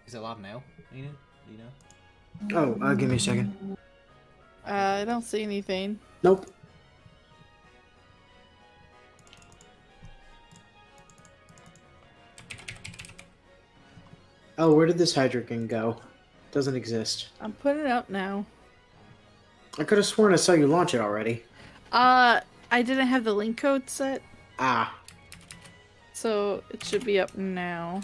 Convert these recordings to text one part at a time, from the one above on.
Is it live now? Enid? Do you know? Oh, give me a second. I don't see anything. Nope. Oh, where did this Hydreigon go? Doesn't exist. I'm putting it up now. I could have sworn I saw you launch it already. I didn't have the link code set, Ah. so it should be up now.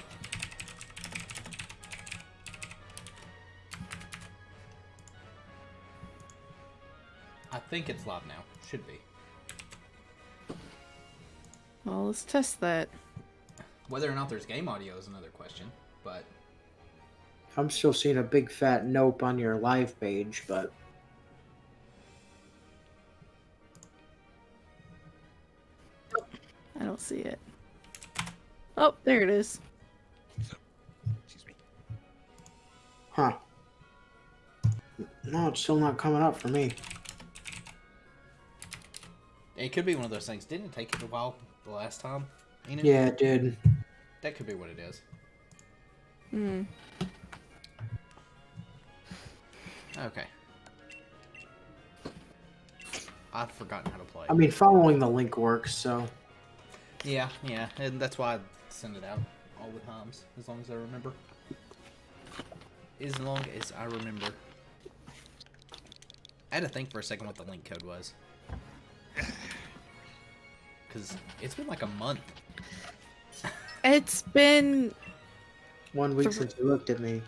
I think it's live now. Should be. Well, let's test that. Whether or not there's game audio is another question, but... I'm still seeing a big fat nope on your live page, but... I don't see it. Oh, there it is. Excuse me. Huh. No, it's still not coming up for me. It could be one of those things. Didn't it take it a while the last time? Enid? Yeah, it did. That could be what it is. Hmm. Okay. I've forgotten how to play. I mean, following the link works, so... Yeah, and that's why I send it out all the times, as long as I remember. As long as I remember. I had to think for a second what the link code was. Because it's been like a month. It's been 1 week since you looked at me.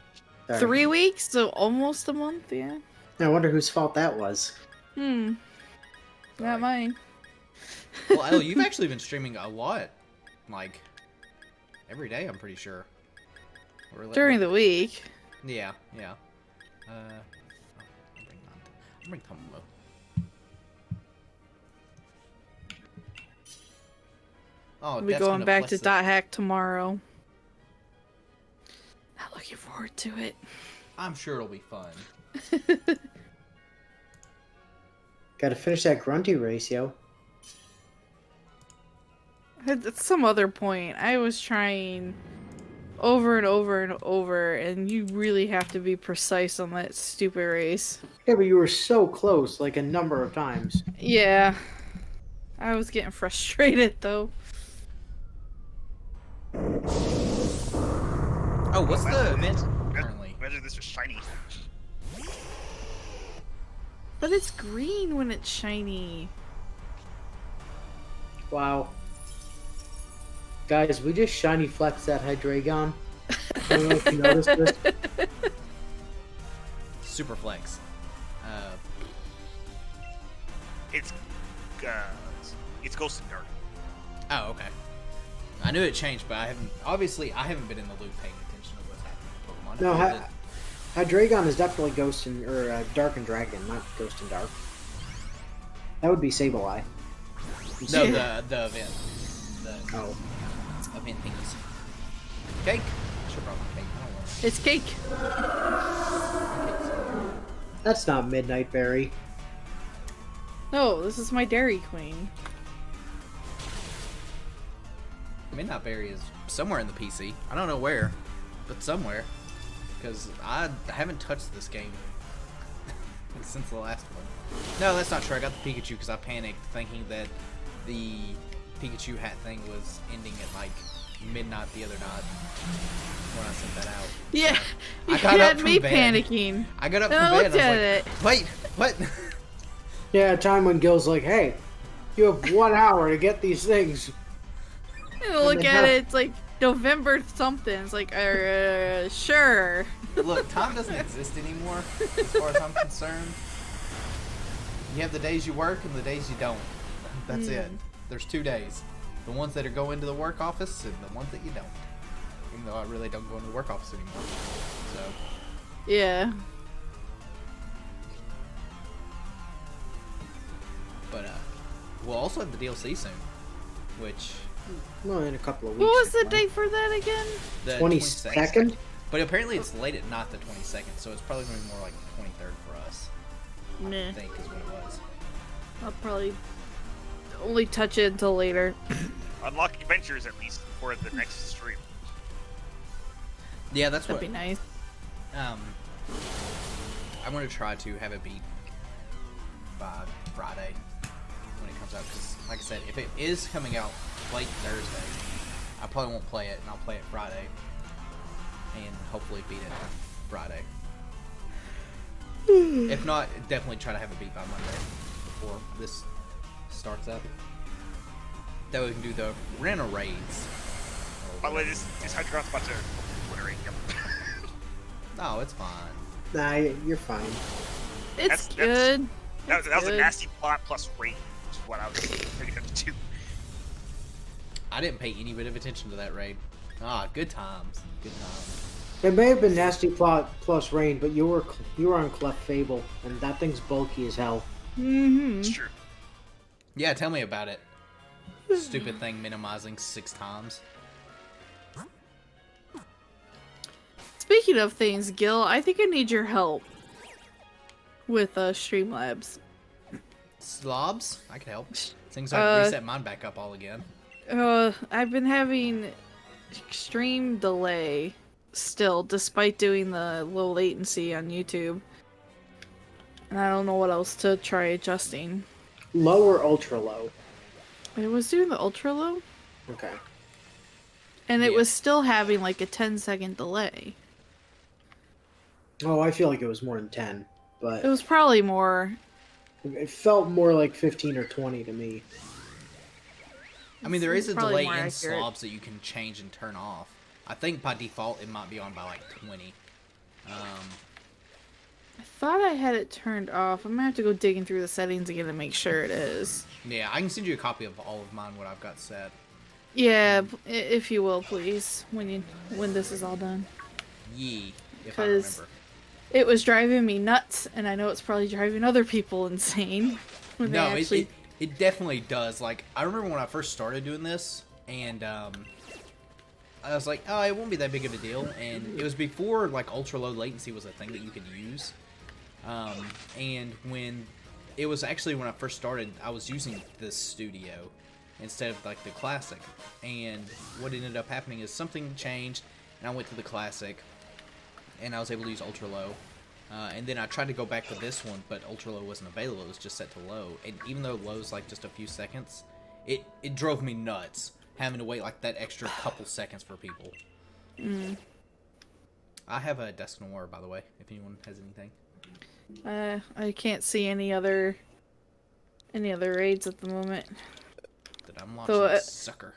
Sorry. 3 weeks, so almost a month, yeah. I wonder whose fault that was. Not mine. Well, Elle, you've actually been streaming a lot. Like, every day, I'm pretty sure. Or like, During the week. Yeah. I'll bring Tomomo. Oh, We'll be that's going gonna back bless to the- Dot Hack tomorrow. Not looking forward to it. I'm sure it'll be fun. Gotta finish that grunty race, yo. At some other point, I was trying over and over and over, and you really have to be precise on that stupid race. Yeah, but you were so close, like a number of times. Yeah. I was getting frustrated, though. Oh, what's the event currently? Imagine this was shiny. But it's green when it's shiny. Wow. Guys, we just shiny flexed that Hydreigon. I don't know if you noticed this. Super Flex. It's Ghost and Dark. Oh, okay. I knew it changed, but I haven't been in the loop paying attention to what's happening with Pokemon. No, Hydreigon is definitely Ghost and Dark and Dragon, not Ghost and Dark. That would be Sableye. No, the event. Oh. Event thingies. Cake? I should brought my cake. I don't want It's cake. it. That's not Midnight Berry. No, this is my Dairy Queen. Midnight Berry is somewhere in the PC. I don't know where, but somewhere. Because I haven't touched this game since the last one. No, that's not true. I got the Pikachu because I panicked thinking that the Pikachu hat thing was ending at like midnight the other night when I sent that out. Yeah, I you got up had from me bed. panicking. I got up And from I bed looked and I at was like, wait, what? Yeah, a time when Gil's like, hey, you have 1 hour to get these things. And I look they at have- it, it's like November something. It's like, sure. Look, time doesn't exist anymore as far as I'm concerned. You have the days you work and the days you don't. That's it. There's 2 days. The ones that are go into the work office and the ones that you don't. Even though I really don't go into the work office anymore. So, Yeah. but we'll also have the DLC soon, which Well, in a couple of weeks. What was the anyway. date for that again? the 22nd? But apparently it's late at not the 22nd, so it's probably going to be more like the 23rd for us. Meh. I think is what it was. I'll probably only touch it until later. Unlock adventures at least for the next stream. Yeah, that's That'd what. be nice. I'm gonna try to have it beat by Friday when it comes out. Because, like I said, if it is coming out late Thursday, I probably won't play it, and I'll play it Friday, and hopefully beat it Friday. If not, definitely try to have it beat by Monday before this starts up. That way we can do the random raids. By the way, this Hydron's about to obliterate. Yep. No, it's fine. Nah, you're fine. It's That's- good. That was a Good. nasty plot plus raid, which is what I was pretty good to do. I didn't pay any bit of attention to that raid. Ah, good times. Good times. It may have been nasty plot plus rain, but you were on Cleft Fable, and that thing's bulky as hell. Mm-hmm. It's true. Yeah, tell me about it. Stupid thing minimizing 6 times. Speaking of things, Gil, I think I need your help with Streamlabs. Slobs? I can help. Things I reset mine back up all again. I've been having extreme delay still, despite doing the low latency on YouTube. And I don't know what else to try adjusting. Low or ultra low? I was doing the ultra low, Okay. and it Yeah. was still having like a 10-second delay. Oh, I feel like it was more than 10, It but was probably more. it felt more like 15 or 20 to me. I mean, there is a Probably delay more in accurate. slobs that you can change and turn off. I think by default it might be on by like 20. I thought I had it turned off. I'm gonna have to go digging through the settings again to make sure it is. Yeah, I can send you a copy of all of mine, what I've got set. Yeah, if you will, please, when this is all done. Yee, if I 'Cause- remember. It was driving me nuts, and I know it's probably driving other people insane. When they No, actually... it definitely does. Like, I remember when I first started doing this, and I was like, oh, it won't be that big of a deal. And it was before, like, ultra-low latency was a thing that you could use. And when... It was actually when I first started, I was using the Studio instead of, like, the Classic. And what ended up happening is something changed, and I went to the Classic, and I was able to use ultra-low. And then I tried to go back to this one, but ultra-low wasn't available. It was just set to low. And even though low's like just a few seconds, it drove me nuts having to wait like that extra couple seconds for people. I have a desk noir, by the way, if anyone has anything. I can't see any other raids at the moment. That I'm watching, So, sucker.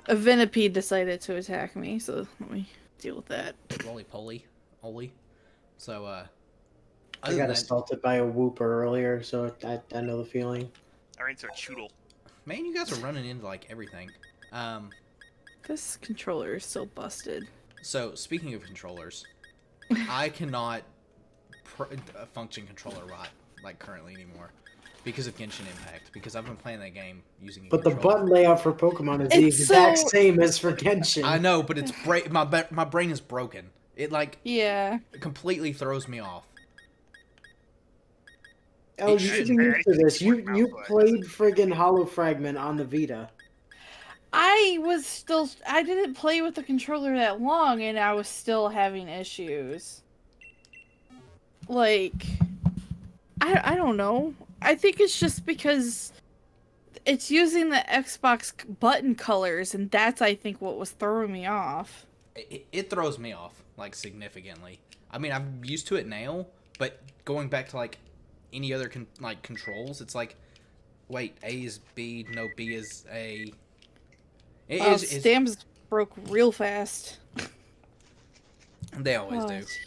A Venipede decided to attack me, so let me deal with that. Roly-poly. Oli. So, I other got than that, assaulted by a whooper earlier, so I know the feeling. I ran into a choodle. man, you guys are running into like everything. This controller is so busted. So, speaking of controllers, I cannot function controller right, like, currently anymore. Because of Genshin Impact. Because I've been playing that game using a But the controller. button layout for Pokemon is the It's exact so- same as for Genshin. I know, but it's my brain is broken. It, like, Yeah. completely throws me off. Oh, you It should should be be. used to this. You It's working out, played friggin' Hollow Fragment on the Vita. I didn't play with the controller that long, and I was still having issues. Like, I don't know. I think it's just because it's using the Xbox button colors, and that's, I think, what was throwing me off. It throws me off, like, significantly. I mean, I'm used to it now, but going back to, like, any other controls, it's like, wait, A is B, no, B is A. It's Stamps broke real fast. they always Oh, do. jeez.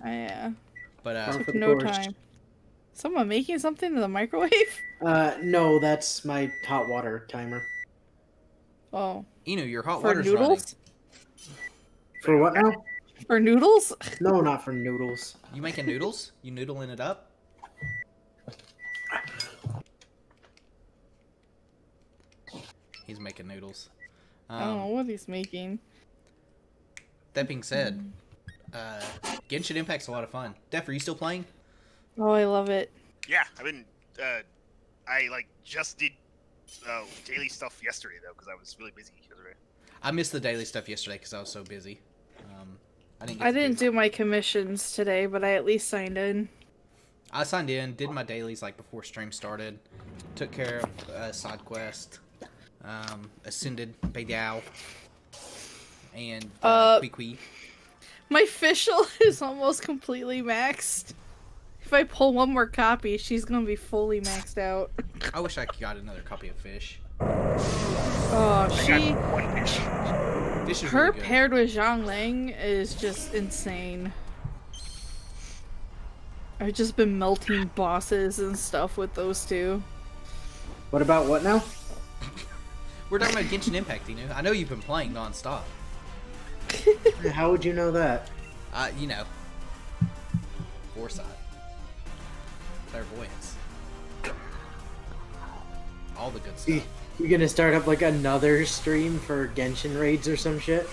Yeah. But Well, Took for the no course. time. Someone making something in the microwave? No, that's my hot water timer. Oh. Inu, your hot For water's noodles? For what now? For noodles? No, not for noodles. running. You making noodles? You noodling it up? He's making noodles. I don't know what he's making. That being said, Genshin Impact's a lot of fun. Def, are you still playing? Oh, I love it. Yeah, I've been. I like just did daily stuff yesterday though because I was really busy yesterday. I missed the daily stuff yesterday because I was so busy. I didn't do my commissions today, but I at least signed in. I signed in, did my dailies like before stream started, took care of side quest, ascended Beidao, and Kui. My official is almost completely maxed. If I pull one more copy, she's gonna be fully maxed out. I wish I got another copy of Fish. Oh, Fish is her really good. paired with Zhang Ling is just insane. I've just been melting bosses and stuff with those two. What about what now? We're talking about Genshin Impact, Inu. I know you've been playing non-stop. How would you know that? You know. Foresight. Clairvoyance. All the good stuff. You gonna start up like another stream for Genshin raids or some shit?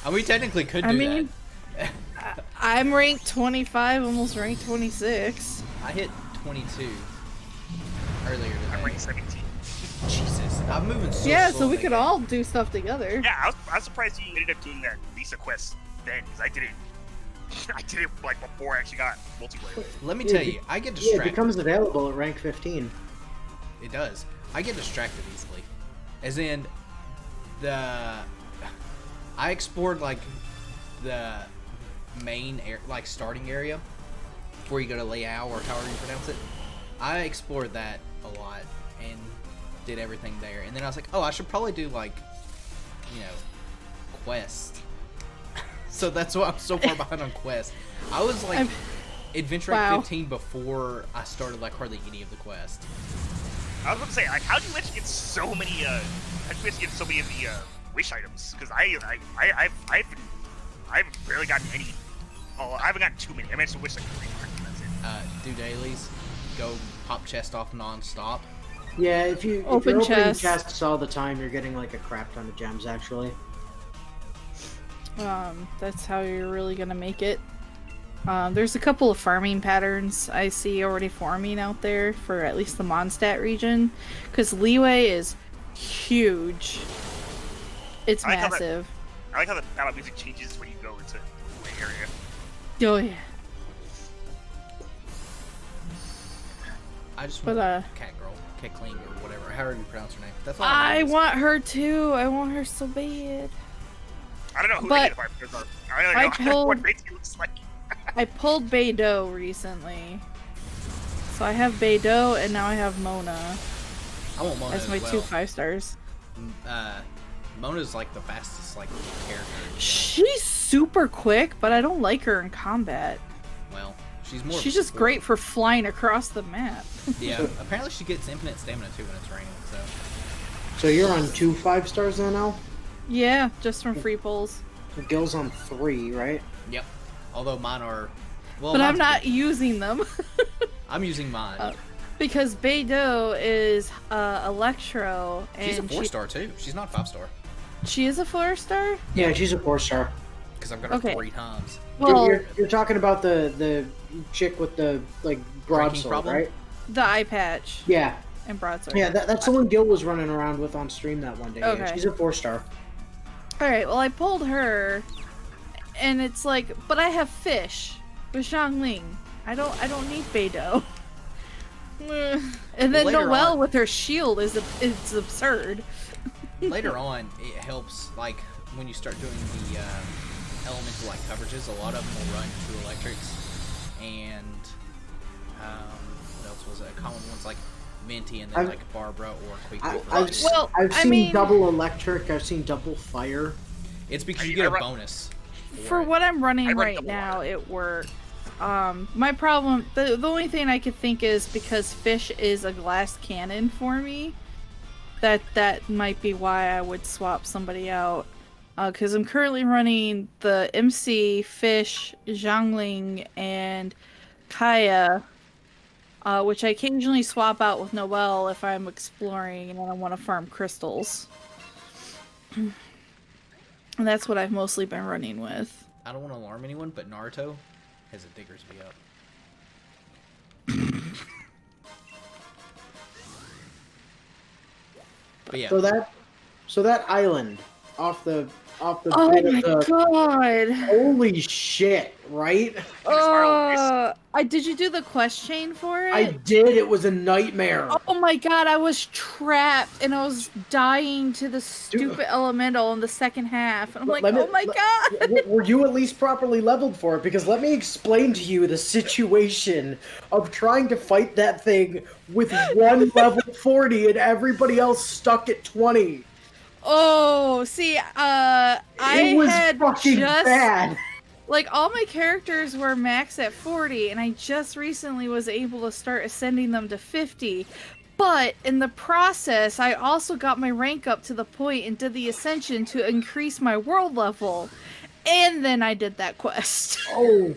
And we technically could do that. I'm ranked 25, almost ranked 26. I hit 22 earlier today. I'm ranked 17. Jesus, I'm moving so Yeah, slow. so we could all do stuff together. Yeah, I was surprised you ended up doing that Lisa quest then, because I did it like before I actually got multiplayer. Let me tell you, I get Yeah, distracted. it becomes available at rank 15. It does. I get distracted easily. As in, I explored like the main starting area before you go to Liao or however you pronounce it. I explored that a lot and did everything there. And then I was like, oh, I should probably do like, quest. So that's why I'm so far behind on quest. I was like adventure rank 15 before I started like hardly any of the quests. I was about to say, like, how did you manage to get so many? How did you manage to get so many of the wish items? Because I've barely gotten any. Oh, I haven't gotten too many. I managed to wish like 3 more. That's it. Do dailies, go pop chest off non-stop. Yeah, if you're Open opening chest. chests all the time, you're getting like a crap ton of gems actually. That's how you're really gonna make it. There's a couple of farming patterns I see already forming out there for at least the Mondstadt region, because Leeway is huge. It's I like how massive. I like how the battle music changes when you go into the area. Oh yeah. I just But, want cat girl, cat clean or whatever, however you pronounce her name. That's all I want. want her too. I want her so bad. I don't know who But the native are. I don't know pulled- what Beidou looks like. I pulled Beidou recently. So I have Beidou and now I have Mona I want Mona as my as well. 2 5-stars. Mona's like the fastest like character. She's super quick, but I don't like her in combat. Well, she's more. She's just great for flying across the map. Yeah, apparently she gets infinite stamina too when it's raining. So you're on 2 5-stars now? Yeah, just from free pulls. Gil's on 3, right? Yep. Although mine are. Well, But I'm mine's not good. using them. I'm using mine. Because Beidou is Electro, and She's a 4-star too. She's not 5-star. she is a 4-star? Yeah, she's a 4-star. Because I've got her Okay. 3 times. Well, You're talking about the chick with the like Drinking broadsword, problem? right? the eye patch Yeah, and broadsword. yeah. That's the one Gil was running around with on stream that one day. Yeah, Okay. she's a 4-star. Alright, well I pulled her, and it's like, but I have Fish with Xiangling. I don't need Beidou. And then Later Noelle on- with her shield is absurd. Later on, it helps like when you start doing the elemental like coverages. A lot of them will run 2 electrics, and what else was it? A common one's like Venti, and then I've- like Barbara or Quick. Well, I've I seen mean- double electric. I've seen double fire. It's because I- you get I a run- bonus. For it. what I'm running I run right double now, water. it works. My problem, the only thing I could think is because Fish is a glass cannon for me, that might be why I would swap somebody out. Because I'm currently running the MC, Fish, Zhangling, and Kaya, which I occasionally swap out with Noelle if I'm exploring and I want to farm crystals. And that's what I've mostly been running with. I don't want to alarm anyone, but Naruto has a Diggersby up. But yeah, So that island off the off the Oh bit my of the... god. Holy shit, right? Did you do the quest chain for it? I did. It was a nightmare. Oh my god, I was trapped and I was dying to the stupid elemental in the second half. And I'm like, oh my god! Were you at least properly leveled for it? Because let me explain to you the situation of trying to fight that thing with one level 40 and everybody else stuck at 20. Oh, see, It was fucking bad. Like, all my characters were max at 40, and I just recently was able to start ascending them to 50. But, in the process, I also got my rank up to the point and did the ascension to increase my world level. And then I did that quest. Oh,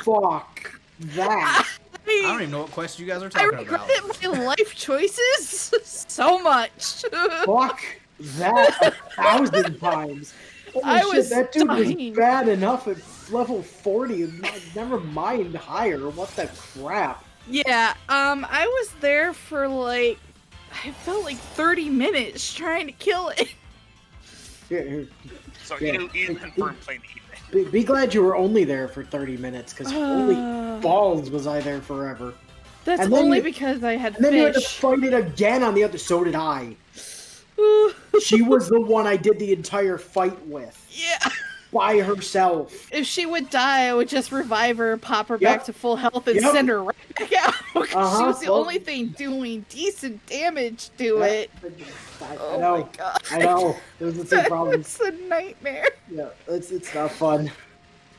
fuck that. I don't even know what quest you guys are talking about. I regretted my life choices so much. Fuck that 1,000 times. Holy shit, that dude was bad enough at level 40, never mind higher. What the crap? Yeah, I was there for like, I felt like 30 minutes trying to kill it. So you confirmed playing the evening. Be glad you were only there for 30 minutes, because holy balls was I there forever. That's only because I had And then fish. you had to fight it again on the other, so did I. She was the one I did the entire fight with. Yeah. By herself. If she would die, I would just revive her, pop her back to full health, and send her right back out. She was the only thing doing decent damage to it. I know. My god. I know. It was the same problem. It's a nightmare. Yeah, it's not fun.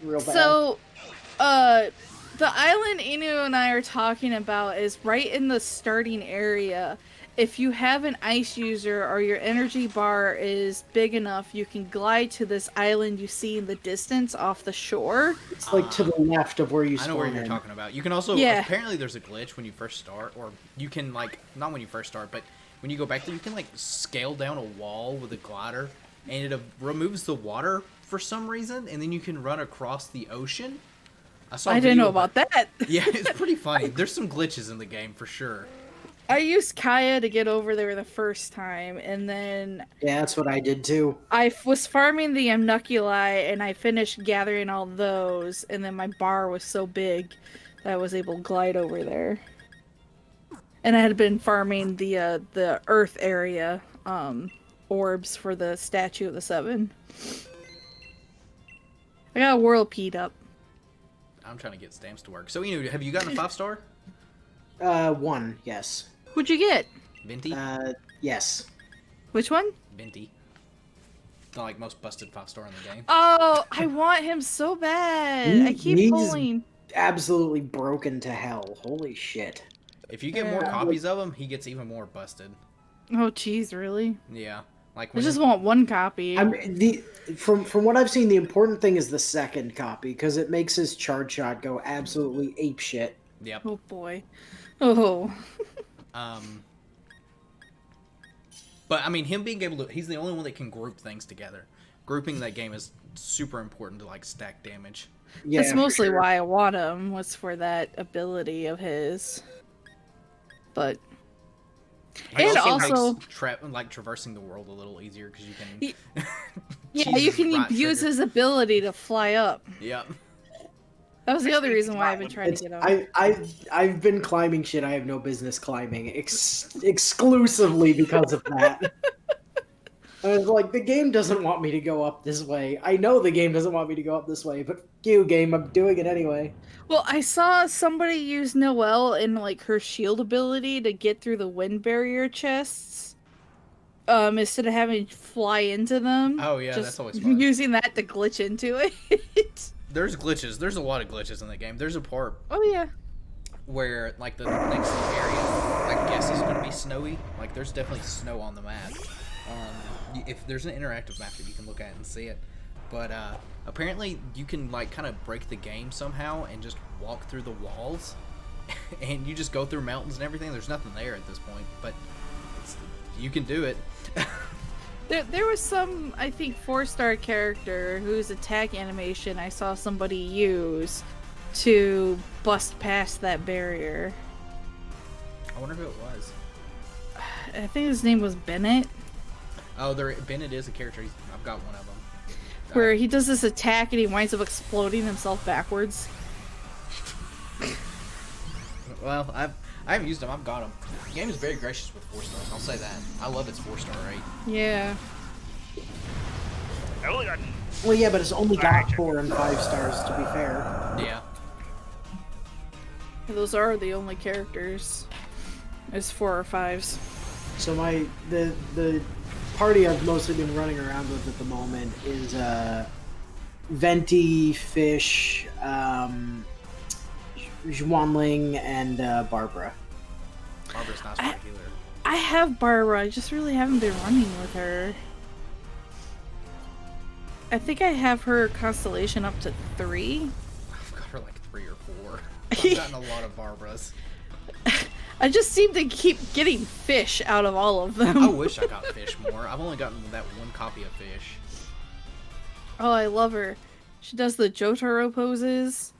Real bad. So, the island Inu and I are talking about is right in the starting area. If you have an ice user or your energy bar is big enough, you can glide to this island you see in the distance off the shore. It's like to the left of where you spawn. I know where you're talking about. You can also, apparently there's a glitch when you first start, or you can like, not when you first start, but when you go back there, you can like scale down a wall with a glider, and it removes the water for some reason, and then you can run across the ocean. I didn't know about that. Yeah, it's pretty funny. There's some glitches in the game for sure. I used Kaya to get over there the first time, and then... Yeah, that's what I did too. I was farming the Amnuculi, and I finished gathering all those, and then my bar was so big that I was able to glide over there. And I had been farming the Earth area orbs for the Statue of the Seven. I got a Whirlpeed up. I'm trying to get stamps to work. So, Inu, have you gotten a 5-star? 1, yes. What'd you get? Venti? Yes. Which one? Venti. The like most busted 5-star in the game. Oh, I want him so bad. I keep pulling. Absolutely broken to hell. Holy shit. If you get more copies of him, he gets even more busted. Oh, jeez, really? Yeah. Like I just want one copy. I mean, from what I've seen, the important thing is the second copy, because it makes his charge shot go absolutely apeshit. Yep. Oh boy. Oh. But I mean, him being able to—he's the only one that can group things together. Grouping that game is super important to like stack damage. Yeah, that's mostly why I want him, was for that ability of his. But It and also makes traversing the world a little easier because you can. Yeah, you can use his ability to fly up. Yep. That was the other reason why I've been trying to get him. I've been climbing shit I have no business climbing exclusively because of that. I was like, the game doesn't want me to go up this way. I know the game doesn't want me to go up this way, but you, game, I'm doing it anyway. Well, I saw somebody use Noelle in like her shield ability to get through the wind barrier chests. Instead of having to fly into them. Oh yeah, that's always fun. Using that to glitch into it. There's glitches. There's a lot of glitches in the game. There's a part. Oh yeah. Where like the next area, I guess, is going to be snowy. Like there's definitely snow on the map. If there's an interactive map that you can look at and see it, but apparently you can like kind of break the game somehow and just walk through the walls, and you just go through mountains and everything. There's nothing there at this point, but you can do it. There was some, I think, 4-star character whose attack animation I saw somebody use to bust past that barrier. I wonder who it was. I think his name was Bennett. Oh, Bennett is a character. I've I've got one of them. Where he does this attack and he winds up exploding himself backwards. Well, I haven't used them. I've got them. The game is very gracious with 4 stars. I'll say that. I love its 4-star rate. Yeah. I only got. Well, yeah, but it's only got 4 and 5 stars, to be fair. Yeah. Those are the only characters. It's 4 or 5s. So the party I've mostly been running around with at the moment is Venti, Fish, Zhuanling, and Barbara. Barbara's not smart healer. I have Barbara, I just really haven't been running with her. I think I have her constellation up to 3. I've got her like 3 or 4. I've gotten a lot of Barbaras. I just seem to keep getting Fish out of all of them. I wish I got Fish more. I've only gotten that 1 copy of Fish. Oh, I love her. She does the Jotaro poses.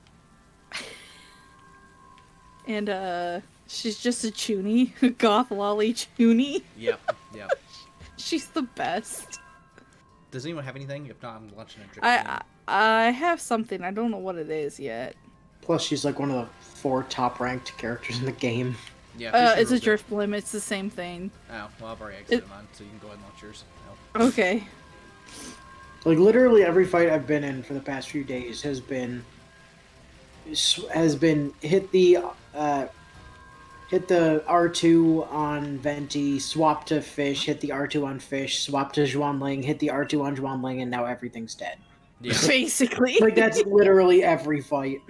And, she's just a chuny. Goth lolly chuny. Yep. She's the best. Does anyone have anything? If not, I'm launching a drip. I have something. I don't know what it is yet. Plus, she's like one of the 4 top-ranked characters in the game. Yeah, it's a drift blimp. It's the same thing. Oh, well, I've already exited mine, so you can go ahead and launch yours. Oh. Okay. Like, literally every fight I've been in for the past few days has been hit the R2 on Venti, swap to Fish, hit the R2 on Fish, swap to Zhuanling, hit the R2 on Zhuanling, and now everything's dead. Yeah. Basically. Like, that's literally every fight.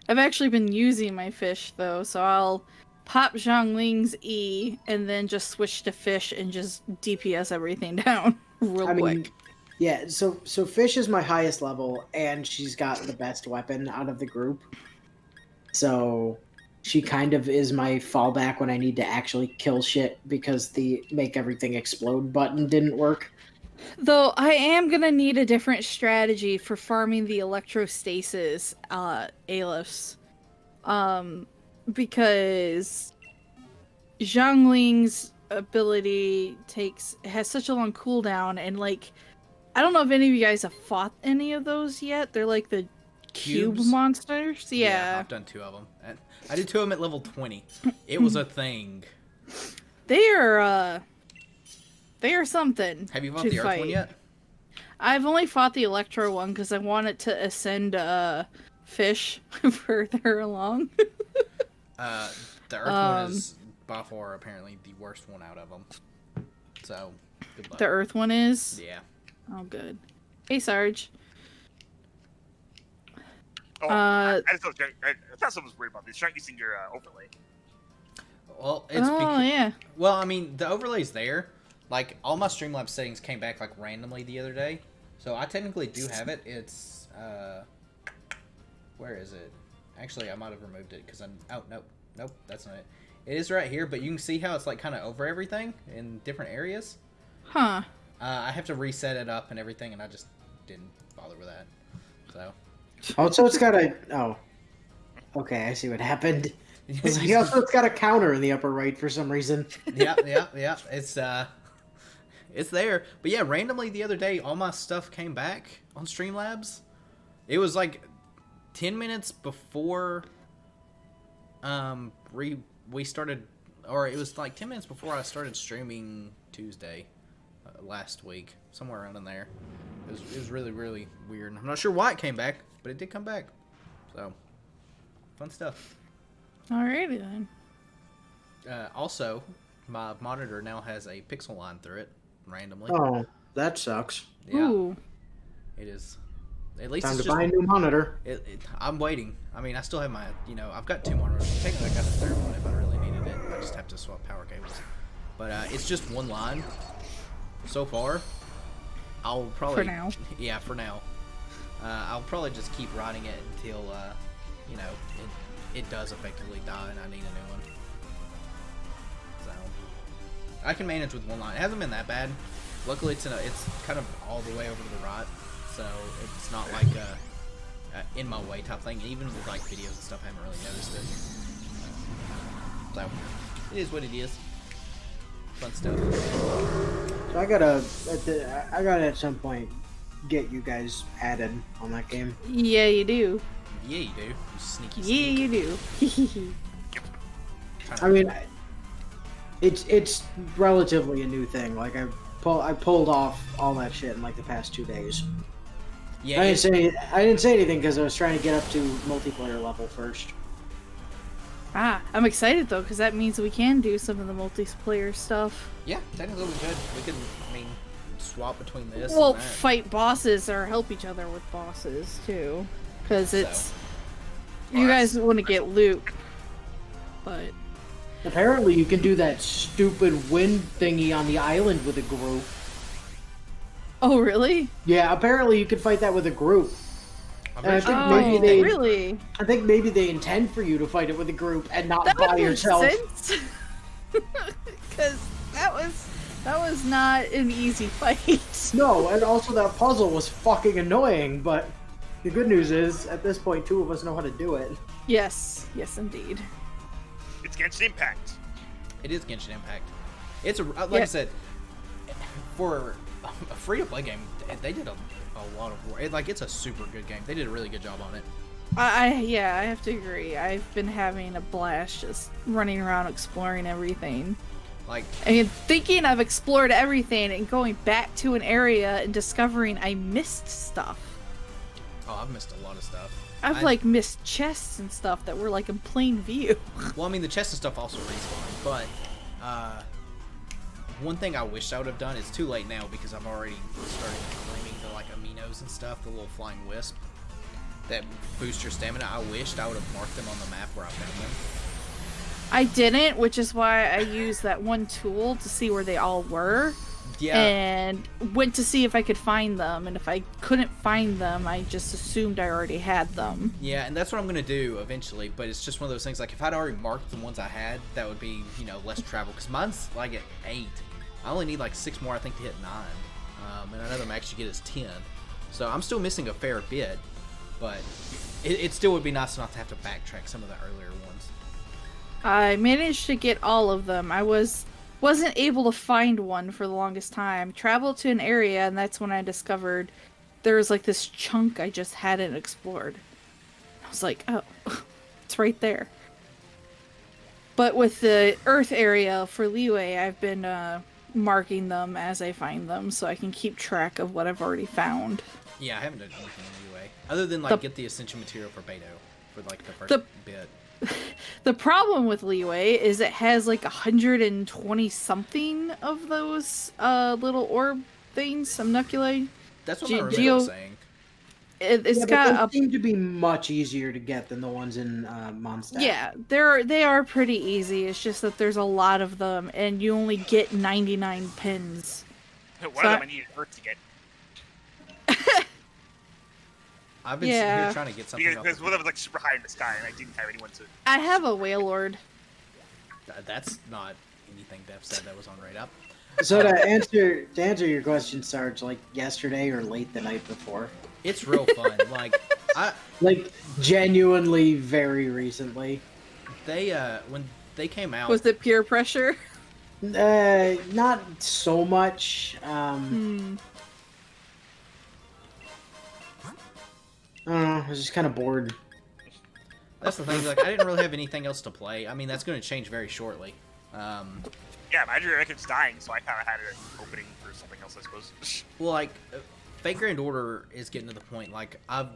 I've actually been using my Fish, though, so I'll pop Zhongling's E and then just switch to Fish and just DPS everything down real quick. Yeah, so Fish is my highest level, and she's got the best weapon out of the group. So she kind of is my fallback when I need to actually kill shit because the make everything explode button didn't work. Though I am gonna need a different strategy for farming the electrostasis Aleph. Because Zhongling's ability has such a long cooldown, and like I don't know if any of you guys have fought any of those yet. They're like the cube Cubes? monsters. Yeah. I've done 2 of them. I did 2 of them at level 20. It was a thing. They are something. Have you fought to the Earth fight. one yet? I've only fought the Electro one because I wanted to ascend Fish further along. The Earth one is by far apparently the worst one out of them. So, good luck. The Earth one is? Yeah. Oh, good. Hey, Sarge. Oh, I thought someone was worried about this. Trying using your overlay. Well, it's yeah. Well, I mean, the overlay's there. Like, all my Streamlabs settings came back, like, randomly the other day. So, I technically do have it. It's, where is it? Actually, I might have removed it, because I'm... Oh, nope, that's not it. It is right here, but you can see how it's, like, kind of over everything in different areas. Huh. I have to reset it up and everything, and I just didn't bother with that. So... Oh, so it's got a... Oh. Okay, I see what happened. It's like, oh, so it's got a counter in the upper right for some reason. Yeah. It's there. But yeah, randomly the other day, all my stuff came back on Streamlabs. It was like 10 minutes before we started, or it was like 10 minutes before I started streaming Tuesday last week, somewhere around in there. It was really, really weird. I'm not sure why it came back, but it did come back. So, fun stuff. Alrighty then. Also, my monitor now has a pixel line through it, randomly. Oh, that sucks. Yeah, Ooh. it is. At least Time it's to just, buy a new monitor. I'm waiting. I mean, I still have my, I've got 2 monitors. Technically, I got a 3rd one if I really needed it. I just have to swap power cables. But it's just one line so far. I'll probably... For now. Yeah, for now. I'll probably just keep riding it until, it does effectively die and I need a new one. So, I can manage with one line. It hasn't been that bad. Luckily, it's kind of all the way over to the right, so it's not like in my way type thing. Even with like videos and stuff, I haven't really noticed it. So, it is what it is. Fun stuff. So I gotta at some point get you guys added on that game. Yeah, you do. Yeah, you do. You sneaky Yeah, sneak. you do. I mean, it's relatively a new thing. Like I pulled off all that shit in like the past 2 days. Yeah, I didn't say anything because I was trying to get up to multiplayer level first. I'm excited though, because that means we can do some of the multiplayer stuff. yeah, technically we could. We could, I mean, swap between this Well, and that. fight bosses or help each other with bosses too, because it's So. you guys want to get loot, but Apparently, you can do that stupid wind thingy on the island with a group. oh really? Yeah, apparently you can fight that with a group. I'm And I pretty think sure- maybe Oh, they- really? I think maybe they intend for you to fight it with a group and not That by would make yourself. sense. Because that was not an easy fight. No, and also that puzzle was fucking annoying, but the good news is, at this point, 2 of us know how to do it. Yes, indeed. It's Genshin Impact. It is Genshin Impact. It's a like Yeah. I said, for a free-to-play game, they did a lot of work. Like, it's a super good game. They did a really good job on it. I have to agree. I've been having a blast just running around exploring everything. Like, And thinking I've explored everything and going back to an area and discovering I missed stuff. oh, I've missed a lot of stuff. I've I- like missed chests and stuff that were like in plain view. Well, I mean, the chest and stuff also respawn, but one thing I wish I would have done, is too late now because I've already started claiming the like aminos and stuff, the little flying wisp that boost your stamina. I wished I would have marked them on the map where I found them. I didn't, which is why I used that one tool to see where they all were. Yeah, And went to see if I could find them, and if I couldn't find them, I just assumed I already had them. yeah, and that's what I'm gonna do eventually. But it's just one of those things. Like, if I'd already marked the ones I had, that would be, you know, less travel. Because mine's like at 8. I only need like 6 more, I think, to hit 9. And I know the max you get is 10. So I'm still missing a fair bit. But it still would be nice not to have to backtrack some of the earlier ones. I managed to get all of them. I wasn't able to find one for the longest time. Traveled to an area, and that's when I discovered there was like this chunk I just hadn't explored. I was like, oh, it's right there. But with the Earth area for Leeway, I've been marking them as I find them, so I can keep track of what I've already found. Yeah, I haven't done anything anyway. Other than, like, The- get the Ascension material for Beto. For, like, the first The- bit. The problem with Leeway is it has like 120 something of those little orb things, Omnuculi. That's what Ge- I remember Geo- saying. It's Yeah, got but a they seem to be much easier to get than the ones in Mondstadt. yeah, they are pretty easy. It's just that there's a lot of them, and you only get 99 pins. One So of them I- I needed Earth to get. I've been sitting Yeah. here trying to get something Because off one of them was like super high in the sky, and I didn't have anyone to. I have a Wailord. That's not anything Dev said that was on Raid Up. So to answer your question, Sarge, like yesterday or late the night before, It's real fun. Like, like genuinely very recently. they, when they came out, Was it peer pressure? Not so much. I don't know. I was just kind of bored. that's the thing, like, I didn't really have anything else to play. I mean, that's going to change very shortly. Yeah, my record's dying, so I kind of had an opening for something else, I suppose. Well, like, Fate Grand Order is getting to the point, like, I've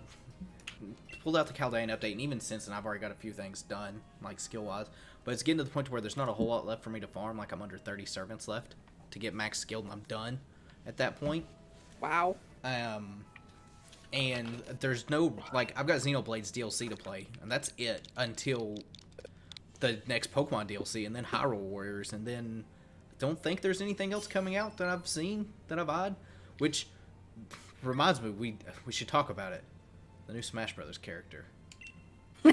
pulled out the Chaldean update, and even since then, I've already got a few things done, like, skill-wise. But it's getting to the point where there's not a whole lot left for me to farm. Like, I'm under 30 servants left to get max skilled, and I'm done at that point. Wow. And there's no, like, I've got Xenoblades DLC to play, and that's it until the next Pokemon DLC, and then Hyrule Warriors, and then I don't think there's anything else coming out that I've seen that I've eyed, which reminds me, we should talk about it. The new Smash Brothers character. Do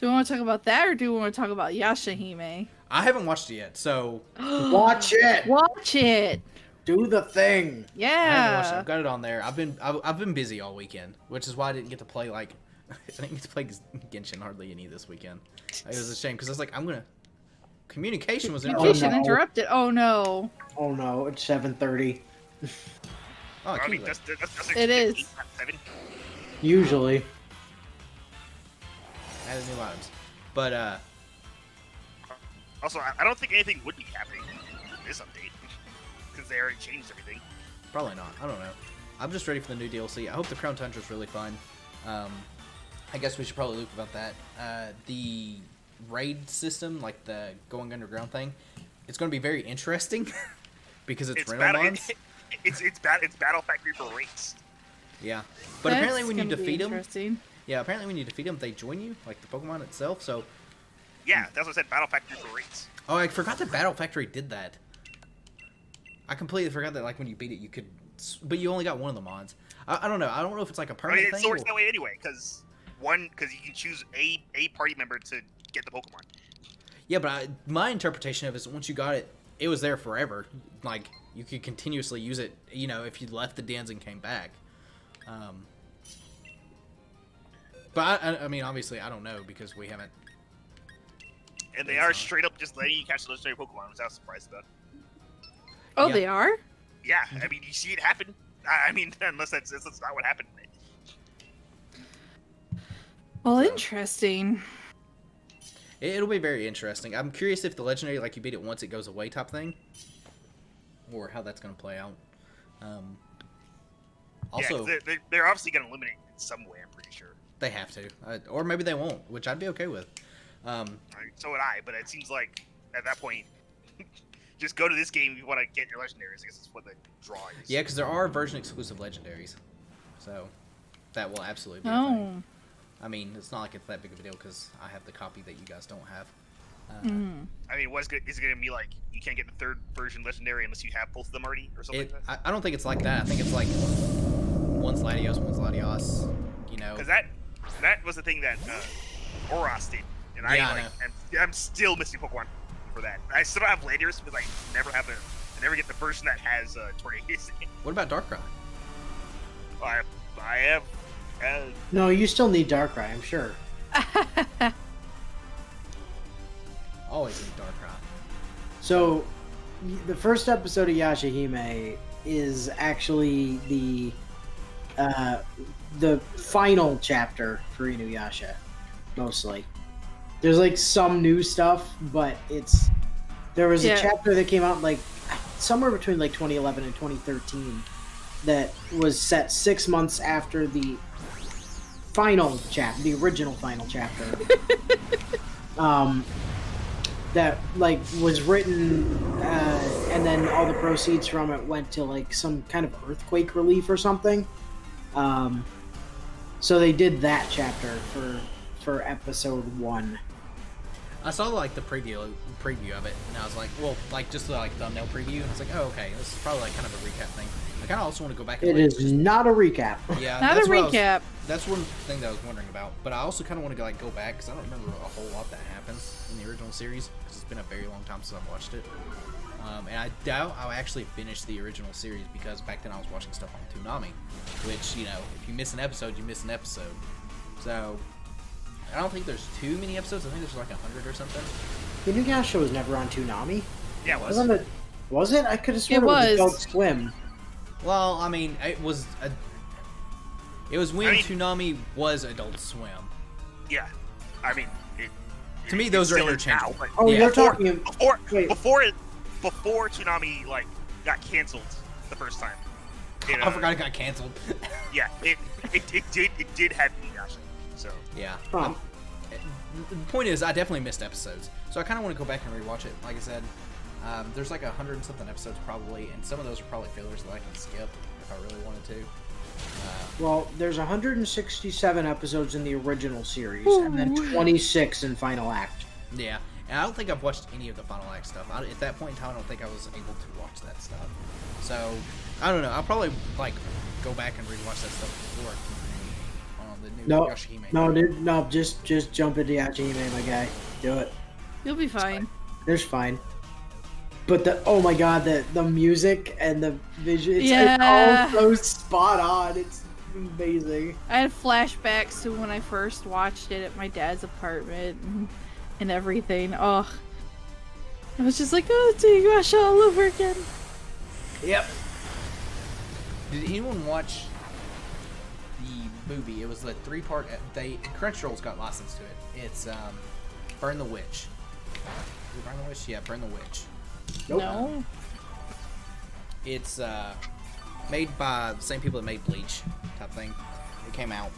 we want to talk about that, or do we want to talk about Yashahime? I haven't watched it yet, so Watch it. Watch it. Do the thing. I haven't watched it. Yeah. I've got it on there. I've been busy all weekend, which is why I didn't get to play, like, I didn't get to play Genshin hardly any this weekend. It was a shame because I was like, I'm gonna Communication was Communication interrupted. interrupted. Oh no. Oh no, it's 7:30. Oh, I mean, that's that's It is. 8, not 7. Usually. added new items. But, Also, I don't think anything would be happening in this update because they already changed everything. probably not. I don't know. I'm just ready for the new DLC. I hope the Crown Tundra is really fun. I guess we should probably loop about that. The raid system, like the going underground thing, it's going to be very interesting because it's rental mods. It's Battle Factory for rates. Yeah, but That's apparently when you gonna be defeat them, interesting. they join you, like the Pokemon itself. So, Yeah, that's what I said. Battle Factory for rates. oh, I forgot that Battle Factory did that. I completely forgot that, like when you beat it, you could, but you only got one of the mods. I don't know. I don't know if it's like a I permanent mean, it thing. works that way anyway because you can choose a party member to get the Pokemon. Yeah, but my interpretation of it is once you got it, it was there forever. Like, you could continuously use it, you know, if you left the dens and came back. But, I mean, obviously, I don't know because we haven't... And they are straight up just letting you catch legendary Pokemon, which I was surprised about. Oh, Yeah. they are? Yeah, I mean, you see it happen. I mean, unless that's not what happened. Well, interesting. It'll be very interesting. I'm curious if the legendary, like, you beat it once, it goes away type thing. Or how that's going to play out. Also, Yeah, they're obviously going to eliminate it in some way, I'm pretty sure. they have to. Or maybe they won't, which I'd be okay with. So would I, but it seems like at that point, just go to this game if you want to get your legendaries. I guess that's what the draw is. Yeah, because there are version-exclusive legendaries. So, that will absolutely be a Oh. thing. I mean, it's not like it's that big of a deal because I have the copy that you guys don't have. I mean, is it going to be like you can't get the third version legendary unless you have both of them already or something like that? I don't think it's like that. I think it's like one's Latios, one's Latios. You know. Because that was the thing that Oros did, and Yeah, I know. I'm still missing Pokemon for that. I still don't have Latios because I never get the version that has Tornadus in it. What about Darkrai? I have. No, you still need Darkrai, I'm sure. Always need Darkrai. So, the first episode of Yashahime is actually the final chapter for Inuyasha, mostly. There's like some new stuff, but there was a chapter that came out like somewhere between like 2011 and 2013 that was set 6 months after the final chapter, the original final chapter. That like was written, and then all the proceeds from it went to like some kind of earthquake relief or something. So they did that chapter for episode 1. I saw like the preview of it, and I was like, well, like just the like thumbnail preview, and I was like, oh, okay, this is probably like kind of a recap thing. I kind of also want to go back. And It is not a recap. Yeah, Not a that's what I was- recap. That's one thing that I was wondering about, but I also kind of want to go back because I don't remember a whole lot that happens in the original series because it's been a very long time since I've watched it. And I doubt I'll actually finish the original series because back then I was watching stuff on Toonami, which, you know, if you miss an episode, you miss an episode. So, I don't think there's too many episodes. I think there's like 100 or something. Inuyasha was never on Toonami. Yeah, it was. Wasn't it? Was it? I could have sworn It it was was. Adult Swim. Well, I mean, it was when I mean- Toonami was Adult Swim. Yeah, I mean, To me, it those are still is interchangeable. now, but Oh, Yeah. you're talking. Wait. before Toonami like got canceled the first time. I forgot it got canceled. Yeah, it did have Inuyasha. So Yeah. Huh. The point is, I definitely missed episodes, so I kind of want to go back and rewatch it. Like I said, there's like 100 and something episodes probably, and some of those are probably fillers that I can skip if I really wanted to. Well, there's 167 episodes in the original series, and then 26 in Final Act. Yeah, and I don't think I've watched any of the Final Act stuff. At that point in time, I don't think I was able to watch that stuff. So, I don't know. I'll probably like go back and rewatch that stuff before I continue on the new No, Yoshihime. no, dude, no, just jump into Yashahime, my guy. Do it. You'll be fine. There's fine. But oh my god, the music and the vision, it's Yeah. all so spot on. It's amazing. I had flashbacks to when I first watched it at my dad's apartment and everything. Oh, I was just like, oh, it's Inuyasha all over again. Yep. Did anyone watch the movie? It was the 3-part. Crunchyroll's got licensed to it. It's Burn the Witch. Is it Burn the Witch? Yeah, Burn the Witch. Nope. No. It's made by the same people that made Bleach, type thing. It came out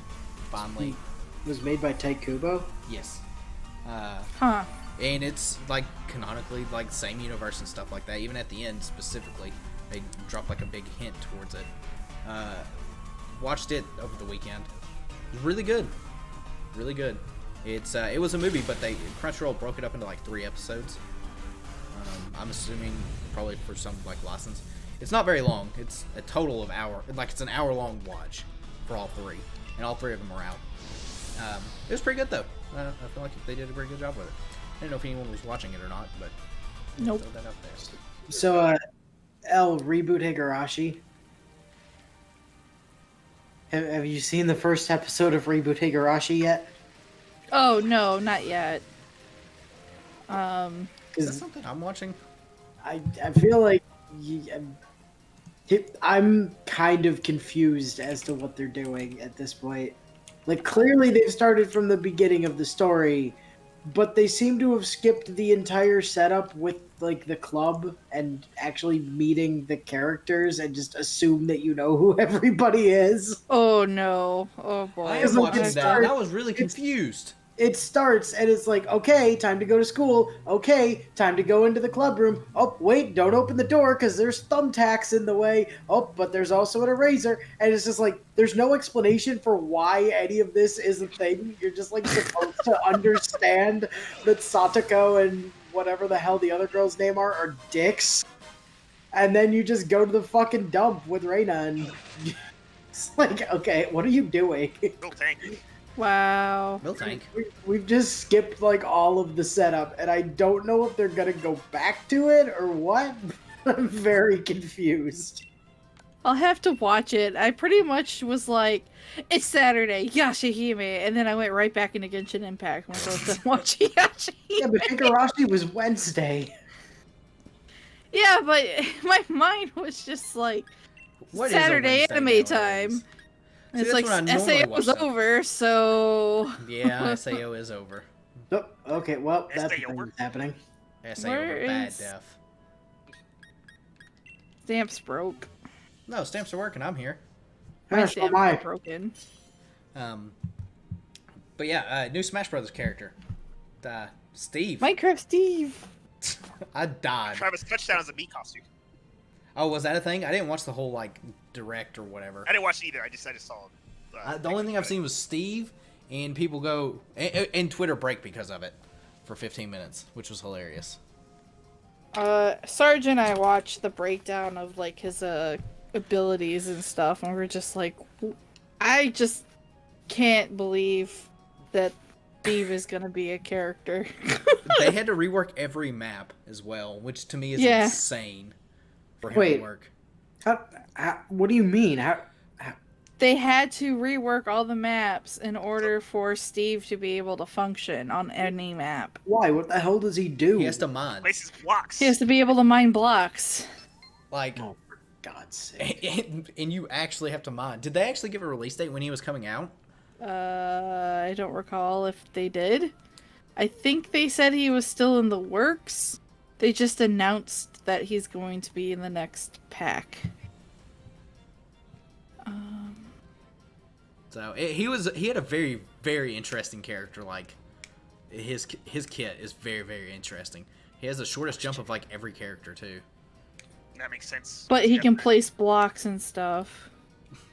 finally. It was made by Tite Kubo. Yes. Huh. And it's like canonically like the same universe and stuff like that. Even at the end specifically, they drop like a big hint towards it. Watched it over the weekend. It was really good. Really good. It was a movie, but Crunchyroll broke it up into like 3 episodes. I'm assuming probably for some like license. It's not very long. It's a total of it's an hour-long watch for all 3, and all 3 of them are out. It was pretty good though. I feel like they did a very good job with it. I didn't know if anyone was watching it or not, but Nope. throw that up there. So, reboot Higurashi. Have you seen the first episode of Reboot Higurashi yet? Oh, no, not yet. Is that something I'm watching? I feel like I'm kind of confused as to what they're doing at this point. Like, clearly they've started from the beginning of the story, but they seem to have skipped the entire setup with, like, the club and actually meeting the characters and just assume that you know who everybody is. Oh, no. Oh, boy. I It's am like watching it that. And I starts- was really confused. It starts and it's like, okay, time to go to school. Okay, time to go into the club room. Oh, wait, don't open the door because there's thumbtacks in the way. Oh, but there's also an eraser. And it's just like, there's no explanation for why any of this is a thing. You're just like supposed to understand that Satoko and whatever the hell the other girl's name are dicks. And then you just go to the fucking dump with Reina and it's like, okay, what are you doing? Little tank. Wow. Milk tank. We've just skipped like all of the setup, and I don't know if they're gonna go back to it or what. I'm very confused. I'll have to watch it. I pretty much was like, it's Saturday, Yashahime, and then I went right back into Genshin Impact when I was done watching Yashahime. Yeah, but Higurashi was Wednesday. Yeah, but my mind was just like, What is a Saturday Wednesday anime nowadays? time. See, It's that's like when I normally SAO watch was that. over, so Yeah, SAO is over. Oh, okay, well, Is that's they over? happening. SAO Where over bad is- def. stamps broke. No, stamps are working. I'm here. My Gosh, oh stamps my. are broken. But yeah, new Smash Brothers character. Steve. Minecraft Steve. I died. Travis touchdown as a meat costume. Oh, was that a thing? I didn't watch the whole like direct or whatever. I didn't watch it either. I just saw. The only thing I've seen was Steve, and people go and Twitter break because of it for 15 minutes, which was hilarious. Sarge and I watched the breakdown of like his abilities and stuff, and we're just like, I just can't believe that Steve is gonna be a character. They had to rework every map as well, which to me is Yeah. insane for him Wait. to work. What do you mean? They had to rework all the maps in order for Steve to be able to function on any map. Why? What the hell does he do? He has to mine. Places blocks. He has to be able to mine blocks. Like, Oh, for God's sake. and you actually have to mine. Did they actually give a release date when he was coming out? I don't recall if they did. I think they said he was still in the works. They just announced that he's going to be in the next pack. So he had a very, very interesting character. Like his kit is very, very interesting. He has the shortest jump of like every character too, That makes sense. But he Yeah. can place blocks and stuff.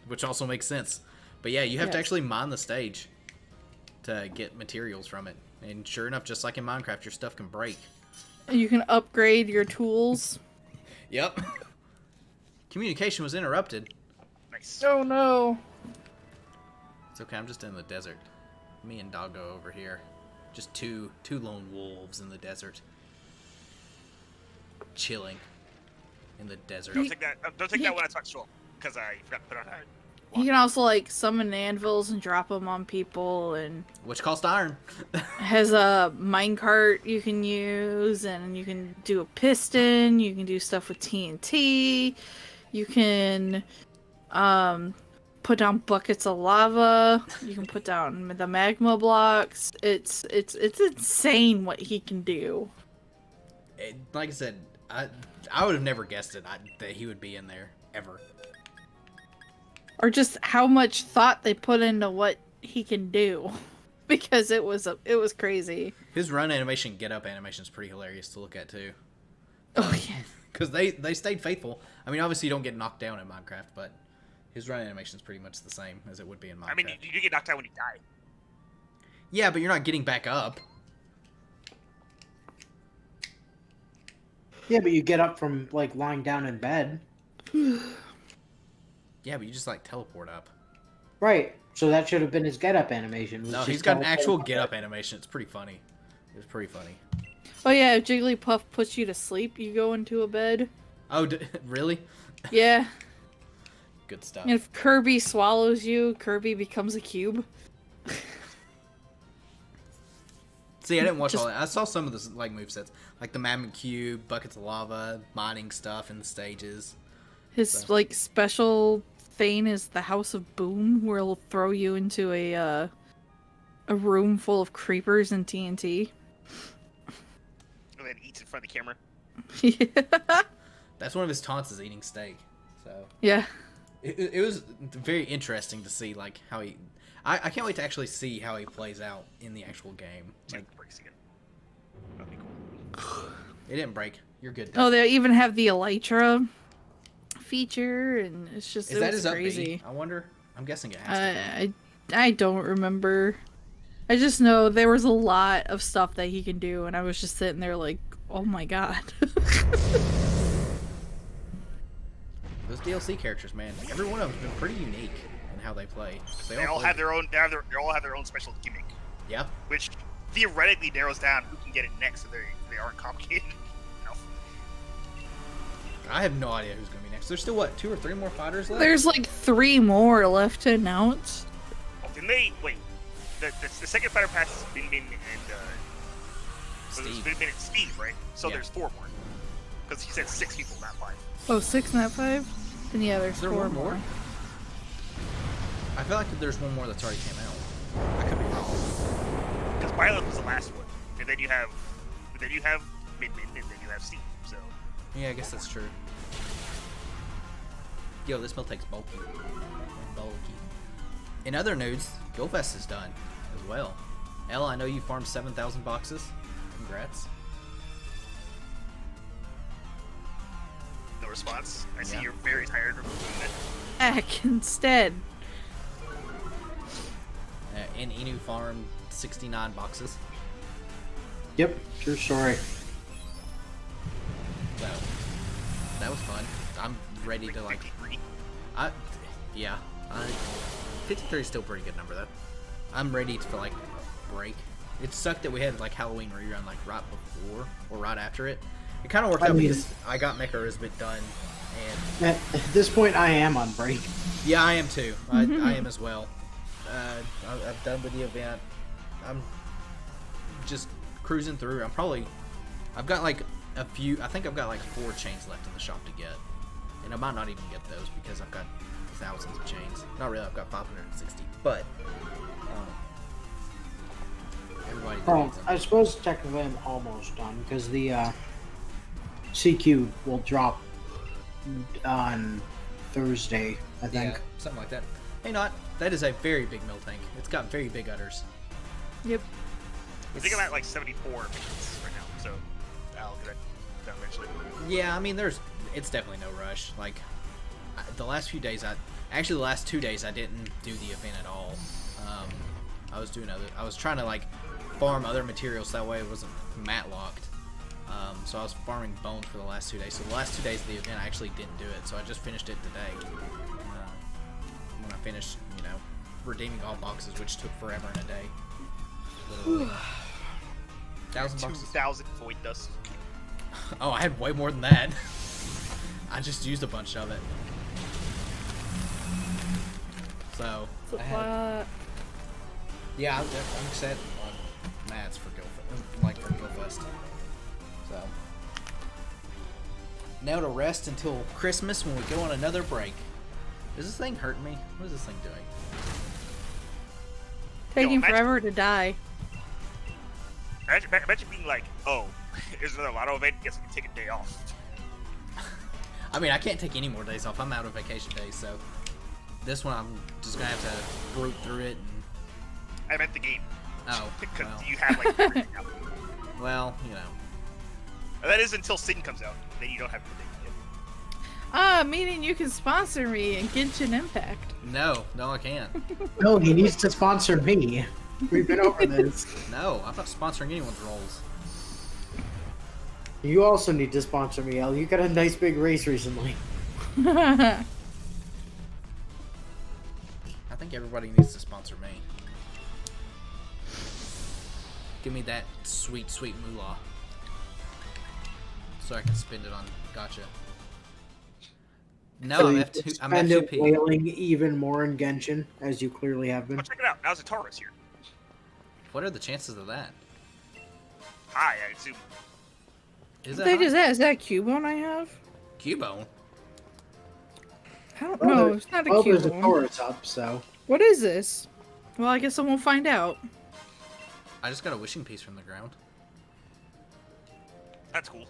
which also makes sense. But yeah, you have to Yes. actually mine the stage to get materials from it. And sure enough, just like in Minecraft, your stuff can break. You can upgrade your tools. Yep. Communication was interrupted. Nice. Oh no. It's okay, I'm just in the desert. Me and Doggo over here. Just two lone wolves in the desert. Chilling in the desert. Don't take that. Don't take that when I talk short, because I forgot to put on. You can also like summon anvils and drop them on people, and Which cost iron. has a minecart you can use, and you can do a piston. You can do stuff with TNT. You can put down buckets of lava. You can put down the magma blocks. It's insane what he can do. Like I said, I would have never guessed that he would be in there ever. Or just how much thought they put into what he can do, because it was crazy. His run animation, get up animation is pretty hilarious to look at too. Oh yeah. Because they stayed faithful. I mean, obviously you don't get knocked down in Minecraft, but his run animation is pretty much the same as it would be in Minecraft. I mean, you do get knocked out when you die. Yeah, but you're not getting back up. Yeah, but you get up from like lying down in bed. Yeah, but you just like teleport up. Right. So that should have been his get up animation. was No, just he's got an teleport actual up. get up animation. It's pretty funny. It was pretty funny. Oh yeah, if Jigglypuff puts you to sleep, you go into a bed. Oh, really? Yeah. Good stuff. And if Kirby swallows you, Kirby becomes a cube. See, I didn't watch Just- all that. I saw some of the like movesets, like the Mammoth Cube, buckets of lava, mining stuff in the stages. His So. like special thing is the House of Boom, where it'll throw you into a room full of creepers and TNT. And then eats in front of the camera. Yeah. That's one of his taunts is eating steak. So Yeah. it was very interesting to see like how he. I can't wait to actually see how he plays out in the actual game. Like Breaks again. That'd be cool. it didn't break. You're good. Oh, they even have the Elytra feature, and it's just Is it that was his crazy. up B? I wonder. I'm guessing it has to be. I don't remember. I just know there was a lot of stuff that he can do, and I was just sitting there like, oh my god. Those DLC characters, man. Every one of them's been pretty unique in how they play. They all play have their own. They all have their own special gimmick, Yeah. which theoretically narrows down who can get it next, so they aren't complicated. enough. I have no idea who's gonna be next. There's still what, 2 or 3 more fighters left? There's like 3 more left to announce. Oh, didn't they? Wait, the second fighter pass is Min Min and Steve. Min Min and Steve, right? So Yeah. there's 4 more. Because he said 6 people, not 5. Oh, 6, not 5? Then yeah, there's Is there 4 one more. more? I feel like there's one more that's already came out. I could be wrong. Because Violet was the last one, and then you have Min Min, and then you have Steve. So Yeah, I guess that's true. Yo, this mill takes bulky. Bulky. In other news, Gilfest is done as well. Ella, I know you farmed 7,000 boxes. Congrats. no response. I see Yeah. you're very tired of doing it. Heck, instead. And Inu farmed 69 boxes. Yep, true story. So, that was fun. I'm ready to like... 53. Yeah. 53 is still a pretty good number though. I'm ready to like break. It sucked that we had like Halloween rerun like right before or right after it. It kind of worked I out mean- because I got Mecha Risbit done, and At this point, I am on break. yeah, I am too. I am as well. I've done with the event. I'm just cruising through. I've got like a few. I think I've got like 4 chains left in the shop to get, and I might not even get those because I've got thousands of chains. Not really. I've got 560, but everybody Oh, needs them. I suppose technically I'm almost done because the CQ will drop on Thursday, I think. Yeah, something like that. Hey, not. That is a very big mill tank. It's got very big udders. Yep. I think I'm at like 74 missions right now, so I'll get that done eventually. Yeah, I mean, it's definitely no rush. Like, the last few days, actually the last 2 days, I didn't do the event at all. I was trying to like farm other materials that way it wasn't mat locked. So I was farming bones for the last 2 days. So the last 2 days of the event, I actually didn't do it. So I just finished it today. When I finished, redeeming all boxes, which took forever in a day. Literally. 1,000 boxes. 2,000 void dust. Oh, I had way more than that. I just used a bunch of it. So So, I had, yeah, I'm set on mats for Gilfest, like for Gilfest. So now to rest until Christmas when we go on another break. Is this thing hurting me? What is this thing doing? taking imagine- forever to die. Imagine being like, oh, there's another lotto event. Guess we can take a day off. I mean, I can't take any more days off. I'm out of vacation days, so this one I'm just gonna have to brute through it. And, I meant the game. oh, Because well, you have like everything out. well, you know. And that is until Sin comes out. Then you don't have anything. Meaning you can sponsor me in Genshin Impact. No, I can't. No, he needs to sponsor me. We've been over this. No, I'm not sponsoring anyone's roles. You also need to sponsor me, El. You got a nice big race recently. I think everybody needs to sponsor me. Give me that sweet, sweet moolah. So I can spend it on gotcha. No, So I'm you F2. can I'm spend it F2P. wailing even more in Genshin, as you clearly have been. Oh, check it out. Now Zatara's here. What are the chances of that? Hi, I assume. Is What that the heck is that? Is that a Cubone I have? Cubone? I don't Well, know. there- It's not a Well, there's a Cubone. Taurus up, so. What is this? Well, I guess I won't find out. I just got a wishing piece from the ground. That's cool.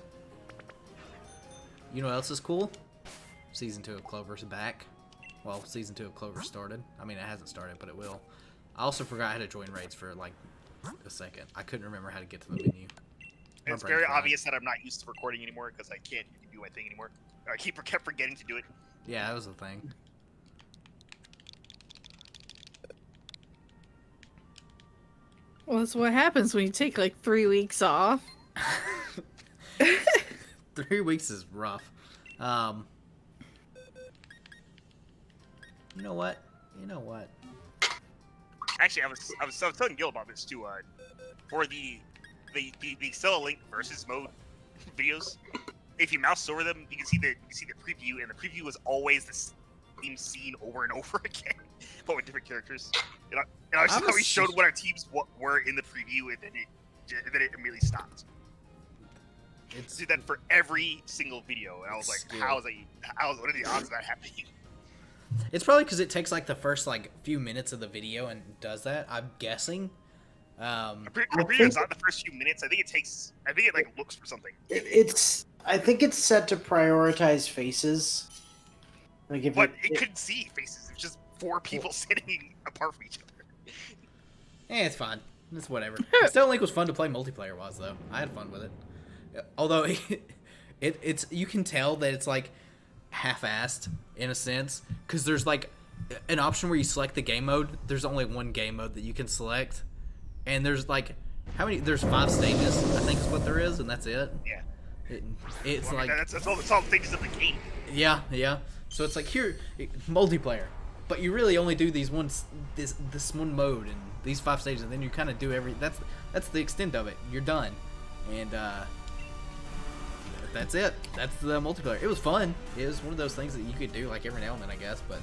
You know what else is cool? Season 2 of Clover's back. Well, Season 2 of Clover started. I mean, it hasn't started, but it will. I also forgot how to join raids for, like, a second. I couldn't remember how to get to the menu. My It's brain very fried. obvious that I'm not used to recording anymore because I can't do my thing anymore. I kept forgetting to do it. Yeah, that was the thing. Well, that's what happens when you take like 3 weeks off. 3 weeks is rough. You know what? Actually, I was telling Gil about this too. For the Stella Link versus mode videos, if you mouse over them, you can see the preview, and the preview is always the same scene over and over again, but with different characters. And I just how we showed what our teams were in the preview, and then it immediately stopped. It's Did that for every single video, and I was like, Skill. what are the odds of that happening? It's probably because it takes like the first like few minutes of the video and does that. I'm guessing. I'm pretty sure it's not the first few minutes. I think it like looks for something. I think it's set to prioritize faces. Like if But it couldn't see faces. It's just 4 people sitting apart from each other. It's fine. It's whatever. Stella Link was fun to play multiplayer wise though. I had fun with it. Although it's you can tell that it's like half-assed in a sense because there's like an option where you select the game mode. There's only one game mode that you can select, and there's like there's 5 stages I think is what there is, and that's it. Yeah. It's Well, I mean, like that's all the things of the game. yeah. So it's like here multiplayer, but you really only do these this one mode and these 5 stages, and then you kind of do that's the extent of it. You're done, and that's it. That's the multiplayer. It was fun. It was one of those things that you could do like every now and then, I guess, but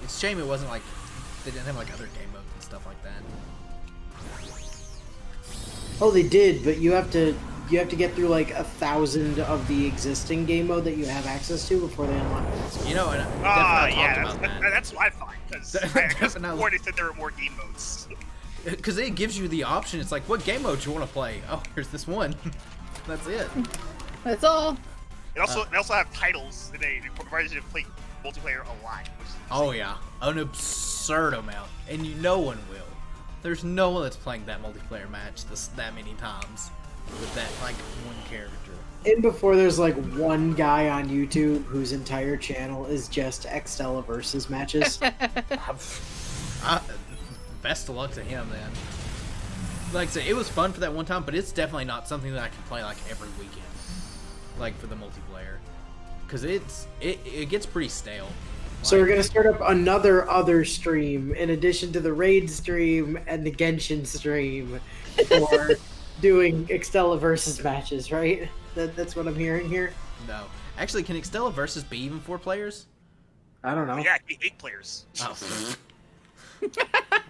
it's a shame it wasn't like they didn't have like other game modes and stuff like that. Oh, they did, but you have to get through like 1,000 of the existing game mode that you have access to before they unlock it. You know, and I definitely Yeah, talked about that. that's what I thought. Because I Definitely. before they said there were more game modes. Because it gives you the option. It's like, what game mode do you want to play? Oh, here's this one. That's it. That's all. They also have titles that they provide you to play multiplayer online. Which is Oh yeah, an absurd amount, and no one will. There's no one that's playing that multiplayer match that many times with that like one character. And before there's like one guy on YouTube whose entire channel is just Xtella versus matches. Best of luck to him then. Like I said, it was fun for that one time, but it's definitely not something that I can play like every weekend, like for the multiplayer, because it gets pretty stale. So we're gonna start up another stream in addition to the raid stream and the Genshin stream for doing Xtella versus matches, right? That's what I'm hearing here. No, actually, can Xtella versus be even 4 players? I don't know. Yeah, 8 players. Oh. It'd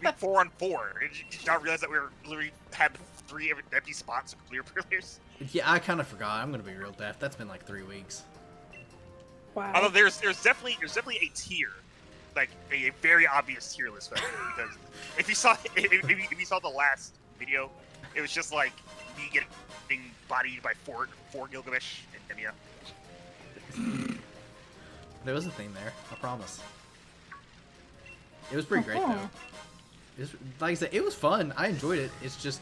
be 4 on 4. Did you not realize that we were literally had 3 empty spots of clear players? Yeah, I kind of forgot. I'm gonna be real deaf. That's been like 3 weeks. Wow. Although there's definitely a tier, like a very obvious tier list, right? Because if you saw the last video, it was just like me getting bodied by four Gilgamesh and Demia. There was a theme there. I promise. It was pretty great though. It was, like I said, it was fun. I enjoyed it. It's just,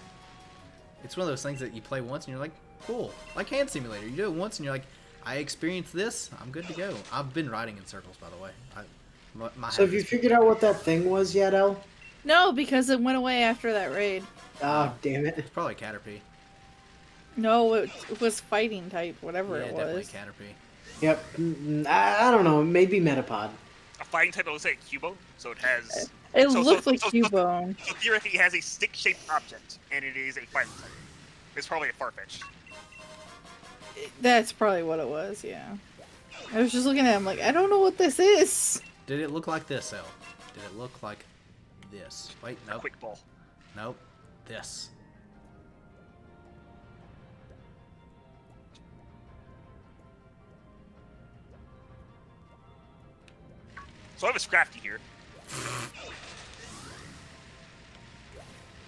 it's one of those things that you play once and you're like, cool. Like Hand Simulator. You do it once and you're like, I experienced this. I'm good to go. I've been riding in circles, by the way. So have you figured out what that thing was yet, El? No, because it went away after that raid. Oh, damn it. It's probably Caterpie. No, it was fighting type, whatever Yeah, it definitely was. Caterpie. Yep. I don't know. Maybe Metapod. A fighting type that looks like a Cubone, so it has. It so- looked so- like so- Cubone. So theoretically, it has a stick-shaped object, and it is a fighting type. It's probably a Farfetch. That's probably what it was, yeah. I was just looking at him like, I don't know what this is. Did it look like this, El? Did it look like this? Wait, A nope. quick ball. Nope. This. So I have a Scrafty here.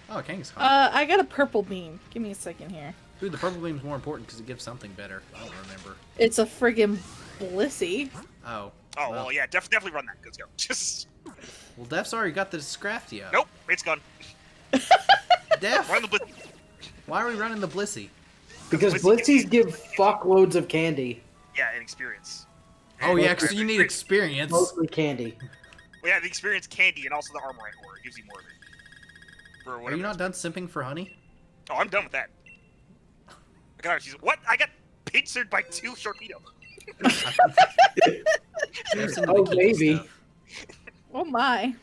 Oh, Kang's Kong. I got a purple beam. Give me a second here. Dude, the purple beam's more important because it gives something better. I don't remember. It's a friggin' Blissey. Oh. Oh, well, yeah, definitely run that. Let's go. Just. Well, Def's already got the Scrafty up. Nope, it's gone. Def, Run the blitz. why are we running the Blissey? Because Blitzies give fuckloads of candy. Yeah, and experience. Oh, yeah, because you need experience. Mostly candy. Well, yeah, the experience candy and also the armor ore. It gives you more of it. For Are whatever. you not done simping for honey? Oh, I'm done with that. I got what? I got pincered by 2 Sharpedo. Def's into Oh, the kinky baby. stuff. Oh my.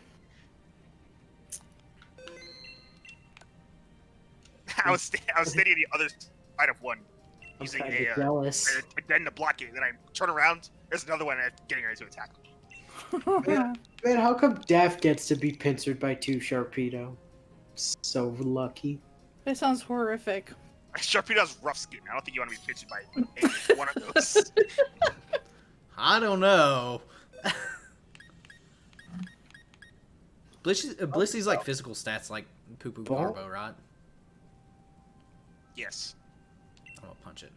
I was standing on the other side of one, I'm using kind a of jealous. then to block it. And then I turn around. There's another one and I'm getting ready to attack. Man, how come Def gets to be pincered by 2 Sharpedo? So lucky. That sounds horrific. Sharpedo's rough skin. I don't think you want to be pincered by any one of those. I don't know. Blissey's like physical stats like Poo Poo Garbo, right? Yes. I'm gonna punch it.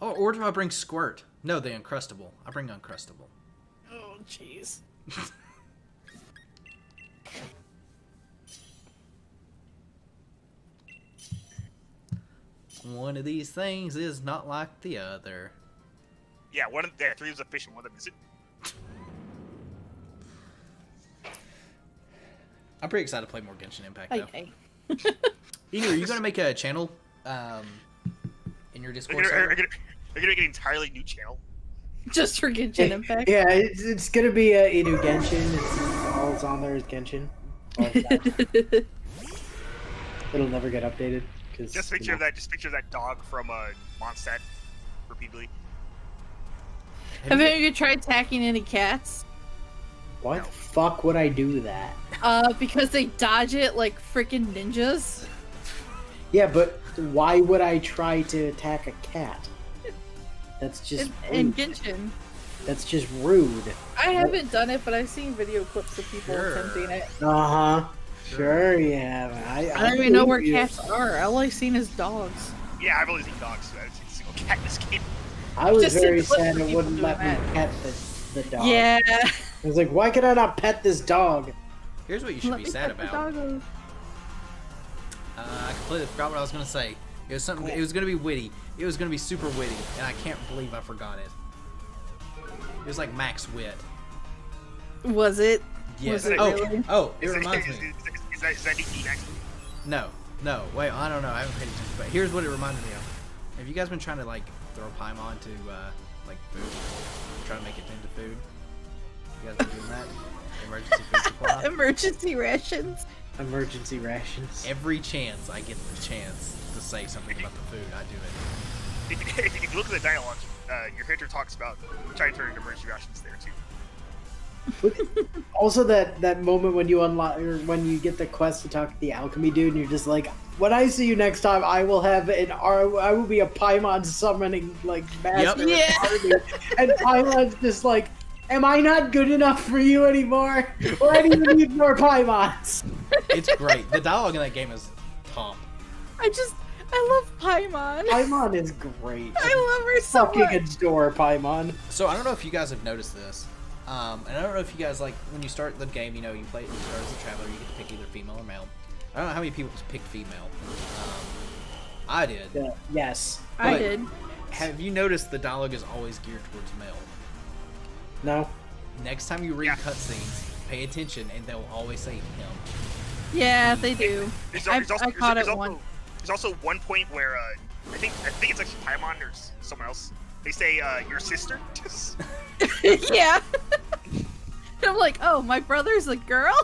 Oh, or do I bring Squirt? No, the Uncrustable. I bring Uncrustable. Oh, jeez. One of these things is not like the other. Yeah, one of there. 3 was a fish and one of them isn't. I'm pretty excited to play more Genshin Impact, though. Hey. Inu, are you gonna make a channel in your Discord Are server? you gonna make an entirely new channel? Just for Genshin Impact. Yeah, it's gonna be Inu Genshin. All it's on there is Genshin. It'll never get updated. Cause, Just picture that. Just picture that dog from Mondstadt repeatedly. Have you tried attacking any cats? Why the fuck would I do that? Because they dodge it like freaking ninjas. Yeah, but why would I try to attack a cat? That's just In rude. Genshin. That's just rude. I haven't done it, but I've seen video clips of people Sure. attempting it. Uh huh. Sure, you haven't. I don't even know where believe you. cats are. All I've seen is dogs. Yeah, I've only seen dogs. So I haven't seen a single cat in this game. I was Just very seen clips sad of it people wouldn't doing let me that. pet the dog. Yeah. I was like, why could I not pet this dog? Here's what you should Let be me sad pet the about. doggo. I completely forgot what I was gonna say. It was something. It was gonna be witty. It was gonna be super witty, and I can't believe I forgot it. It was like max wit. Was it? Yes. Was it Oh, really? oh, it Is reminds is, me. is that Nikki next? No, no. Wait, I don't know. I haven't paid attention. But here's what it reminded me of. Have you guys been trying to like throw Paimon to like food? Try to make it into food. You guys been doing that? Emergency food supply. Emergency rations. Emergency rations. Every chance I get the chance to say something about the food, I do it. If you look at the dialogue, your character talks about trying to turn into emergency rations there too. Also, that moment when you unlock or when you get the quest to talk to the alchemy dude, and you're just like, when I see you next time, I will have I will be a Paimon summoning like master. Yep. Army. And Paimon's just like, am I not good enough for you anymore? Why do you need more Paimons? It's great. The dialogue in that game is top. I love Paimon. Paimon is great. I love her so Fucking much. adore Paimon. So I don't know if you guys have noticed this, and I don't know if you guys like when you start the game. You play you start as a traveler. You get to pick either female or male. I don't know how many people picked female. I did. Yeah, yes. I But did. Have you noticed the dialogue is always geared towards male? No. Next time you read Yeah. cutscenes, pay attention, and they'll always say him. Yeah, they do. I caught it once. There's also one point where I think it's actually Paimon or someone else. They say your sister. Yeah. I'm like, oh, my brother's a girl?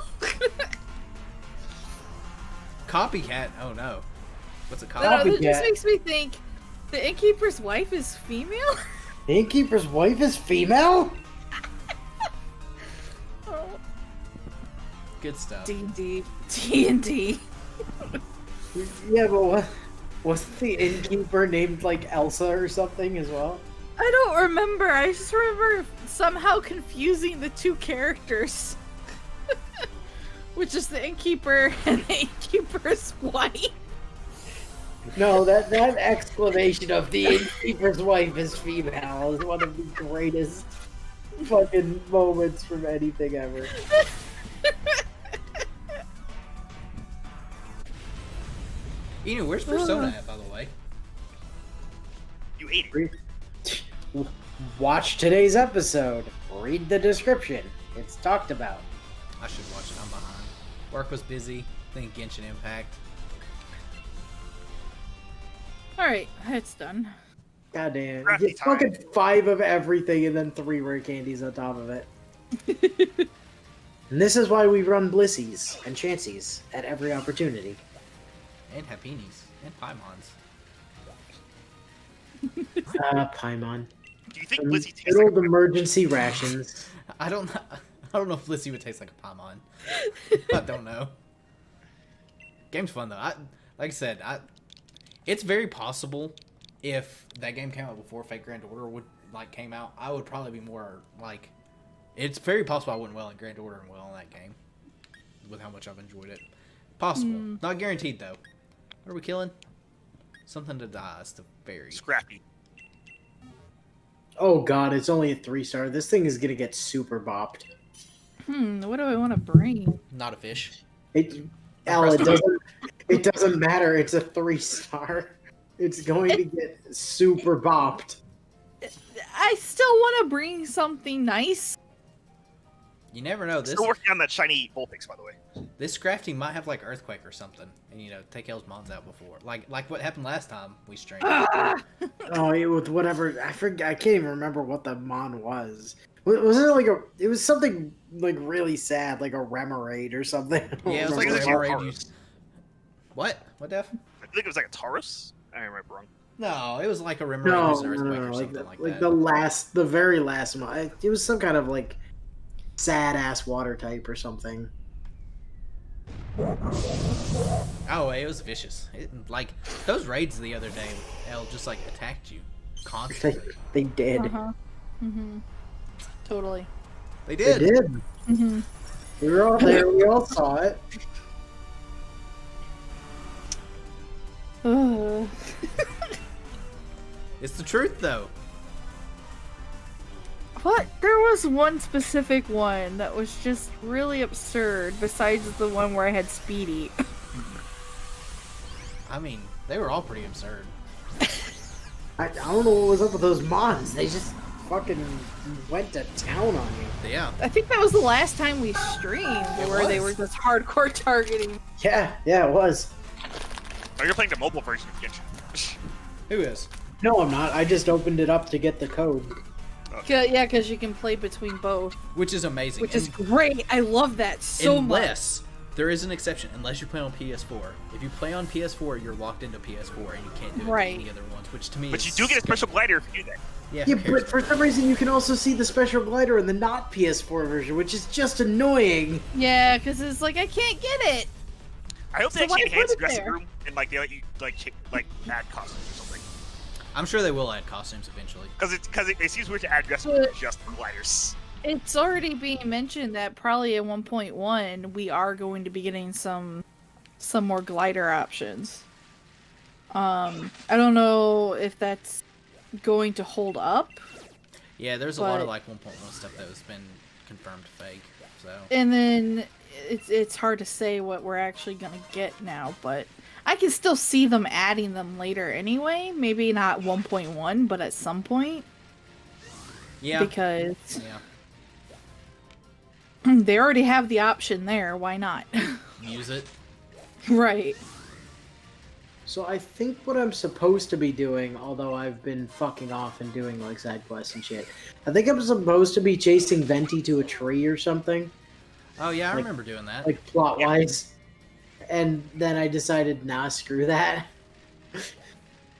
Copycat. Oh no. What's a No, copycat? that just Copycat. makes me think the innkeeper's wife is female? The innkeeper's wife is female? Oh, Good stuff. D&D. D&D. Yeah, but wasn't the innkeeper named like Elsa or something as well? I don't remember. I just remember somehow confusing the two characters. Which is the innkeeper and the innkeeper's wife. No, that exclamation of the innkeeper's wife is female is one of the greatest fucking moments from anything ever. Inu, where's Persona at, by the way? You ate it. Watch today's episode. Read the description. It's talked about. I should watch it. I'm behind. Work was busy. Think Genshin Impact. Alright, it's done. God damn. Crafty It's time. fucking 5 of everything and then 3 rare candies on top of it. And this is why we run Blissies and Chansies at every opportunity. And Hapinis. And Paimons. Paimon. Do you think Blizzy tastes Good like old emergency rations. I don't know if Lizzie would taste like a Paimon. I don't know. Game's fun though. Like I said, it's very possible if that game came out before Fate Grand Order came out, I would probably be more like. It's very possible I wouldn't well in Grand Order and well in that game, with how much I've enjoyed it. Possible, not guaranteed though. What are we killing? Something to die. It's the fairy. Scrappy? Oh god, it's only a 3-star. This thing is gonna get super bopped. What do I want to bring? Not a fish. It Impressed doesn't matter. It's a 3-star. It's going to get super bopped. I still want to bring something nice. You never know. This Still working on that shiny Vulpix, by the way. this crafting might have like earthquake or something, and take El's mons out before, like what happened last time we streamed. Oh, it was whatever. I forget. I can't even remember what the mon was. Was it like a? It was something like really sad, like a Remoraid or something. Yeah, it was like Like a a raid. Taurus. What? What, Def? I think it was like a Taurus. I remember wrong. No, it was like a Rimmer No, using earthquake or like something like that. the very last mon. It was some kind of like sad ass water type or something. Oh, it was vicious. Those raids the other day, El just like attacked you constantly. They did. Totally. They They did. did. We were all there. We all saw it. It's the truth though. What? There was one specific one that was just really absurd, besides the one where I had Speedy. I mean, they were all pretty absurd. I don't know what was up with those mons. They just fucking went to town on me. Yeah. I think that was the last time we streamed, where they were was. just hardcore targeting. Yeah, it was. Oh, you're playing the mobile version of Genshin. Who is? No, I'm not. I just opened it up to get the code. Yeah, because you can play between both, Which is amazing. which is great. I love that so much. Unless there is an exception, unless you play on PS4. If you play on PS4, you're locked into PS4 and you can't do it Right. to any other ones, which to me But is you do get a special glider if you do that. Yeah, Yeah, who cares but for about some reason you can also see the special glider in the not PS4 version, which is just annoying. Yeah, because it's like I can't get it. I hope So they why actually enhance put the it dressing there? room and like they let you like add costumes or something. that? I'm sure they will add costumes eventually. Because it seems weird to add dressing room But- just for gliders. It's already being mentioned that probably at 1.1 we are going to be getting some more glider options. I don't know if that's going to hold up. Yeah, there's a lot of But- like 1.1 stuff that has been confirmed fake. So And then it's hard to say what we're actually gonna get now, but I can still see them adding them later anyway. Maybe not 1.1, but at some point. yeah, Because yeah, they already have the option there, why not? use it. Right. So I think what I'm supposed to be doing, although I've been fucking off and doing like side quests and shit, I think I'm supposed to be chasing Venti to a tree or something, Oh yeah, I Like- remember doing that. like plot wise. And then I decided, nah, screw that.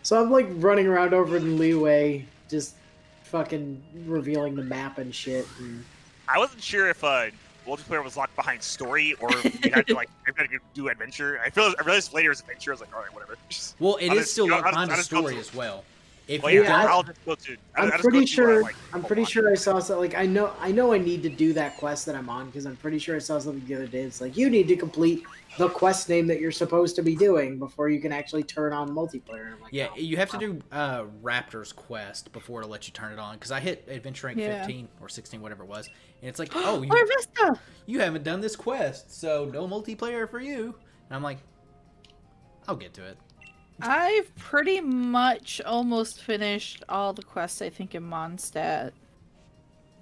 So I'm like running around over in Leeway, just fucking revealing the map and shit. And I wasn't sure if multiplayer was locked behind story or you had to like do adventure. I realized later as adventure. I was like, all right, whatever. Well, it I'll is just- still I'll locked behind I'll the just go story to- as well. If Well, you yeah, don't, I'll just go to. I'm I'll just go pretty to, sure. like, I'm pretty sure I saw something. Like I know I need to do that quest that I'm on because I'm pretty sure I saw something the other day. It's like you need to complete the quest name that you're supposed to be doing before you can actually turn on multiplayer. And I'm like, yeah, oh. you have to do Raptor's quest before to let you turn it on. Because I hit Adventure Rank Yeah. 15 or 16, whatever it was, and it's like, oh, Or Vista! you haven't done this quest, so no multiplayer for you. And I'm like, I'll get to it. I've pretty much almost finished all the quests, I think, in Mondstadt.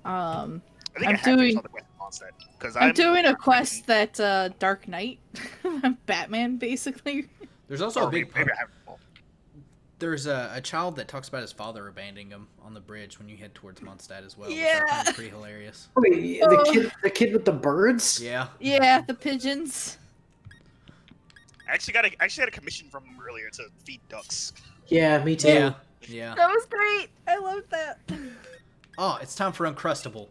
I think I'm I have doing- something with Onset because I'm doing a quest that Dark Knight. I'm Batman, basically. There's also a big. maybe I haven't. There's a child that talks about his father abandoning him on the bridge when you head towards Mondstadt as well. Which I Yeah. find pretty hilarious. Wait, the kid with the birds? Yeah. Yeah, the pigeons. I actually got a commission from him earlier to feed ducks. Yeah, me too. Yeah. Yeah. That was great. I loved that. Oh, it's time for Uncrustable.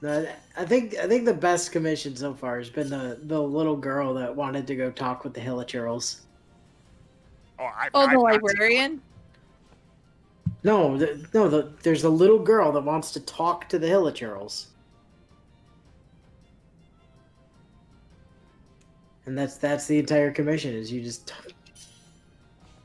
I think the best commission so far has been the little girl that wanted to go talk with the Hilichurls. Oh, the librarian? No, there's a little girl that wants to talk to the Hilichurls. And that's the entire commission, is you just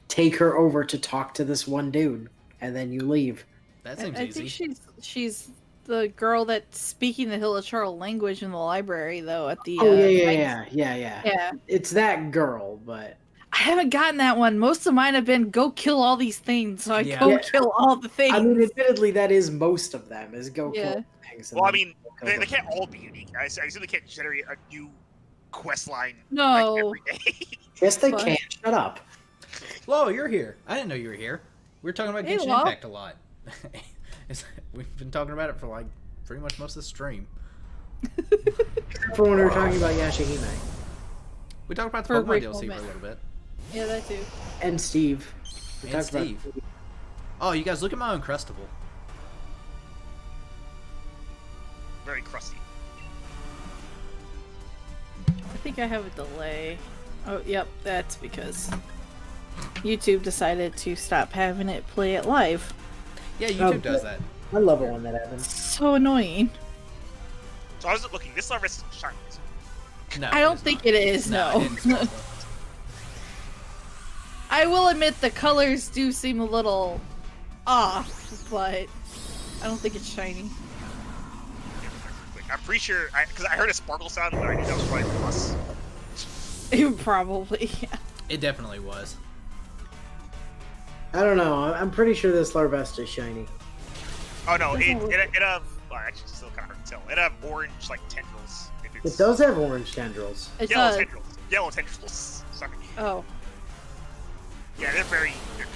take her over to talk to this one dude, and then you leave. That seems I easy. think she's the girl that's speaking the Hilichurl language in the library, though. At the Oh night- yeah. It's that girl, but I haven't gotten that one. Most of mine have been go kill all these things, so I Yeah. go Yeah. kill all the things. I mean, admittedly, that is most of them, is go Yeah. kill things. and Well, I then mean, go kill they them. can't all be unique. I assume they can't generate a new quest line No. like, every day. Yes, they but- can. Shut up. Lo, you're here. I didn't know you were here. We were talking about Hey, Genshin Lo. Impact a lot. We've been talking about it for like pretty much most of the stream. Except for when we were talking about Yashahime. We talked about the For a Pokemon brief DLC moment. for a little bit. Yeah, that too. And Steve. We And talked about- Steve. Oh, you guys look at my Uncrustable. Very crusty. I think I have a delay. Oh, yep, that's because YouTube decided to stop having it play it live. Yeah, YouTube Oh, does that. I love it when that happens. So annoying. So I was looking. This Larvest is shiny. No, I don't it's think not. it is, it no. didn't start well. I will admit the colors do seem a little off, but I don't think it's shiny. I'm pretty sure because I heard a sparkle sound, but I knew that was probably from us. Probably, yeah. It definitely was. I don't know. I'm pretty sure this Larvest is shiny. Oh no, Doesn't look- it have. Well, actually, it's still kind of hard to tell. It have orange like tendrils. If It it's does have orange tendrils. It yellow does. tendrils. Yellow tendrils. Sorry. Oh, Yeah, they're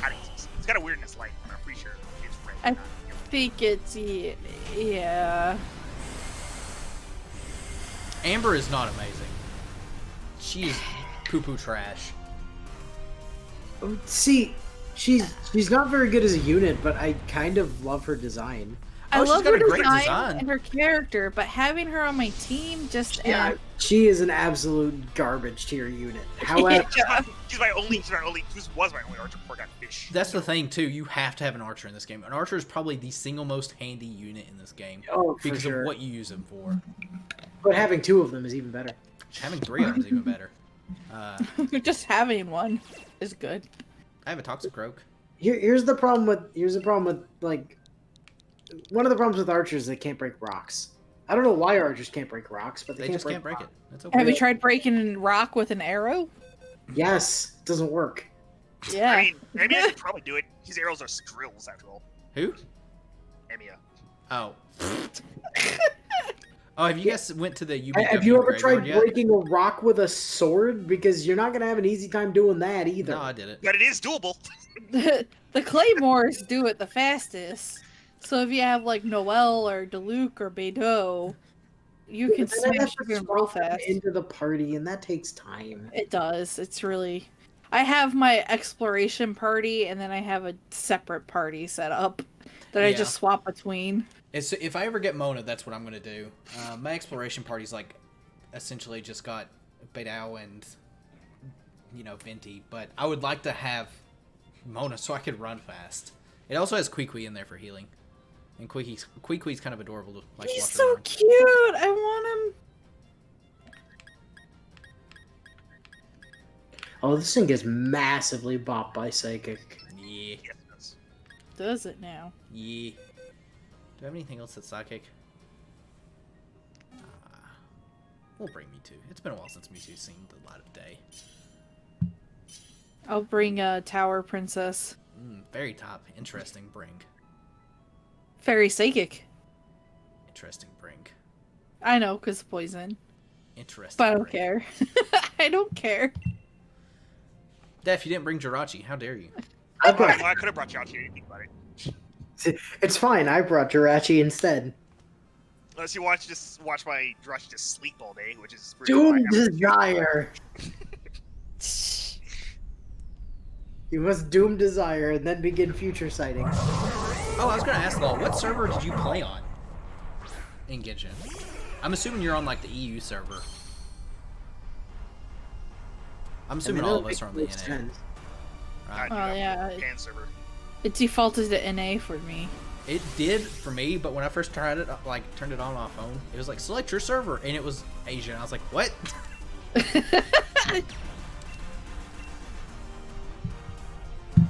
kind of. It's kind of weird in this light, but I'm pretty sure it's red. I not yellow. think it's yeah. Amber is not amazing. She is poo-poo trash. See, she's not very good as a unit, but I kind of love her design. I Oh, she's love got her a great design, design. and her character, but having her on my team just Yeah, she is an absolute garbage tier unit. However, She's my only. She was my only archer before I got fish. That's the thing too. You have to have an archer in this game. An archer is probably the single most handy unit in this game oh, for because sure. of what you use them for. But having 2 of them is even better. Having 3 of them is even better. just having one is good. I have a toxic croak. Here's the problem with like one of the problems with archers is they can't break rocks. I don't know why archers can't break rocks, but They can't just break can't break it. rocks. That's okay. Have you tried breaking rock with an arrow? Yes, it doesn't work. Yeah. I mean, maybe I could probably do it. His arrows are skrills after all. Who? Emiya. Oh. Oh, have you guys went to the UBW Have you ever graveyard tried yet? breaking a rock with a sword? Because you're not gonna have an easy time doing that either. No, I did it. But it is doable. The claymores do it the fastest. So if you have like Noel or Diluc or Beidou, you can But then I have smash to them real swap them fast. into the party, and that takes time. It does. It's really. I have my exploration party, and then I have a separate party set up that I Yeah. just swap between. It's, if I ever get Mona, that's what I'm gonna do. My exploration party's like essentially just got Beidou and Venti, but I would like to have Mona so I could run fast. It also has Queequeg in there for healing, and Queequeg's kind of adorable to like. He's watch so around. cute. I want him. Oh, this thing gets massively bopped by Psychic. Yeah, Yes, it does. Does it now? yeah. Do I have anything else that's psychic? We'll bring Mewtwo. It's been a while since Mewtwo's seen the light of day. I'll bring a Tower Princess. Very top. Interesting bring. Fairy Psychic. Interesting bring. I know, because poison. Interesting. But I don't bring. care. I don't care. Def, you didn't bring Jirachi. How dare you? I brought, I could have brought you out here. Think about it. it's fine. I brought Jirachi instead. Unless you watch my Jirachi just sleep all day, which is Doom Desire. You must Doom Desire and then begin future sightings. Oh, I was gonna ask though, what server did you play on in Genshin? I'm assuming you're on like the EU server. I'm assuming all of us are on the NA. Right. Oh, yeah. Pan server. It defaulted to NA for me. It did for me, but when I first tried it, turned it on my phone, it was like select your server, and it was Asian. I was like, what?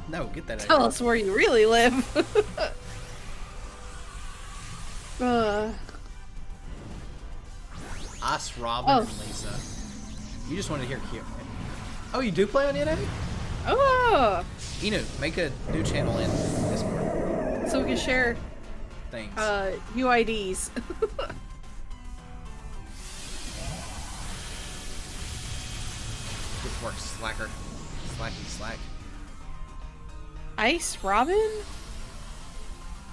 No, get that out of Tell here. us where you really live. Us, Robin, Oh. and Lisa. You just wanted to hear cute. Oh, you do play on NA? Oh, Inu, make a new channel in Discord. so we can share Thanks. UIDs. Good work, slacker. Slacky slack. Ice Robin?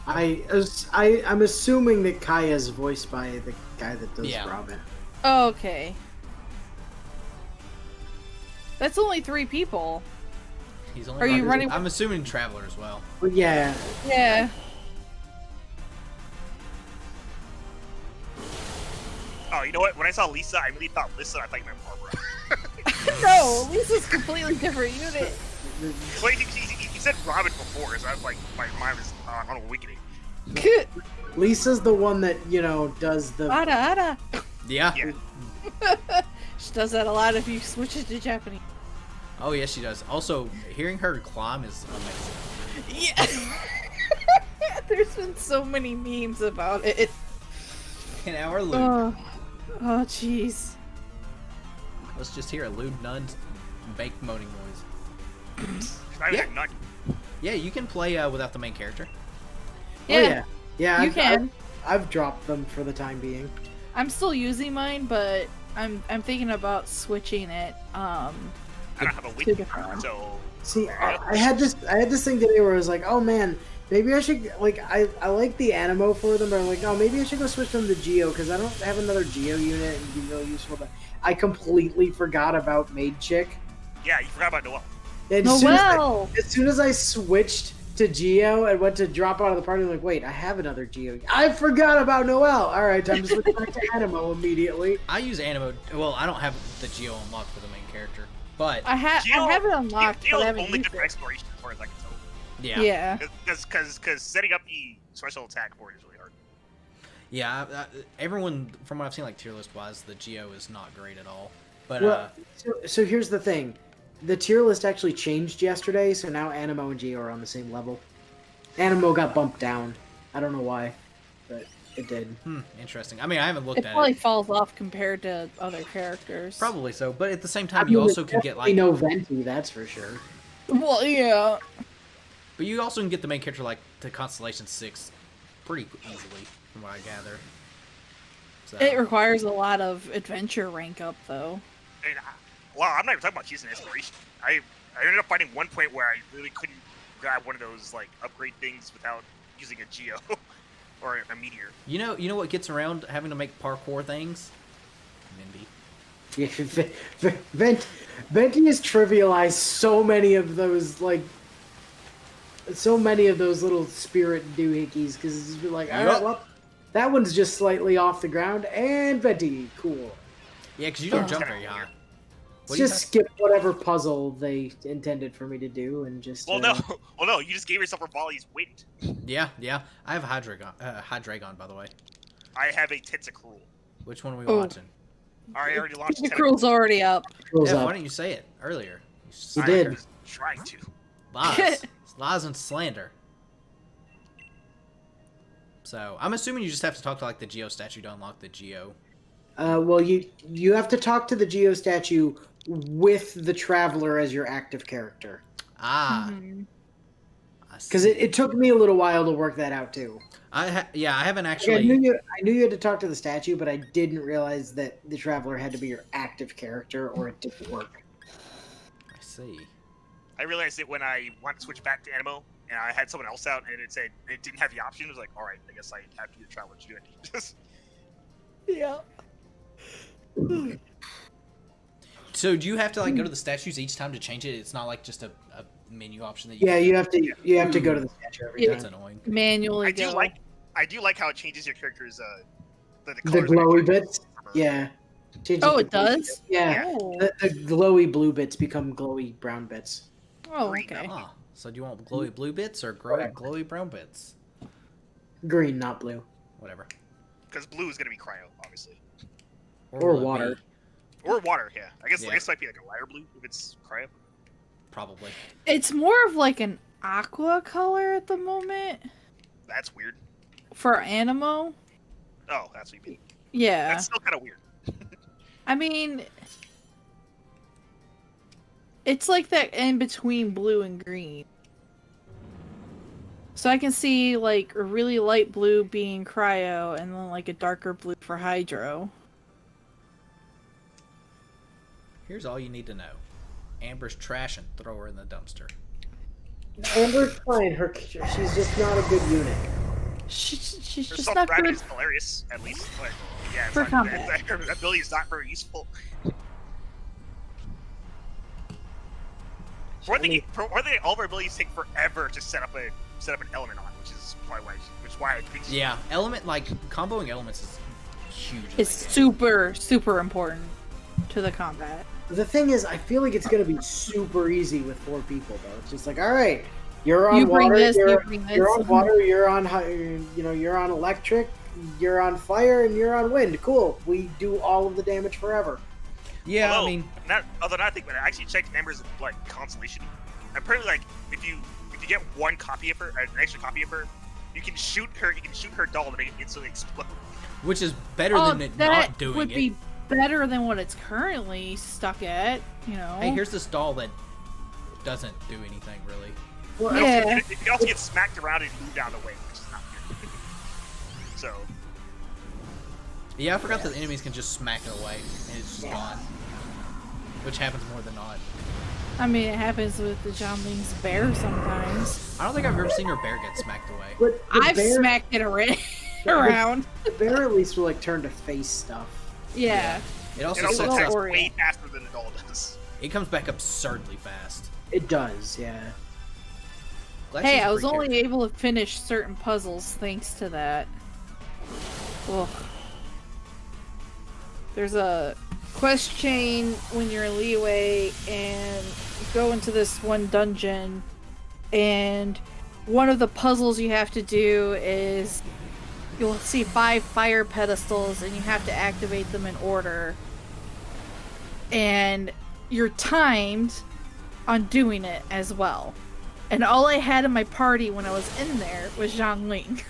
I'm assuming that Kaya's voiced by the guy that does Yeah. Robin. Oh, okay. That's only 3 people. He's only Are you running- running- I'm assuming Traveler as well. But yeah, Yeah. Oh, you know what? When I saw Lisa, I really thought Lisa. I thought you meant Barbara. No, Lisa's a completely different unit. Well, he said Robin before, so I was like, my mind was on awakening. Lisa's the one that does the. Ada. Yeah. Yeah. She does that a lot if you switch it to Japanese. Oh, yes, she does. Also, hearing her climb is amazing. Yeah. There's been so many memes about it. In our loot. Oh, jeez. Let's just hear a lewd nun's bank moaning noise. I Yeah. was none. Yeah, you can play without the main character. Oh yeah, yeah. You can. I've dropped them for the time being. I'm still using mine, but I'm thinking about switching it. I don't have a to wiki, different. so See, I had this thing today where I was like, oh man, maybe I should I like the Animo for them, but I'm like, oh, maybe I should go switch them to Geo because I don't have another Geo unit and be really useful. But I completely forgot about Maid Chick. yeah, you forgot about Noel. And Noelle! as soon as I switched to Geo and went to drop out of the party, I'm like, wait, I have another Geo. I forgot about Noelle. All right, time to switch back to Animo immediately. I use Animo. Well, I don't have the Geo unlocked for the main character, but I have it unlocked, but I haven't only used good for it. exploration, as far as I can tell. yeah, Because setting up the special attack for it is really hard. yeah. Everyone, from what I've seen, like tier list wise, the Geo is not great at all. But Well, so here's the thing. The tier list actually changed yesterday, so now Animo and Geo are on the same level. Animo got bumped down. I don't know why, but it did. Interesting. I mean, I haven't looked It at probably it. falls off compared to other characters. Probably so, but at the same time, I you mean, also can get like. no Venti, that's for sure. Well, yeah. But you also can get the main character like to Constellation 6 pretty easily, from what I gather. So. It requires a lot of adventure rank up, though. And, well, I'm not even talking about using inspiration. I ended up finding one point where I really couldn't grab one of those like upgrade things without using a Geo or a meteor. You know what gets around having to make parkour things? Mindy. Yeah, Venti has trivialized so many of those little spirit doohickeys because it's just like, all right, well, that one's just slightly off the ground, and Venti, cool. Yeah, because you don't jump very high. Just skip whatever puzzle they intended for me to do and just. Well, no, you just gave yourself a volley's wind. Yeah. I have a Hydreigon, by the way. I have a Tentacruel. Which one are we Oh. watching? I already launched The crew's already up. Goes Yeah, up. why didn't you say it earlier? You did. I was trying to. Lies. Lies and slander. So, I'm assuming you just have to talk to like the Geo statue to unlock the Geo. Well, you have to talk to the Geo statue with the Traveler as your active character. Ah. Mhm. Because it took me a little while to work that out too. I haven't Like, actually. I knew you had to talk to the statue, but I didn't realize that the Traveler had to be your active character, or it didn't work. I see. I realized it when I wanted to switch back to Animo, and I had someone else out, and it said it didn't have the option. It was like, all right, I guess I have to be the Traveler to do it. Yeah. So do you have to like go to the statues each time to change it? It's not like just a menu option that you. Yeah, you have to go to the statue every Yeah. time. That's annoying. Manually I do like how it changes your character's the The colors of glowy your character. bits. Yeah. Changes Oh, the it glowy does? bits. Yeah. Oh, The glowy blue bits become glowy brown bits. oh okay. Ah, so do you want glowy blue bits or Correct. glowy brown bits? Green, not blue. Whatever. Because blue is gonna be cryo, obviously, Or will it water. be? or water. Yeah, I guess Yeah. it might be like a lighter blue if it's cryo. Probably. It's more of like an aqua color at the moment That's weird. for Animo. Oh, that's what you mean. Yeah. That's still kind of weird. I mean, it's like that in between blue and green. So I can see like a really light blue being cryo and then like a darker blue for hydro. Here's all you need to know. Amber's trash and throw her in the dumpster. Amber's fine. She's just not a good eunuch. She's Her just not self-gravity good. is hilarious, at least. But yeah, it's For not, combat. her ability is not very useful. For one thing, all of her abilities take forever to set up an element on, which is probably why I think. Yeah, element like comboing elements is huge. in It's the game. super, super important to the combat. The thing is, I feel like it's gonna be super easy with 4 people, though. It's just like, all right, you're on You bring water, this, you you're, bring you're this. on water, you're on, you're on electric, you're on fire, and you're on wind. Cool. We do all of the damage forever. Yeah, Although, I mean, although I think when I actually checked Amber's like constellation, apparently like if you get one copy of her, an extra copy of her, you can shoot her doll to make it instantly explode. which is better Oh, than it that not doing would it. be better than what it's currently stuck at, you know. Hey, here's this doll that doesn't do anything really. Well, Yeah. It can also get smacked around and moved out of the way, which is not good. So Yeah, I forgot that the enemies can just smack it away and it's just gone. Which happens more than not. I mean, it happens with the John Ling's bear sometimes. I don't think I've ever seen her bear get smacked away. but the I've bear, smacked it around. the bear at least will like turn to face stuff. Yeah. It also it also sets Don't up, attacks worry. way faster than a doll does. it comes back absurdly fast. It does, yeah. Glad Hey, she's a I was free only character. able to finish certain puzzles thanks to that. Ugh. There's a quest chain when you're in Leeway, and you go into this one dungeon, and one of the puzzles you have to do is you'll see 5 fire pedestals, and you have to activate them in order. And you're timed on doing it as well. And all I had in my party when I was in there was Zhongling.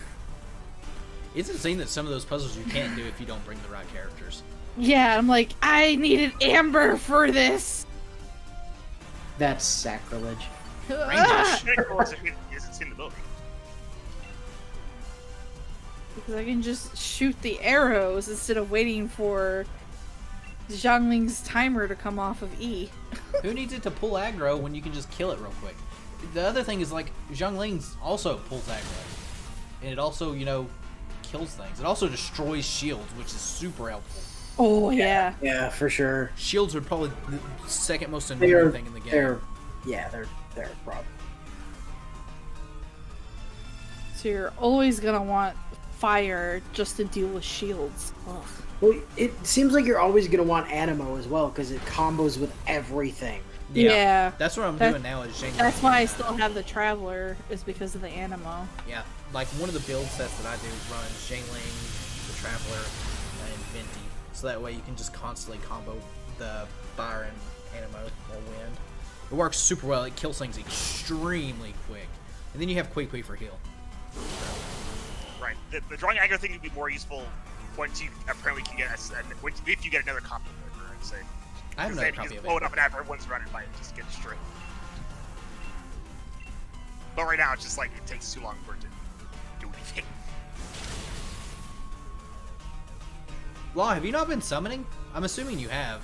It's insane that some of those puzzles you can't do if you don't bring the right characters. Yeah, I'm like, I needed Amber for this. That's sacrilege. Ah! It's in the building. Because I can just shoot the arrows instead of waiting for Zhongling's timer to come off of E. Who needs it to pull aggro when you can just kill it real quick? The other thing is, like, Zhongling's also pulls aggro. And it also, you know, kills things. It also destroys shields, which is super helpful. Oh, yeah. Yeah, for sure. Shields are probably the second most They annoying are, thing in the game. they're a problem. So you're always gonna want fire just to deal with shields. Ugh. Well, it seems like you're always going to want Animo as well, because it combos with everything. Yeah. That's what I'm That- doing now is Zhongling. That's why I still have the Traveler, is because of the Animo. Yeah, like one of the build sets that I do run Zhongling, the Traveler, and Venti. So that way you can just constantly combo the fire and Animo or wind. It works super well. It kills things extremely quick. And then you have Quick for heal. Right. The drawing aggro thing would be more useful once you apparently can get if you get another copy of it, I'd say. I have Because another then you copy just of blow it it. up and have everyone's running by it just to get destroyed. But right now it's just like it takes too long for it to do anything. Law, have you not been summoning? I'm assuming you have.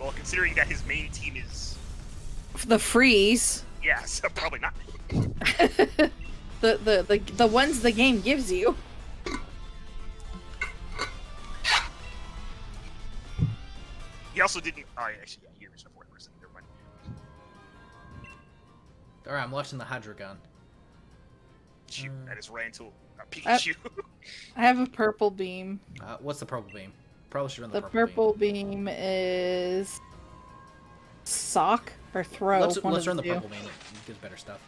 Well, considering that his main team is The freeze. so probably not. The ones the game gives you. He also didn't. Oh, yeah, actually, yeah, he was a fourth person. Never mind. Alright, I'm watching the Hydra gun. Shoot, I just ran into a Pikachu. I have a purple beam. What's the purple beam? Probably should run The the purple beam is sock or throw. Let's one of run the the two. purple beam. It gives better stuff.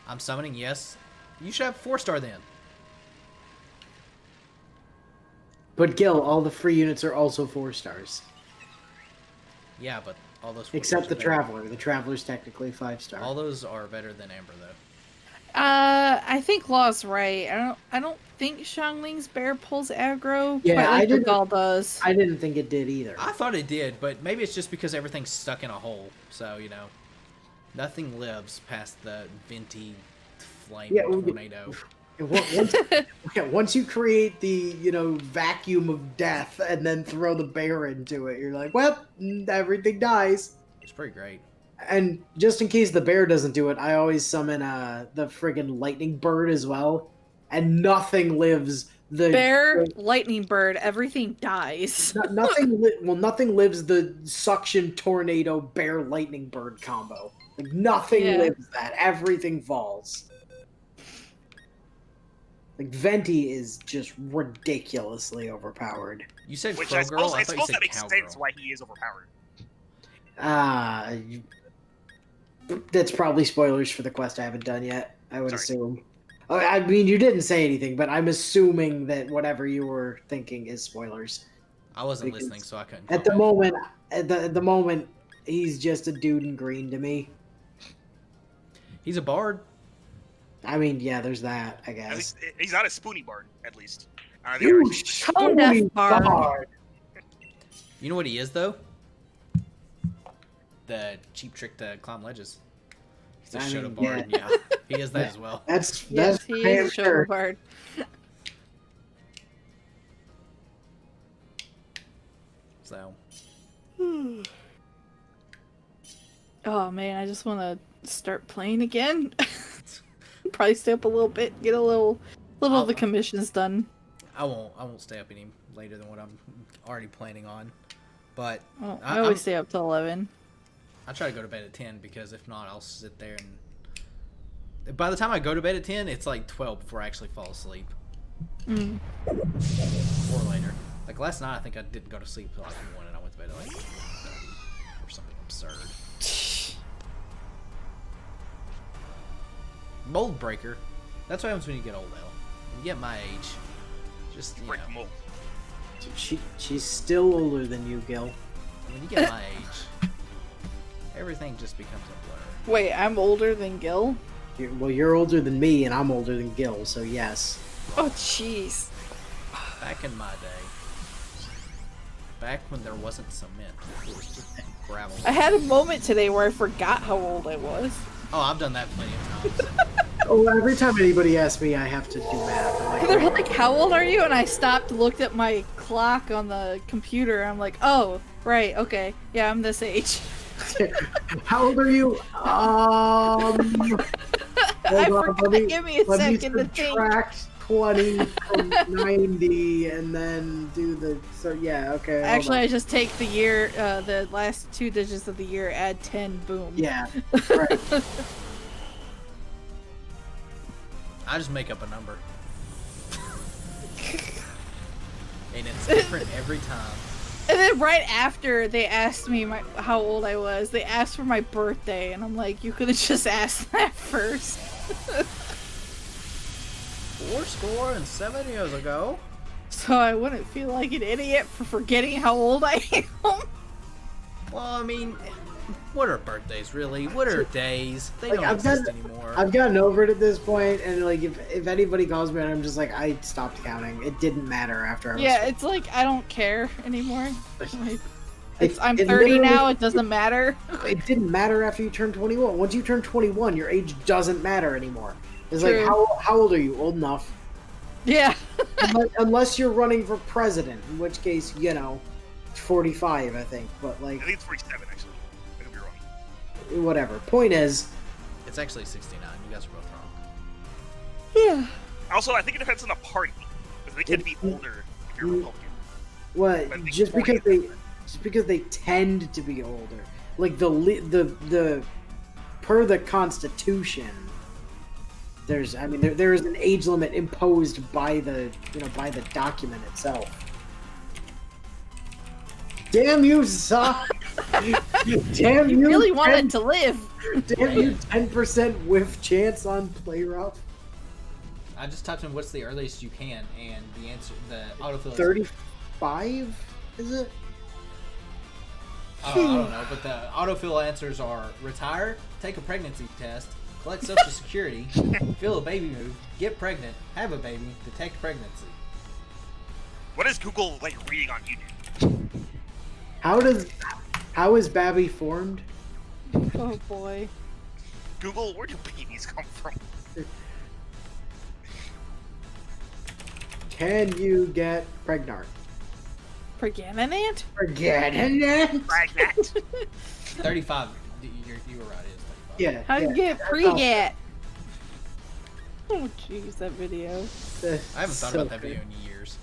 I'm summoning, yes. You should have 4-star then. But Gil, all the free units are also 4 stars. Yeah, but all those 4 Except stars the are better. Traveler. The Traveler's technically 5-star. All those are better than Amber though. I think Law's right. I don't think Shangling's bear pulls aggro. Yeah, but I didn't- All does. I didn't think it did either. I thought it did, but maybe it's just because everything's stuck in a hole. So, you know, nothing lives past the Venti flame Yeah, well, tornado. Once you create the, vacuum of death and then throw the bear into it, you're like, well, everything dies. It's pretty great. And just in case the bear doesn't do it, I always summon the friggin' lightning bird as well. And nothing lives. Bear, lightning bird, everything dies. Nothing lives the suction tornado bear lightning bird combo. Like nothing Yeah. lives that. Everything falls. Like Venti is just ridiculously overpowered. You said Which Crow I Girl? suppose, I I thought you suppose said that makes Cowgirl. sense why he is overpowered. That's probably spoilers for the quest I haven't done yet. I would Sorry. assume. I mean, you didn't say anything, but I'm assuming that whatever you were thinking is spoilers. I wasn't Because listening, so I couldn't. At the comment. moment, at the moment, he's just a dude in green to me. He's a bard. I mean, yeah, there's that, I At guess. least he's not a spoony bard, at least. The You others- Tone deaf stony bard. bard. You know what he is, though? The cheap trick to climb ledges. He's a I Shoto mean, bard. Yeah. He is that as well. That's Yes, that's he damn is a sure. show bard. So, Oh man, I just want to start playing again. Probably stay up a little bit, get a little of the commissions done. I won't stay up any later than what I'm already planning on. But Well, I always stay up till 11. I try to go to bed at 10 because if not, I'll sit there and by the time I go to bed at 10, it's like 12 before I actually fall asleep. Mm. Or later. Like last night, I think I didn't go to sleep till like 1 and I went to bed at like 8:30 or something absurd. Mold breaker. That's what happens when you get old, L. When you get my age, just, you know. Break the mold. She's still older than you, Gil. When you get my age, everything just becomes a blur. Wait, I'm older than Gil? Well, you're older than me, and I'm older than Gil, so yes. Oh, jeez. Back in my day, back when there wasn't cement, it was just gravel. I had a moment today where I forgot how old I was. Oh, I've done that plenty of times. Oh, every time anybody asks me, I have to do math. I'm They're like, like, how old are you? And I stopped, looked at my clock on the computer. I'm like, oh, right, okay. Yeah, I'm this age. how old are you? I forgot. Give me a second to think. Subtract 20 from 90 and then do the... So, yeah, okay. hold Actually, on. I just take the year, the last 2 digits of the year, add 10, boom. Yeah, right. I just make up a number. And it's different every time. And then right after they asked me how old I was, they asked for my birthday, and I'm like, you could have just asked that first. 7 years ago. So I wouldn't feel like an idiot for forgetting how old I am. Well, I mean, what are birthdays really? What are days? They Like, don't exist anymore. I've gotten over it at this point, and like if anybody calls me and I'm just like, I stopped counting. It didn't matter after I was... Yeah, it's like I don't care anymore. Like, I'm it 30 now, literally- it doesn't matter. It didn't matter after you turned 21. Once you turn 21, your age doesn't matter anymore. It's True. like, how old are you? Old enough. Yeah. Unless you're running for president, in which case, 45, I think. But like, I think it's 47 actually. I could be wrong. whatever. Point is, It's actually 69. You guys are both wrong. Yeah. Also, I think it depends on the party because they tend to be older if you're Republican. what? But Just 40 because they tend to be older, like the per the Constitution. There is an age limit imposed by the document itself. Damn you, Sa! Damn You you! really wanted to live. Damn you! 10% whiff chance on play rough. I just typed in what's the earliest you can, and the answer, the autofill is 35, is it? I don't know, but the autofill answers are retire, take a pregnancy test, collect Social Security, feel a baby move, get pregnant, have a baby, detect pregnancy. What is Google like reading on YouTube? How is Babby formed? Oh boy. Google, where do babies come from? Can you get pregnant? Pregnant? Pregnant? Pregnant. 35. You were right. It is 35. Yeah. How to yeah. get pregat? Oh jeez, that video. I haven't thought about that video in years.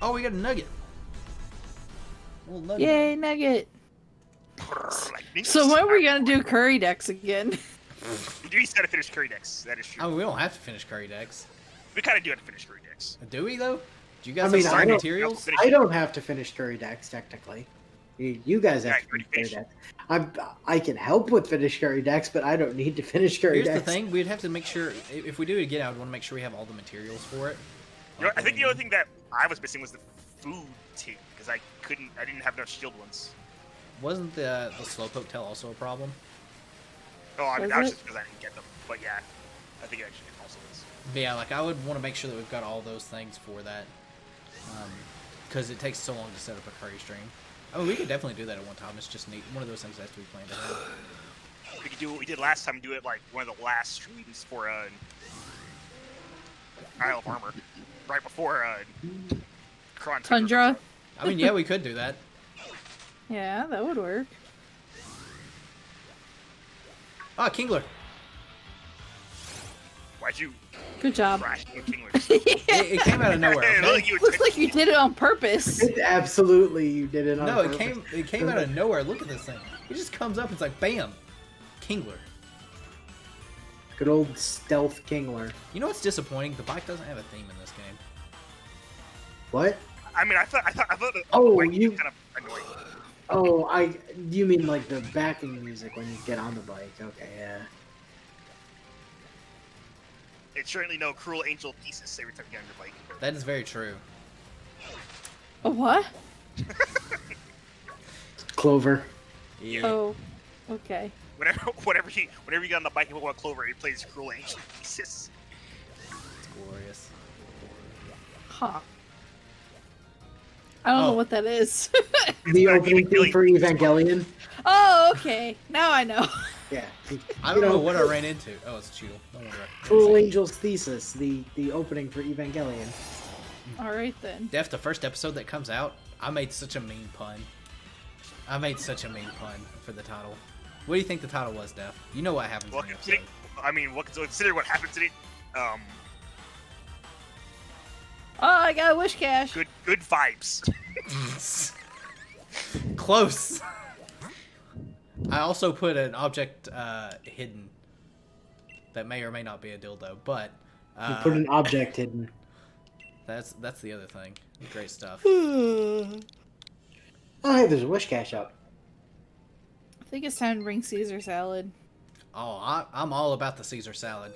Oh, we got a nugget. Little nugget. Yay, nugget. Lightning So when are we strike. gonna do curry decks again? We just gotta finish Curry decks. That is true. I mean, we don't have to finish curry decks. We kind of do have to finish Curry decks. Do we, though? Do you guys I mean, have I certain don't- materials? I don't have to finish curry decks technically. You guys have Yeah, to you already finish curry finished. decks. I can help with finish curry decks, but I don't need to finish curry Here's decks. the thing. We'd have to make sure, if we do it again, I would want to make sure we have all the materials for it. You know, I think the only thing that I was missing was the food tin because I didn't have enough shield ones. Wasn't the Slowpoke tail also a problem? Oh, I mean, Was that was it? just because I didn't get them. But yeah, I think it actually also is. But yeah, like I would want to make sure that we've got all those things for that. Because it takes so long to set up a curry stream. I mean, we could definitely do that at one time. It's just neat. One of those things that has to be planned ahead. We could do what we did last time. Do it like one of the last streams for Isle of Armor, right before Crown Tundra? I mean, yeah, we could do that. Yeah, that would work. Ah, Kingler. What? Why'd you Good job. crash into Kingler? It came out of nowhere. Hey, Okay? look, you Looks like you did it on purpose. Absolutely, you did it on No, purpose. it came out of nowhere. Look at this thing. It just comes up. It's like bam, Kingler. Good old stealth Kingler. You know what's disappointing? The bike doesn't have a theme in this game. What? I mean, I thought the Oh, bike was you- kind of annoying. Oh, you mean like the backing music when you get on the bike? Okay, yeah. It's certainly no cruel angel thesis every time you get on your bike. That is very true. A what? Clover. Yeah. Oh, okay. Whenever you get on the bike and walk Clover, he plays cruel angel thesis. It's glorious. Huh. I don't know Oh. what that is. The not opening even theme for Evangelion. Oh, okay. Now I know. Yeah. I don't know what I ran into. Oh, it's Cheadle. Don't worry. Cruel Angel's Thesis, the opening for Evangelion. All right then. Def, the first episode that comes out, I made such a mean pun. I made such a mean pun for the title. What do you think the title was, Def? You know what happens Well, in the episode. consider what happens in it. Oh, I got a wish cache. Good vibes. Close. I also put an object hidden that may or may not be a dildo, but You put an object hidden. that's the other thing. Great stuff. Oh, hey, there's a wish cache up. I think it's time to bring Caesar salad. Oh, I'm all about the Caesar salad.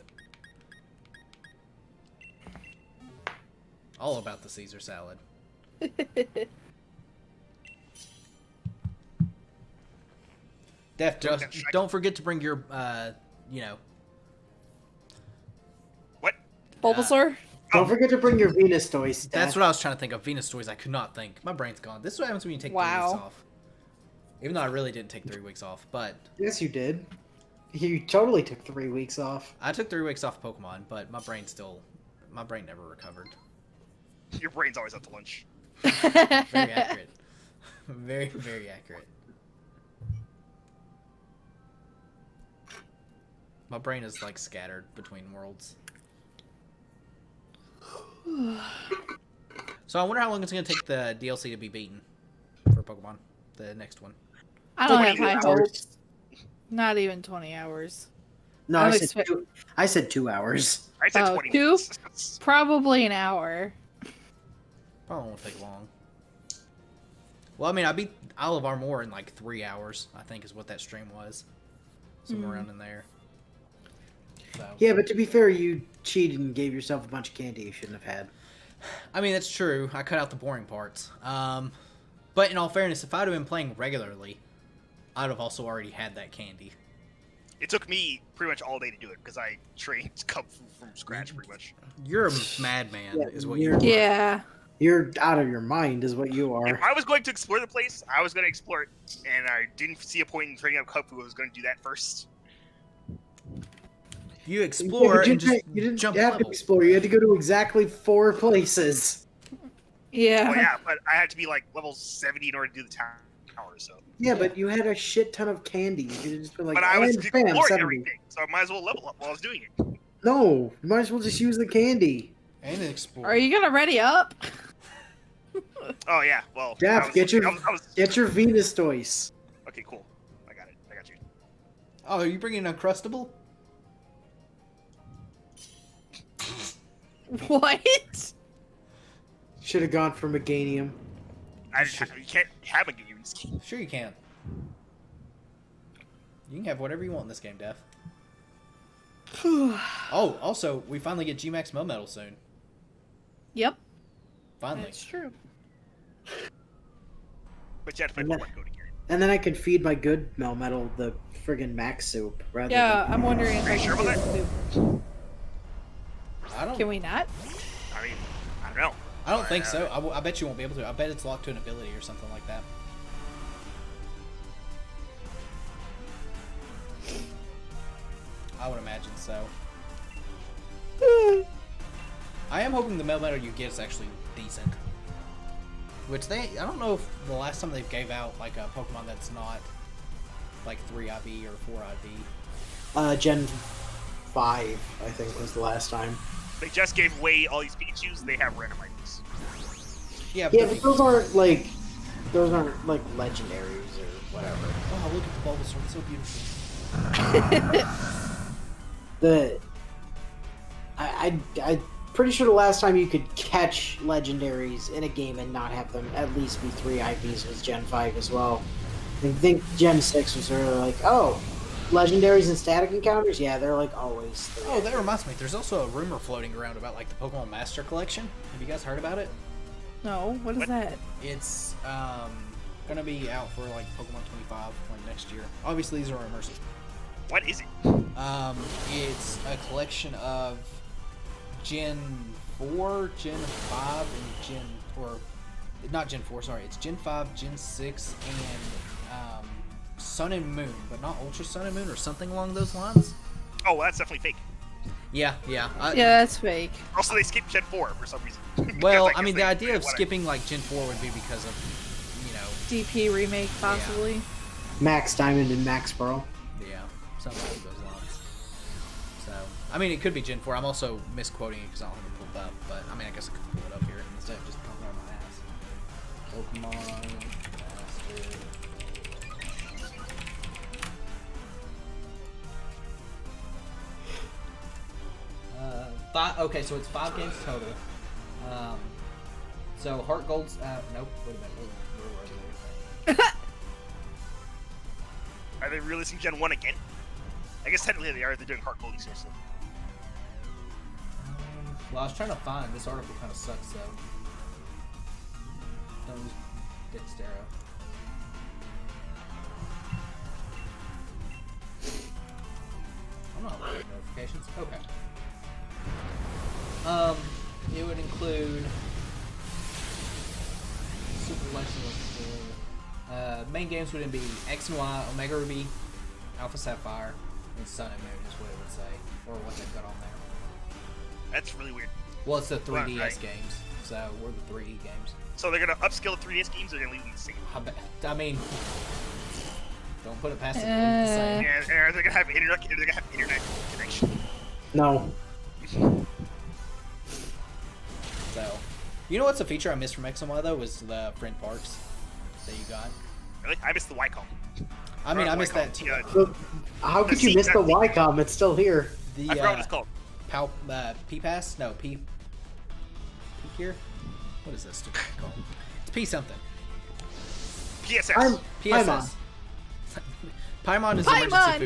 All about the Caesar salad. Def, just don't forget to bring your, What? Bulbasaur? Don't forget to bring your Venus toys. That's what I was trying to think of. Venus toys. I could not think. My brain's gone. This is what happens when you take 3 weeks Wow. off. Even though I really didn't take 3 weeks off, but Yes, you did. You totally took 3 weeks off. I took 3 weeks off Pokemon. But my brain never recovered. Your brain's always out to lunch. Very accurate. Very, very accurate. My brain is like scattered between worlds. So I wonder how long it's going to take the DLC to be beaten for Pokemon, the next one. I don't 20 have high hours. hopes. Not even 20 hours. No, I I would said, expect- I said 2 hours. I said Oh, 20 two? minutes. Probably an hour. Probably won't take long. Well, I mean, I beat Isle of Armor in like 3 hours, I think is what that stream was. Somewhere around in there. So, Yeah, but to be fair, you cheated and gave yourself a bunch of candy you shouldn't have had. I mean, that's true. I cut out the boring parts. But in all fairness, if I'd have been playing regularly, I'd have also already had that candy. It took me pretty much all day to do it because I trained Kung Fu from scratch, pretty much. You're a madman, Yeah, is what you are. Yeah. You're out of your mind, is what you If are. I was going to explore the place, I was going to explore it, and I didn't see a point in training up Kung Fu. I was going to do that first. You explore you and just didn't jump have to levels. explore. You had to go to exactly 4 places. Yeah. Well, yeah, but I had to be like level 70 in order to do the tower, so. Yeah, but you had a shit ton of candy. You could have just been like, But I was and bam, exploring 70. everything, so I might as well level up while I was doing it. No, you might as well just use the candy. And explore. Are you gonna ready up? Oh yeah, well. Jeff, I was- get your I was- get your Venus toys. Okay, cool. I got it. I got you. Oh, are you bringing Uncrustable? What? Should have gone for Meganium. You can't have a game in this game. Sure you can. You can have whatever you want in this game, Def. Oh, also, we finally get G-Max Melmetal soon. Yep. Finally. That's true. But you have to play And that- Pokemon Go to here. And then I could feed my good Melmetal the friggin' Max soup rather Yeah, I'm wondering if Are I you sure can about do than. I don't. Can we not? I mean, I don't know. I don't think so. I bet you won't be able to. I bet it's locked to an ability or something like that. I would imagine so. I am hoping the Melmetal you get is actually decent. Which I don't know if the last time they gave out like a Pokemon that's not like 3 IV or 4 IV. Gen 5, I think, was the last time. They just gave away all these Pikachus. They have random items. Yeah, Yeah, but those aren't like legendaries or whatever. Oh, look at the Bulbasaur. It's so beautiful. I'm pretty sure the last time you could catch legendaries in a game and not have them at least be 3 IVs was Gen 5 as well. I think Gen 6 was really like, oh, legendaries and static encounters? Yeah, they're like always 3. Oh, that reminds me. There's also a rumor floating around about like the Pokemon Master Collection. Have you guys heard about it? No, what is that? It's gonna be out for like Pokemon 25 like next year. Obviously, these are rumors. What is it? It's a collection of Gen 4, Gen 5, and not Gen 4, sorry. It's Gen 5, Gen 6, and Sun and Moon, but not Ultra Sun and Moon or something along those lines. Oh, well, that's definitely fake. Yeah. Yeah, that's fake. Also, they skipped Gen 4 for some reason. Well, Because I mean, the they idea of wanted- skipping like Gen 4 would be because of, DP remake, possibly. Max Diamond and Max Pearl. something along those lines. So, I mean, it could be Gen 4. I'm also misquoting it because I don't have it pulled up, but I mean, I guess I could pull it up here instead of just pumping on my ass. Pokemon Master. Okay, so it's 5 games total. So Heart Gold's nope. Wait a minute. Where were they? Are they releasing Gen 1 again? I guess technically they are. They're doing Heart Gold exclusive. Well, I was trying to find this article. Kind of sucks though. Don't use Dextero. I'm not looking at notifications. Okay. It would include Super Legend of main games would be X and Y, Omega Ruby, Alpha Sapphire, and Sun and Moon is what it would say, or what they've got on there. That's really weird. Well, it's the 3DS Right. games, so we're the 3D games. So they're gonna upscale the 3DS games, or they're gonna leave them the same? I mean, don't put it past it. They're the same. And are they gonna have internet? Are they gonna have internet connection? No. So, you know what's a feature I missed from X and Y though was the friend parks that you got. Really? I missed the Wycom. I mean, I missed that too. Look, how could you miss the Wycom? It's still here. The I forgot what it's called. P-Pass? No, P here? What is this stupid called? It's P something. PSS. PSS. Paimon is emergency Paimon!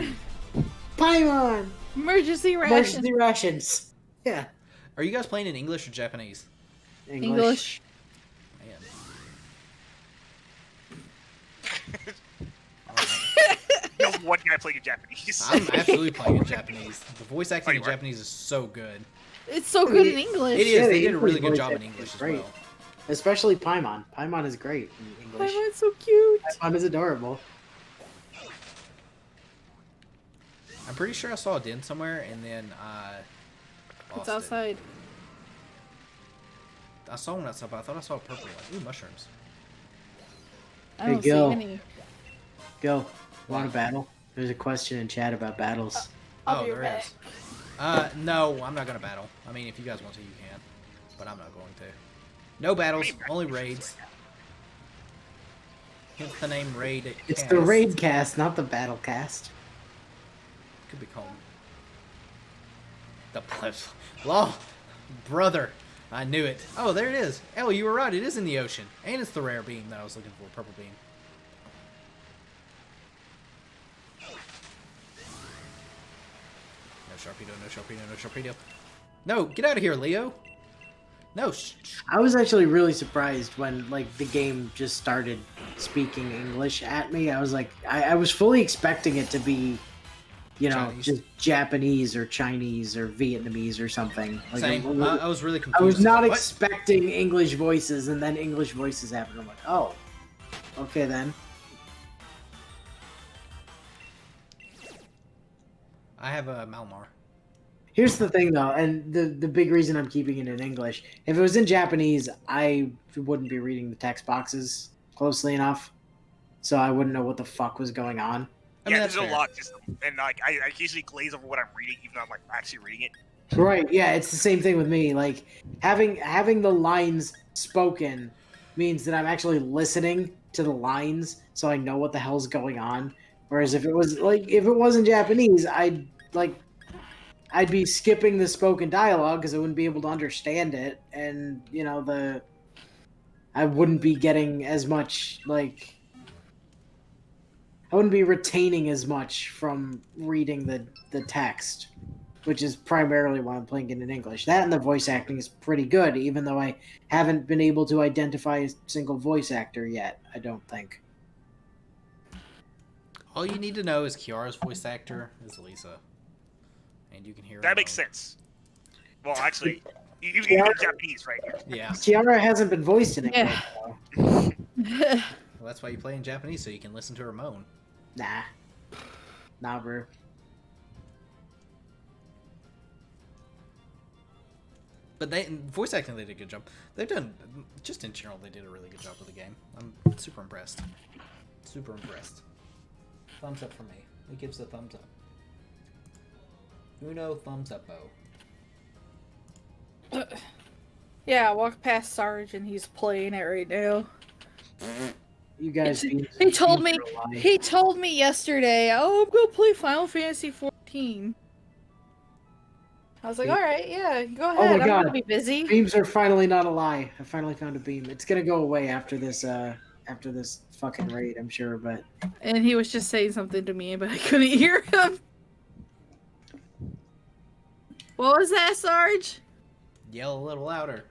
food. Paimon! Emergency ration. Emergency rations. Yeah. Are you guys playing in English or Japanese? English. Man. No one guy playing in Japanese. I'm absolutely playing in Japanese. The voice acting Oh, in you are? Japanese is so good. It's so good in English. It is. Yeah, They the did a really English good job in voice English as acting is well. Especially Paimon. Paimon is great in English. Paimon's so cute. Paimon is adorable. I'm pretty sure I saw a den somewhere, and then I lost It's outside. I saw one outside, but I thought I saw a purple one. Ooh, mushrooms. I Hey, don't see Gil. any. Go. Want a battle? There's a question in chat about battles. I'll Oh, be there right is. No, I'm not gonna battle. I mean, if you guys want to, you can, but I'm not going to. No battles, only raids. Hence the name Raid. It's the raid cast, not the battle cast. Could be called the law, brother. I knew it. Oh, there it is. Oh, you were right. It is in the ocean, and it's the rare beam that I was looking for. Purple beam. No Sharpedo. No Sharpedo. No Sharpedo. No, get out of here, Leo. No. I was actually really surprised when like the game just started speaking English at me. I was like, I was fully expecting it to be, you know, Chinese. just Japanese or Chinese or Vietnamese or something. Like, Same. I was really confused. I was not What? expecting English voices, and then English voices happened. I'm like, oh, okay then. I have a Malmar. Here's the thing, though, and the big reason I'm keeping it in English. If it was in Japanese, I wouldn't be reading the text boxes closely enough, so I wouldn't know what the fuck was going on. I mean, Yeah, that's there's a fair. lock system, and like I occasionally glaze over what I'm reading, even though I'm like actually reading it. Right, yeah, it's the same thing with me. Like having the lines spoken means that I'm actually listening to the lines so I know what the hell's going on. Whereas if it was in Japanese, I'd be skipping the spoken dialogue because I wouldn't be able to understand it, and I wouldn't be getting as much I wouldn't be retaining as much from reading the text, which is primarily why I'm playing it in English. That and the voice acting is pretty good, even though I haven't been able to identify a single voice actor yet, I don't think. All you need to know is Kiara's voice actor is Lisa. And you can hear her That makes moan. sense. Well, actually, you get Japanese, right? Yeah. Kiara hasn't been voiced in English, though. Well, that's why you play in Japanese, so you can listen to her moan. Nah. Nah, bro. But voice acting, they did a good job. They've done, just in general, they did a really good job with the game. I'm super impressed. Super impressed. Thumbs up for me. It gives a thumbs up. Uno thumbs up-o. Yeah, I walked past Sarge and he's playing it right now. You guys. He told me yesterday, "Oh, I'm gonna play Final Fantasy 14." I was like, "All right, yeah, go ahead. my I'm God. gonna be busy." Beams are finally not a lie. I finally found a beam. It's gonna go away after this fucking raid, I'm sure, but And he was just saying something to me, but I couldn't hear him. What was that, Sarge? Yell a little louder.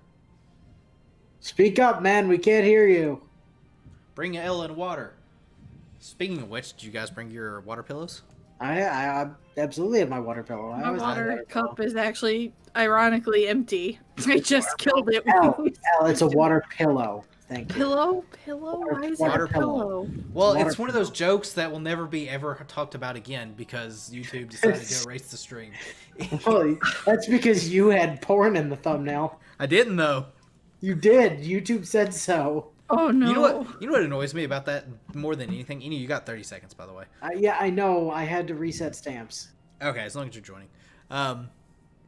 speak up, man. We can't hear you. Bring ale and water. Speaking of which, did you guys bring your water pillows? I absolutely have my water pillow. I My always have a water pillow. cup is actually ironically empty. I just killed it. Al, it's a water pillow. Thank you. Pillow? Why is it Water a pillow? Well, Water it's one of those jokes that will never be ever talked about again because YouTube decided to erase the stream. Well, that's because you had porn in the thumbnail. I didn't though. You did. YouTube said so. Oh no. You know what annoys me about that more than anything? You got 30 seconds, by the way. Yeah, I know. I had to reset stamps. Okay, as long as you're joining.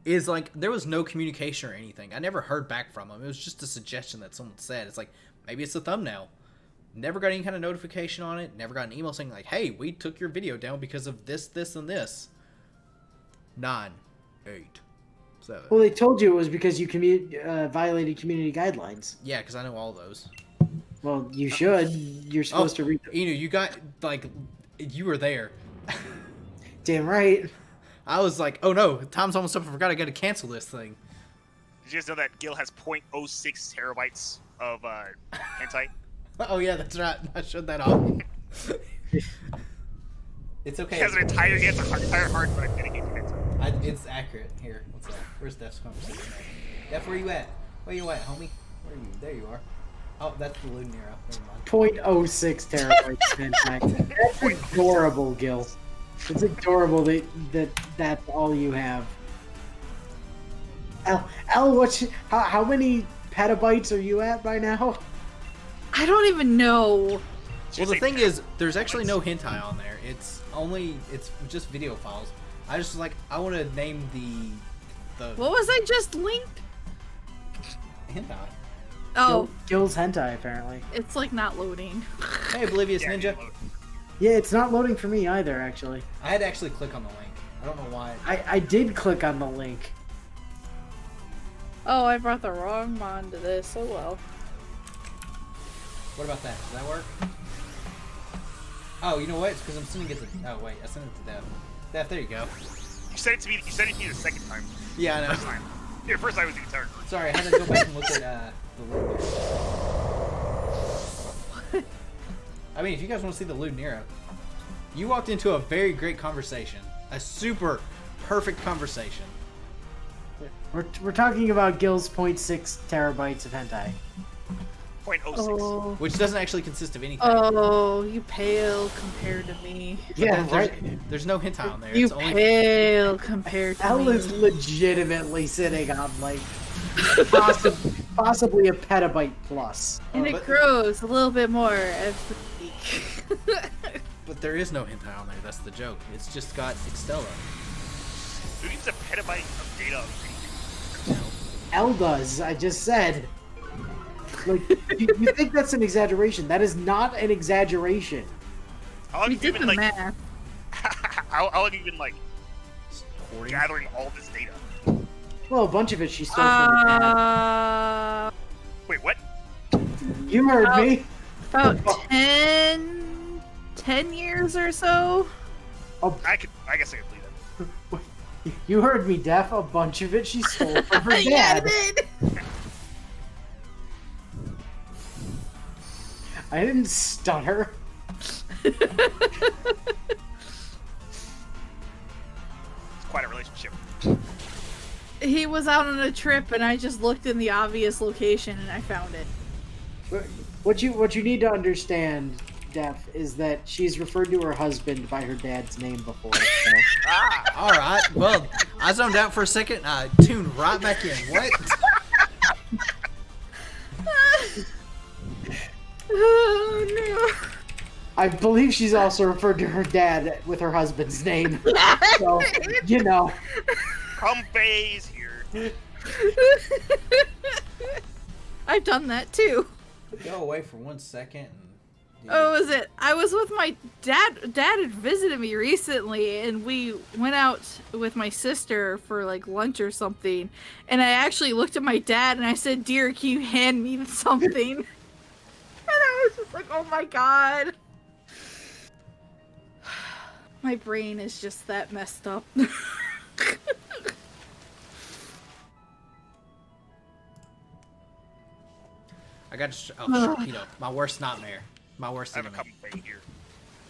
Is like there was no communication or anything. I never heard back from them. It was just a suggestion that someone said. It's like maybe it's the thumbnail. Never got any kind of notification on it. Never got an email saying like, "Hey, we took your video down because of this, this, and this." 9, 8, 7. Well, they told you it was because you violated community guidelines. Yeah, because I know all those. Well, you should. You're supposed to read. You got like, you were there. Damn right. I was like, oh no, time's almost up. I forgot I got to cancel this thing. Did you guys know that Gil has 0.06 terabytes of hentai? Oh yeah, that's right. I showed that off. It's okay. He has an entire hard drive dedicated to hentai. It's accurate. Here, what's that? Where's Def's conversation? Def, where you at? Where you at, homie? Where are you? There you are. Oh, that's the Loon Nero. Never mind. 0.06 terabytes. In fact, that's adorable, Gil. It's adorable that that's all you have. Al, how many petabytes are you at by now? I don't even know. Well, the thing is, there's actually no hentai on there. It's just video files. I just was like, I want to name the What was I just linked? hentai. Oh, Gil's hentai, apparently. it's like not loading. Hey, Oblivious Yeah, Ninja. Yeah, it's not loading for me either, actually. I had to actually click on the link. I don't know why. I did click on the link. Oh, I brought the wrong mon to this. Oh well. What about that? Does that work? Oh, you know what? It's because I'm sending it to. Oh wait, I sent it to Def. Def, there you go. You sent it to me. You sent it to me the second time. Yeah, I know. First time. Yeah, first time was the guitar. Sorry, I had to go back and look at the link. I mean, if you guys want to see the Lewd Nero, you walked into a very great conversation. A super perfect conversation. We're talking about Gil's 0.6 terabytes of hentai. 0.06. Oh. Which doesn't actually consist of anything. Oh, you pale compared to me. But Yeah, there's no hentai on there. You It's only pale compared to Al me. is legitimately sitting on like possibly a petabyte plus. And Oh, it but- grows a little bit more every week. But there is no hentai on there. That's the joke. It's just got Extella. Who needs a petabyte of data of L does. I just said. Like, you think that's an exaggeration? That is not an exaggeration. How long We have you did been the like? math. How long have you been like Hoarding. gathering all this data? Well, a bunch of it she stole from her dad. Wait, what? You heard me. About 10 years or so. I guess I could believe that. You heard me, Def. A bunch of it she stole from her Yeah, I dad. did. I didn't stutter. It's quite a relationship. He was out on a trip, and I just looked in the obvious location, and I found it. What you need to understand, Def, is that she's referred to her husband by her dad's name before. So. All right. Well, I zoned out for a second. And I tuned right back in. What? Oh no. I believe she's also referred to her dad with her husband's name. So, you know. Comfey's here. I've done that too. Go away for 1 second. And Oh, was it? I was with my dad. Dad had visited me recently, and we went out with my sister for like lunch or something. And I actually looked at my dad and I said, "Dear, can you hand me something?" And I was just like, "Oh my god." My brain is just that messed up. I got Sharpedo. My worst nightmare. My worst I have a enemy. Comfey here.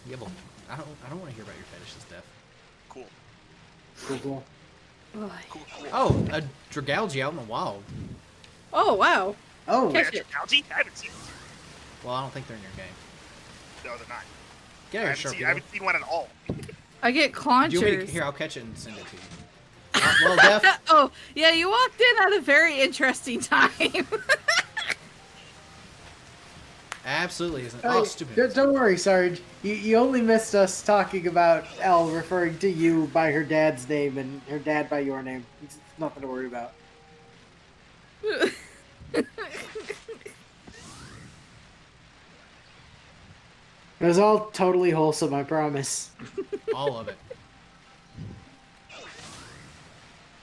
Yeah, well, I don't want to hear about your fetishes, Steph. Cool. Google. Ugh. Cool. Oh, a Dragalge out in the wild. Oh wow. Oh, Okay. Wait, algae? I haven't seen it. Well, I don't think they're in your game. No, they're not. Get I out here, haven't, Sharpedo. I haven't seen one at all. I get Do you want me to, claunchers. here, I'll catch it and send it to you. Well, Def, Oh, yeah, you walked in at a very interesting time. absolutely isn't. Hey, Oh, stupid. Don't worry, Sarge. You only missed us talking about Elle referring to you by her dad's name and her dad by your name. It's nothing to worry about. It was all totally wholesome, I promise. All of it.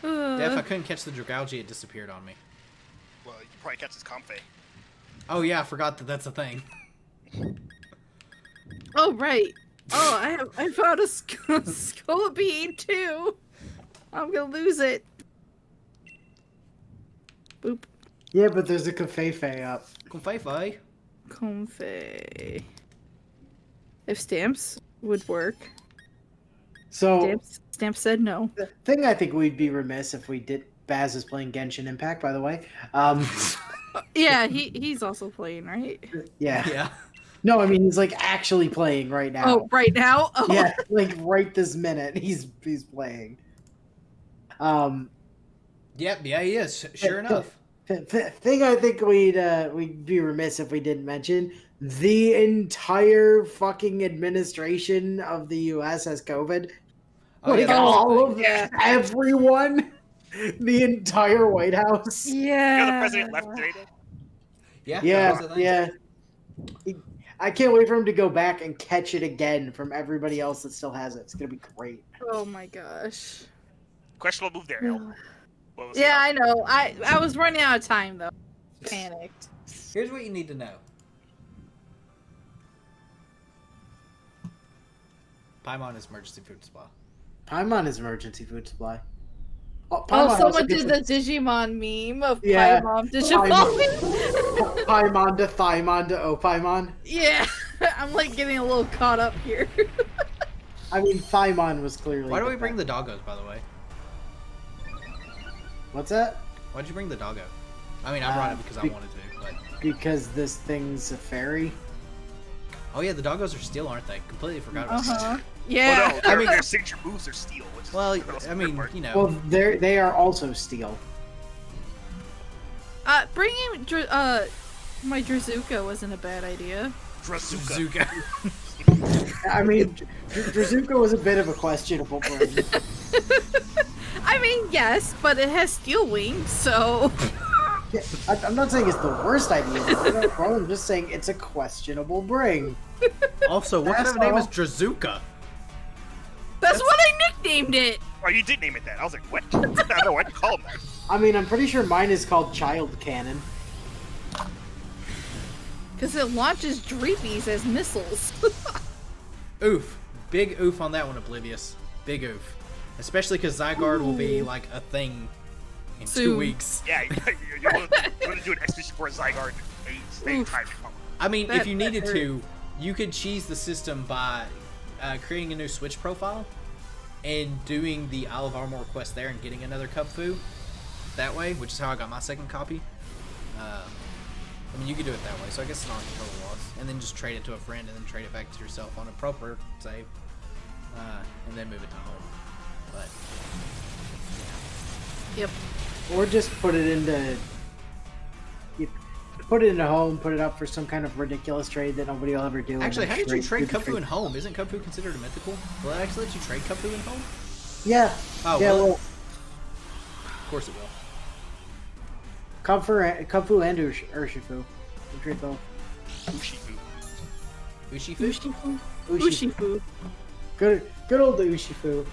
Def, I couldn't catch the Dragalge. It disappeared on me. Well, you probably catch this Comfey. Oh, yeah, I forgot that that's a thing. Oh right. Oh, I found a Scolipede too. I'm gonna lose it. Boop. Yeah, but there's a Cafefe up. Confefe. Comfey. If stamps would work. So, Stamps said no. the thing I think we'd be remiss if we did... Baz is playing Genshin Impact, by the way. Yeah, he's also playing, right? Yeah. Yeah. No, I mean, he's like actually playing right now. Oh, right now? Oh. Yeah, like right this minute, he's playing. Yep, yeah, he is. Sure enough. Thing I think we'd be remiss if we didn't mention, the entire fucking administration of the U.S. has COVID. Oh, Like yeah, that was all the of thing. everyone, the entire White House. You know Yeah. the president left today, though? Yeah, that Yeah, was the thing. yeah. I can't wait for him to go back and catch it again from everybody else that still has it. It's gonna be great. Oh my gosh. Questionable move there, El. What was Yeah, it? I know. I was running out of time though. Panicked. Here's what you need to know. Paimon is emergency food supply. Paimon is emergency food supply. Oh, Paimon also someone gets did the Digimon meme of Yeah. Paimon Digimon. Paimon to Thymon to Opaimon. Yeah, I'm like getting a little caught up here. I mean, Thymon was clearly. Why do we bring the doggos, by the way? What's that? Why'd you bring the doggo? I mean, I brought it because I be- wanted to, but... Because this thing's a fairy. Oh yeah, the doggos are steel, aren't they? Completely forgot about Uh-huh. that. Yeah. Well, no, their, I mean- their signature moves are steel, which is Well, the most I important mean, part. you know... Well, they are also steel. Bringing my Drazuka wasn't a bad idea. Drazuka. Zuka. I mean, Drazuka was a bit of a questionable bring. I mean, yes, but it has steel wings, so. Yeah, I'm not saying it's the worst idea. I'm just saying it's a questionable bring. Also, what kind of name is Drazuka? That's what I nicknamed it! Oh, you did name it that. I was like, what? I don't know what to call him that. I mean, I'm pretty sure mine is called Child Cannon. Because it launches Dreepies as missiles. Oof. Big oof on that one, Oblivious. Big oof. Especially because Zygarde will be like a thing in 2 Soon. weeks. Yeah, you're going to do an expedition for a Zygarde anytime to come. I mean, That- if you that needed hurt. to, you could cheese the system by creating a new Switch profile and doing the Isle of Armor quest there and getting another Cupfu that way, which is how I got my second copy. I mean, you could do it that way, so I guess it's not a total loss. And then just trade it to a friend and then trade it back to yourself on a proper save. And then move it to home. But, Yep. Or just put it into... You put it into home, put it up for some kind of ridiculous trade that nobody will ever do. and actually, then how did you trade do the Cupfu in home? Isn't Cupfu considered a mythical? Will it actually let you trade Cupfu in home? Yeah. Oh, yeah, will it? well, Of course it will. Kung-Fu and Urshifu. You trade both. Ushifu. Urshifu? Ushifu. Urshifu. Ushifu. Good old Urshifu.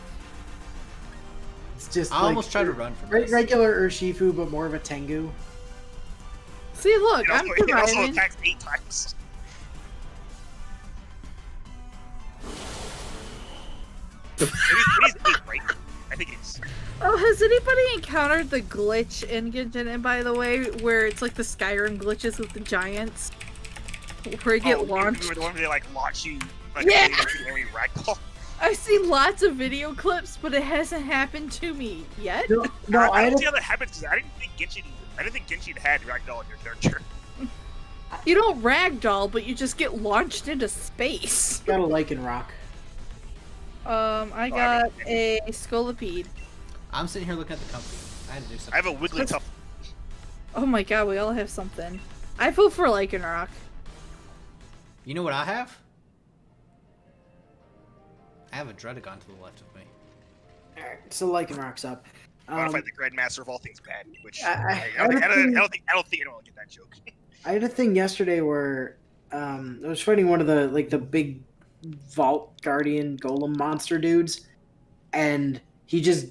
It's just I almost tried to run from this. regular Urshifu, but more of a Tengu. See, look, It I'm also surviving. attacks 8 times. It is 8, right? I think it is. Oh, has anybody encountered the glitch in Genshin Impact, by the way, where it's like the Skyrim glitches with the giants? Where you get launched? You were the one where they like launch you like Yeah! every ragdoll. I've seen lots of video clips, but it hasn't happened to me yet. No, I I had don't see a, how that happens because I didn't think Genshin had ragdoll in your character. You don't ragdoll, but you just get launched into space. got a Lycanroc. I got a Scolipede. I'm sitting here looking at the company. I had to do something. I have a Wigglytuff. Oh my god, we all have something. I vote for Lycanroc. You know what I have? I have a Dredagon to the left of me. Alright, so Lycanroc's up. Modified the Grandmaster of all things bad, which I don't think don't anyone will get that joke. I had a thing yesterday where I was fighting one of the big Vault Guardian Golem monster dudes, and he just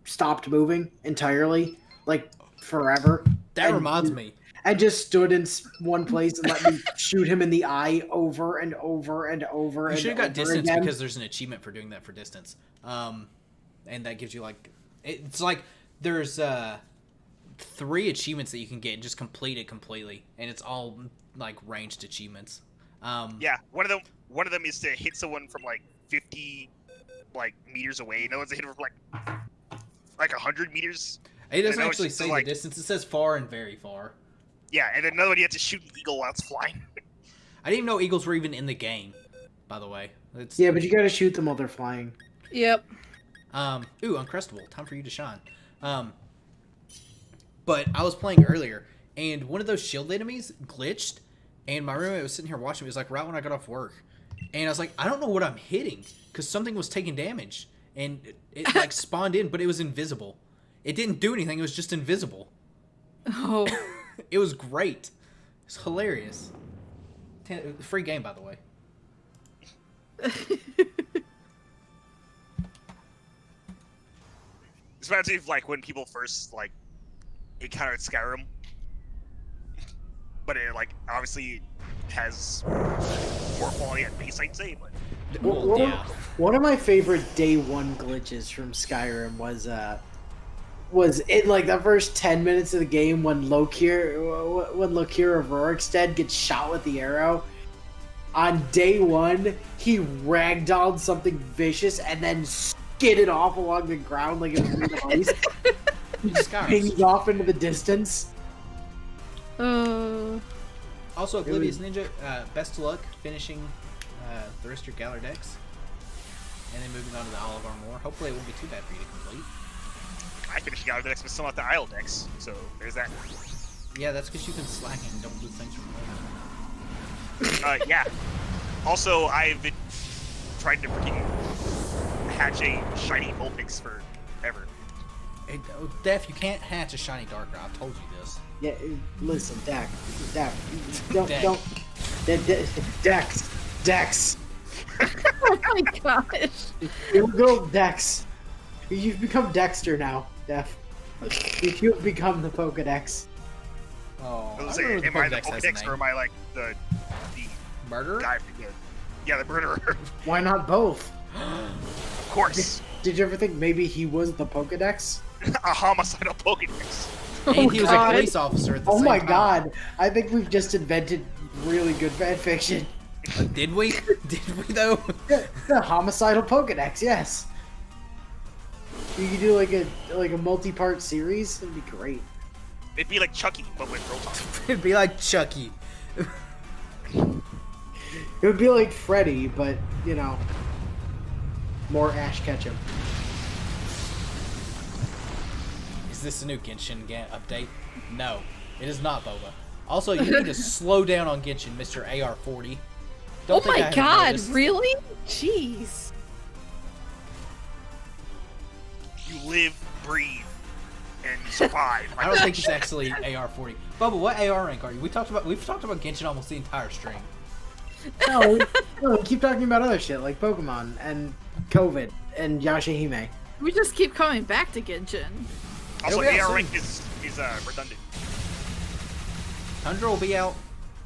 stopped moving entirely, like forever. That And- reminds me. I just stood in one place and let me shoot him in the eye over and over and over You and should have got over distance again. because there's an achievement for doing that for distance. And that gives you like, it's like there's 3 achievements that you can get and just complete it completely, and it's all like ranged achievements. Yeah, one of them is to hit someone from like 50 meters away. Another one's to hit them from like 100 meters. It doesn't I know it's actually just say like- the distance. It says far and very far. Yeah, and then another one you have to shoot an eagle while it's flying. I didn't even know eagles were even in the game, by the way. It's, Yeah, but you gotta shoot them while they're flying. Yep. Ooh, Uncrustable. Time for you to shine. But I was playing earlier, and one of those shield enemies glitched, and my roommate was sitting here watching me. It was like right when I got off work. And I was like, I don't know what I'm hitting, because something was taking damage. And it like spawned in, but it was invisible. It didn't do anything, it was just invisible. Oh. It was great. It's hilarious. Free game, by the way. This reminds me of like when people first like encountered Skyrim, but it like obviously has more quality at base, I'd say. But Well, yeah. One of my favorite day one glitches from Skyrim was in like the first 10 minutes of the game when Lokir of Rorikstead gets shot with the arrow. On day one, he ragdolled something vicious and then skidded off along the ground like it was made of ice. He just Skyrim. pinged off into the distance. Also, Oblivious Ninja, best of luck finishing the rest of your Galar decks. And then moving on to the Isle of Armor. Hopefully it won't be too bad for you to complete. I finished Galar decks with some of the Isle decks, so there's that. Yeah, that's because you've been slacking and don't do things from home. Yeah. Also, I've been trying to freaking hatch a shiny Vulpix forever. Hey, Def, you can't hatch a shiny Darkrai. I've told you this. Yeah, listen, Dak, Dak. don't, Dex. Oh my gosh. You go Dex. You've become Dexter now, Def. You've become the Pokedex. Oh, I was I saying, remember am I the Pokedex has a Pokedex or name. am I like the Murderer? guy from the... Yeah, the murderer. Why not both? Of course. Did you ever think maybe he was the Pokedex? A homicidal Pokedex. And he was a God. police officer at the Oh same my time. god, I think we've just invented really good fan fiction. Did we? Did we though? The homicidal Pokedex, yes. You could do like a multi-part series. It'd be great. It'd be like Chucky, but with Rotom. It'd be like Chucky. It would be like Freddy, but more Ash Ketchum. Is this a new Genshin update? No, it is not, Boba. Also, you need to slow down on Genshin, Mr. AR40. Oh think I my haven't god, noticed. really? Jeez. You live, breathe, and survive. I don't think it's actually AR40. Bubba, what AR rank are you? We've talked about Genshin almost the entire stream. No, we keep talking about other shit like Pokemon and COVID and Yashahime. We just keep coming back to Genshin. Also, It'll be out AR rank soon. is redundant. Tundra will be out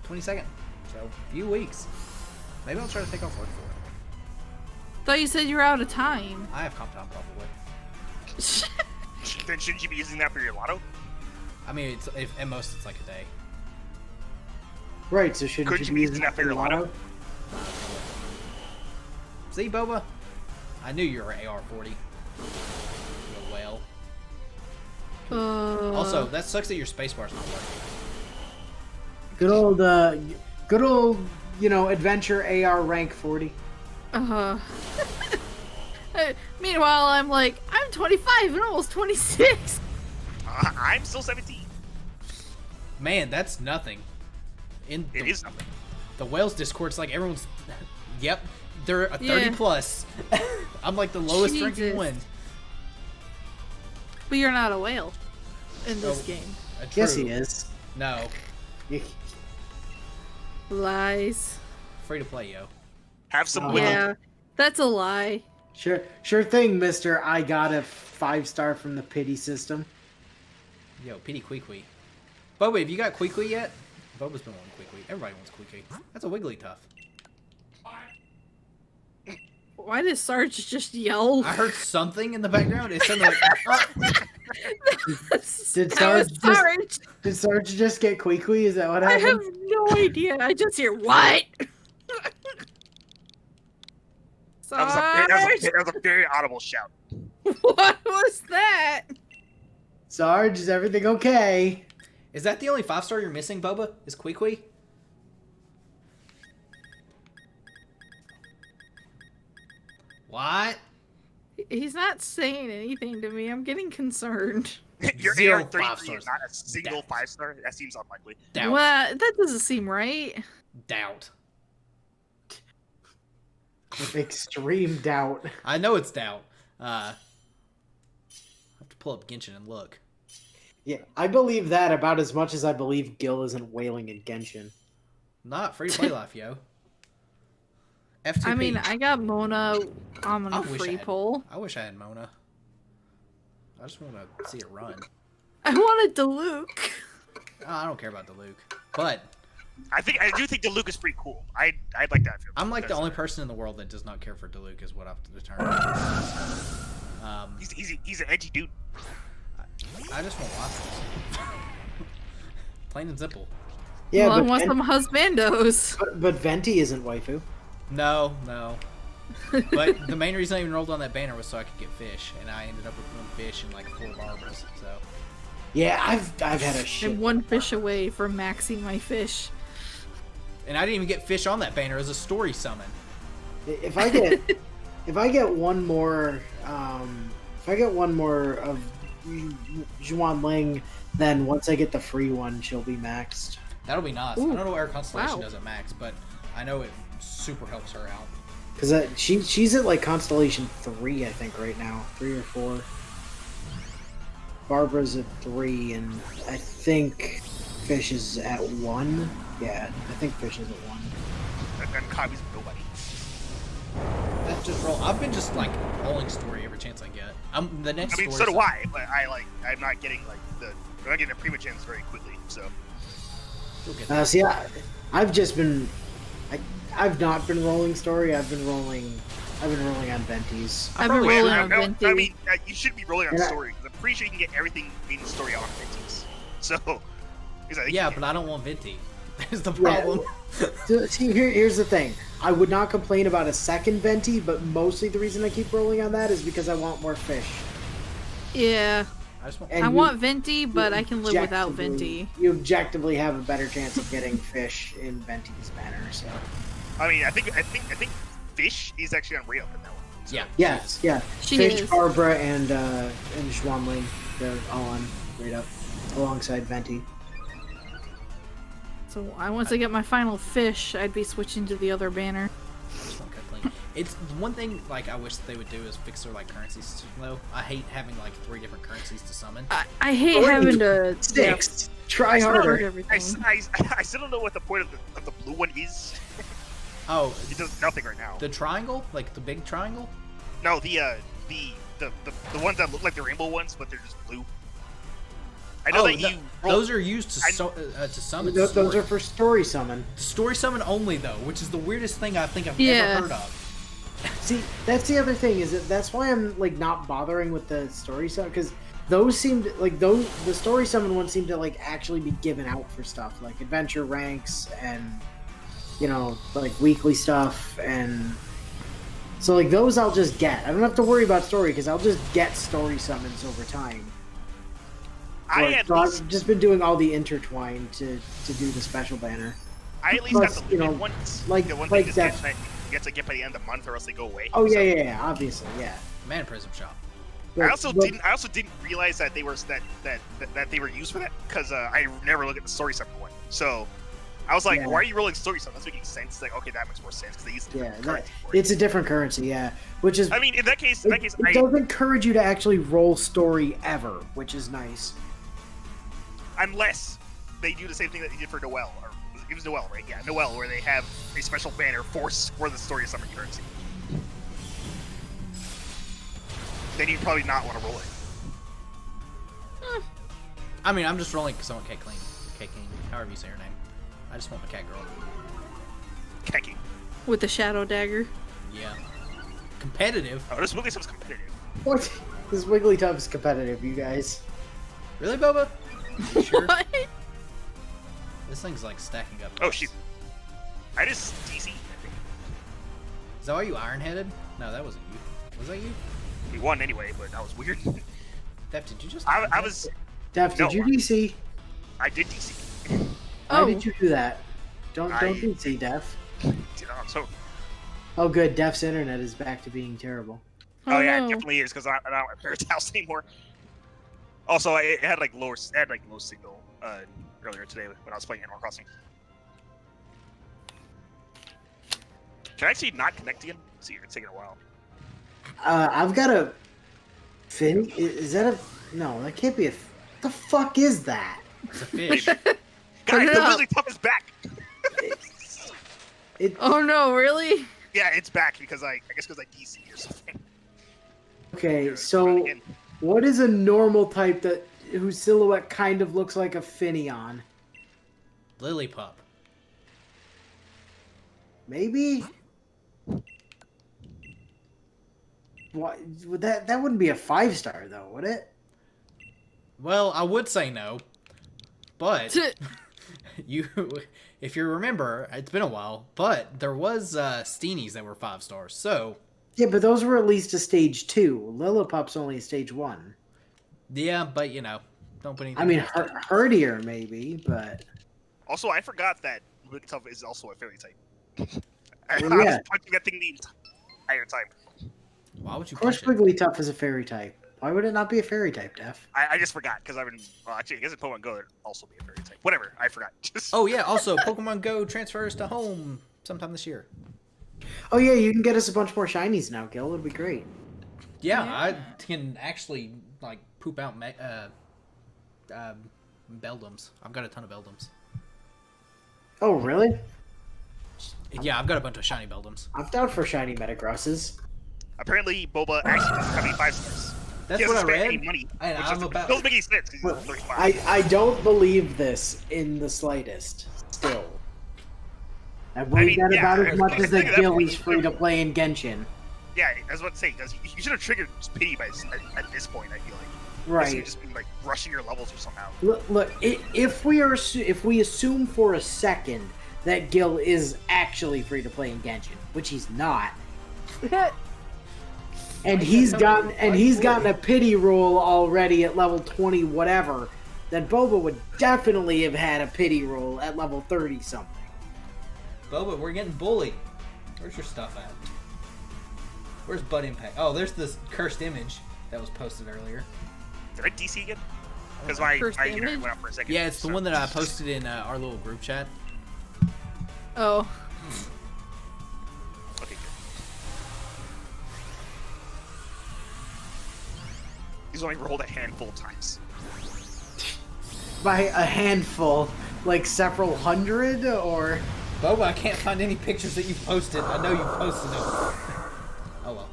22nd, so a few weeks. Maybe I'll try to take off work for it. Thought you said you were out of time. I have comp time probably. Then shouldn't you be using that for your lotto? I mean, at most it's like a day. Right, so shouldn't Couldn't you be using that for your lotto? See, Boba? I knew you were AR40. You a whale. Also, that sucks that your spacebar's not working. Good old, adventure AR rank 40. Meanwhile, I'm like, I'm 25 and almost 26. I'm still 17. Man, that's nothing. It is something. The Whales Discord's like everyone's. Yep, they're a 30 Yeah. plus. I'm like the lowest ranking Jesus. one. But you're not a whale in this Oh. game. Yes, True. he is. No, Lies. free to play, yo. Have some Oh. wiggle. Yeah, that's a lie. Sure thing, Mister. I got a 5-star from the pity system. Yo, Petey Queequee. Boba, have you got Queequee yet? Boba's been wanting Queequee. Everybody wants Queequee. That's a Wigglytuff. Why did Sarge just yell? I heard something in the background. It sounded like. "Ah." Did That was Sarge Sarge. Did Sarge just get Queequee? Is that what I happened? have no idea. I just hear what? Sarge, That was a very audible shout. what was that? Sarge, is everything okay? Is that the only 5-star you're missing, Boba? Is Queequee? What? He's not saying anything to me. I'm getting concerned. Your Zero AR 33 5-stars. is not a single Doubt. 5-star? That seems unlikely. Doubt. Well, that doesn't seem right. Doubt. With extreme doubt. I know it's doubt. I have to pull up Genshin and look. Yeah, I believe that about as much as I believe Gil isn't wailing in Genshin. Not free to play life, yo. F2P. I mean, I got Mona on I a wish I free had- poll. I wish I had Mona. I just want to see it run. I wanted Diluc. Oh, I don't care about the Luke. But I do think the Luke is pretty cool. I'd like that. I'm like the only person in the world that does not care for Diluc, is what I've determined. He's an edgy dude. I just want waffles. Plain and simple. Yeah, well, I but, want some husbandos. but Venti isn't waifu. No. But the main reason I even rolled on that banner was so I could get fish, and I ended up with 1 fish and like 4 barbels. So Yeah, I've had a shit. I'm one fish away from maxing my fish. and I didn't even get fish on that banner as a story summon. If I get one more of Juan Ling, then once I get the free one, she'll be maxed. That'll be nice. Ooh, I don't know what Air Constellation wow. does at max, but I know it super helps her out. Because she's at like Constellation 3, I think, right now. 3 or 4. Barbara's at 3, and I think Fish is at 1. Yeah, I think Fish is at 1. And Kami's nobody. That's just roll. I've been just like rolling story every chance I get. The next. I mean, so do I, but I'm not getting I'm not getting the prima gens very quickly. So. You'll get that. See, I've just been, I've not been rolling story. I've been rolling on Ventis. I've been rolling on I Venti. mean, you should be rolling on Yeah. story because I'm pretty sure you can get everything in story on Ventis. So. 'cause I think Yeah, you but I don't want Venti. There's the Yeah. problem. So, see, here's the thing. I would not complain about a second Venti, but mostly the reason I keep rolling on that is because I want more fish. Yeah, I just want. And I you- want Venti, but I can live without objectively- Venti. You objectively have a better chance of getting fish in Venti's banner. So I mean, I think Fish is actually on Ray up in that one. So. Yeah. yes, yeah. She Fish, is. Barbara, and Schwanling, they're all on right up alongside Venti. So once I get my final fish, I'd be switching to the other banner. I just want Kathleen. It's one thing like I wish that they would do is fix their like currency system though. I hate having like 3 different currencies to summon. I hate having to 6. Try start harder. everything. I still don't know what the point of the blue one is. Oh, It does nothing right now. the triangle, like the big triangle. No, the ones that look like the rainbow ones, but they're just blue. I know Oh, that you roll. those are used to to summon. Those story. are for story summon. Story summon only though, which is the weirdest thing I think I've Yeah. ever heard of. See, that's the other thing is that's why I'm like not bothering with the story summon because those seemed like the story summon ones seem to like actually be given out for stuff like adventure ranks and like weekly stuff and so like those I'll just get. I don't have to worry about story because I'll just get story summons over time. So I've just been doing all the intertwine to do the special banner. I at least plus, have the limited ones. like- the ones like that that- you get to get by the end of the month, or else they go away. Oh So- yeah, obviously, yeah. Man Prism Shop. But- I also but- didn't realize that they were that they were used for that because I never look at the story summon one. So I was like, Yeah. why are you rolling story summon? That's making sense. Like, okay, that makes more sense because they use a different currency for it. It's a different currency, yeah. Which is I mean, in that case, it doesn't encourage you to actually roll story ever, which is nice. unless they do the same thing that they did for Noel, or it was Noel, right? Yeah, Noel, where they have a special banner for the story summon currency. Then you'd probably not want to roll it. I mean, I'm just rolling because I want Kathleen. Kathleen, however you say her name. I just want my cat girl. Keki. With the shadow dagger. Yeah. Competitive. Oh, this movie sounds competitive. What? This Wigglytuff is competitive, you guys. Really, Boba? You sure? What? This thing's like stacking up. Oh shoot! I just DC. I think Is that why you iron-headed? No, that wasn't you. Was that you? we won anyway, but that was weird. Def, did you just? I was. Def, did No. you DC? I did DC. Why Oh, did you do that? Don't I- DC, Def. So. Oh, good. Def's internet is back to being terrible. Oh yeah, it no. definitely is because I'm not at my parents' house anymore. Also, it had like low signal earlier today when I was playing Animal Crossing. Can I actually not connect again? See, it's taking a while. I've got a fin. Is that a? No, that can't be a. What the fuck is that? It's a fish. Guys, it the up. Wiggly Tuff is back. It. Oh no, really? Yeah, it's back because I guess because I DC or something. Okay, Here, run so again. what is a normal type that whose silhouette kind of looks like a Finneon? Lily pup. Maybe. What would that wouldn't be a 5-star though, would it? Well, I would say no, but you, if you remember, it's been a while. But there was Steenies that were 5 stars. So Yeah, but those were at least a stage 2. Lillipup's only a stage 1. yeah, but don't put anything. I mean, past it. Herdier maybe, but Also, I forgot that Wiggly Tuff is also a fairy type. I Well, yeah. was punching that thing the entire time. Why would you? of course punch it? Wigglytuff is a fairy type. Why would it not be a fairy type, Def? I just forgot because I've been. Well, actually, I guess in Pokemon Go it'd also be a fairy type. Whatever, I forgot. Just, Oh yeah. Also, Pokemon Go transfers to home sometime this year. Oh yeah, you can get us a bunch more shinies now, Gil. It'd be great. Yeah, Yeah. I can actually like poop out Beldums. I've got a ton of Beldums. Oh really? Yeah, I've got a bunch of shiny Beldums. I'm down for shiny Metagrosses. Apparently, Boba actually doesn't have any 5 stars. That's He what I hasn't spent read. any money, And which I'm about. doesn't make any sense because he's 35. I don't believe this in the slightest. Still, I believe mean, that yeah, about as much I as think that that Gil point- is free to play in Genshin. Yeah, I was about to say, because you should have triggered pity by at this point. I feel like. Right. You've just been like rushing your levels or somehow. Look, if we assume for a second that Gil is actually free to play in Genshin, which he's not, and he's gotten a pity roll already at level 20 whatever, then Boba would definitely have had a pity roll at level 30 something. Boba, we're getting bullied. Where's your stuff at? Where's Bud Impact? Oh, there's this cursed image that was posted earlier. Did I DC again? Because my First internet image? went out for a second. Yeah, it's the so- one that I posted in our little group chat. Oh. Okay, good. He's only rolled a handful of times. By a handful, like several hundred, or Boba, I can't find any pictures that you've posted. I know you've posted them. Oh well.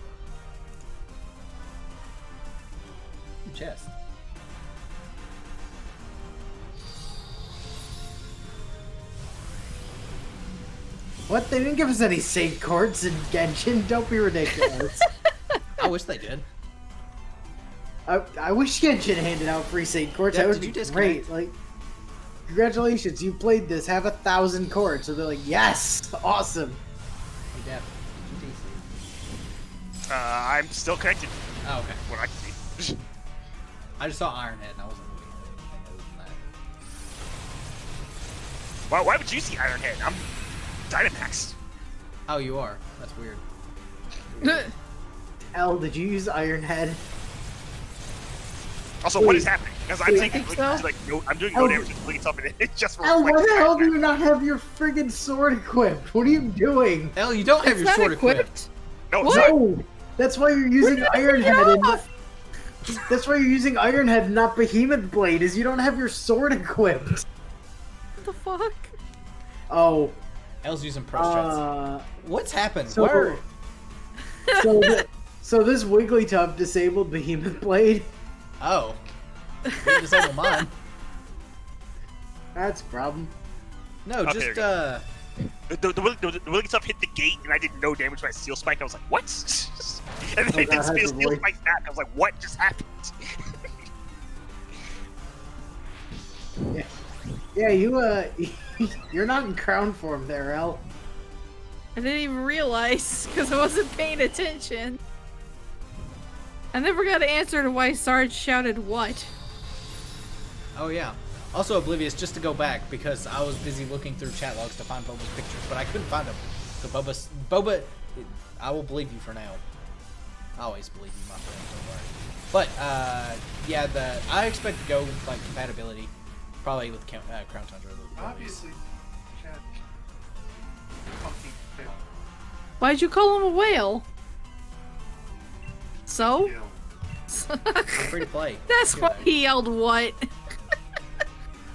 Chest. what? They didn't give us any saint courts in Genshin. Don't be ridiculous. I wish they did. I wish Genshin handed out free saint courts. Yeah, That would did be you great. disconnect? Like, congratulations, you played this. Have 1,000 courts. So they're like, yes, awesome. Hey, Dad. GTC. I'm still connected. Oh, okay. What I can see. I just saw Ironhead and I wasn't looking at anything other than that. Why would you see Ironhead? I'm Dynamaxed. Oh, you are? That's weird. L, did you use Ironhead? Also, what is happening? Because I'm Wait, taking think so? like no, I'm doing Oh. no damage, just clicking something. It just L, why reflects the hell do back. you not have your friggin' sword equipped? What are you doing? Hell, you don't have It's your not sword equipped. equipped. No, it's What? not. No, that's why you're using Ironhead. And that's why you're using Ironhead, not Behemoth Blade. Is you don't have your sword equipped. What the fuck? Oh, L's using pro strats. What's happened? so- Where? so this Wigglytuff disabled Behemoth Blade. Oh. Didn't disable mine. That's a problem. No, Okay, just there The Willing stuff hit the gate, and I did no damage by Steel Spike. I was like, what? And then Oh, that has Steel a voice. Spike back. I was like, what just happened? Yeah, you're not in crown form there, L. I didn't even realize because I wasn't paying attention. I never got an answer to why Sarge shouted what. Oh yeah. Also oblivious, just to go back because I was busy looking through chat logs to find Boba's pictures, but I couldn't find them. So Boba, I will believe you for now. I always believe you, my friend. Don't worry. But yeah, I expect to go like compatibility, probably with Crown Tundra. Obviously, Chad. Fucking fail. Why'd you call him a whale? So? Kill. I'm free to play. That's Do why that. he yelled what?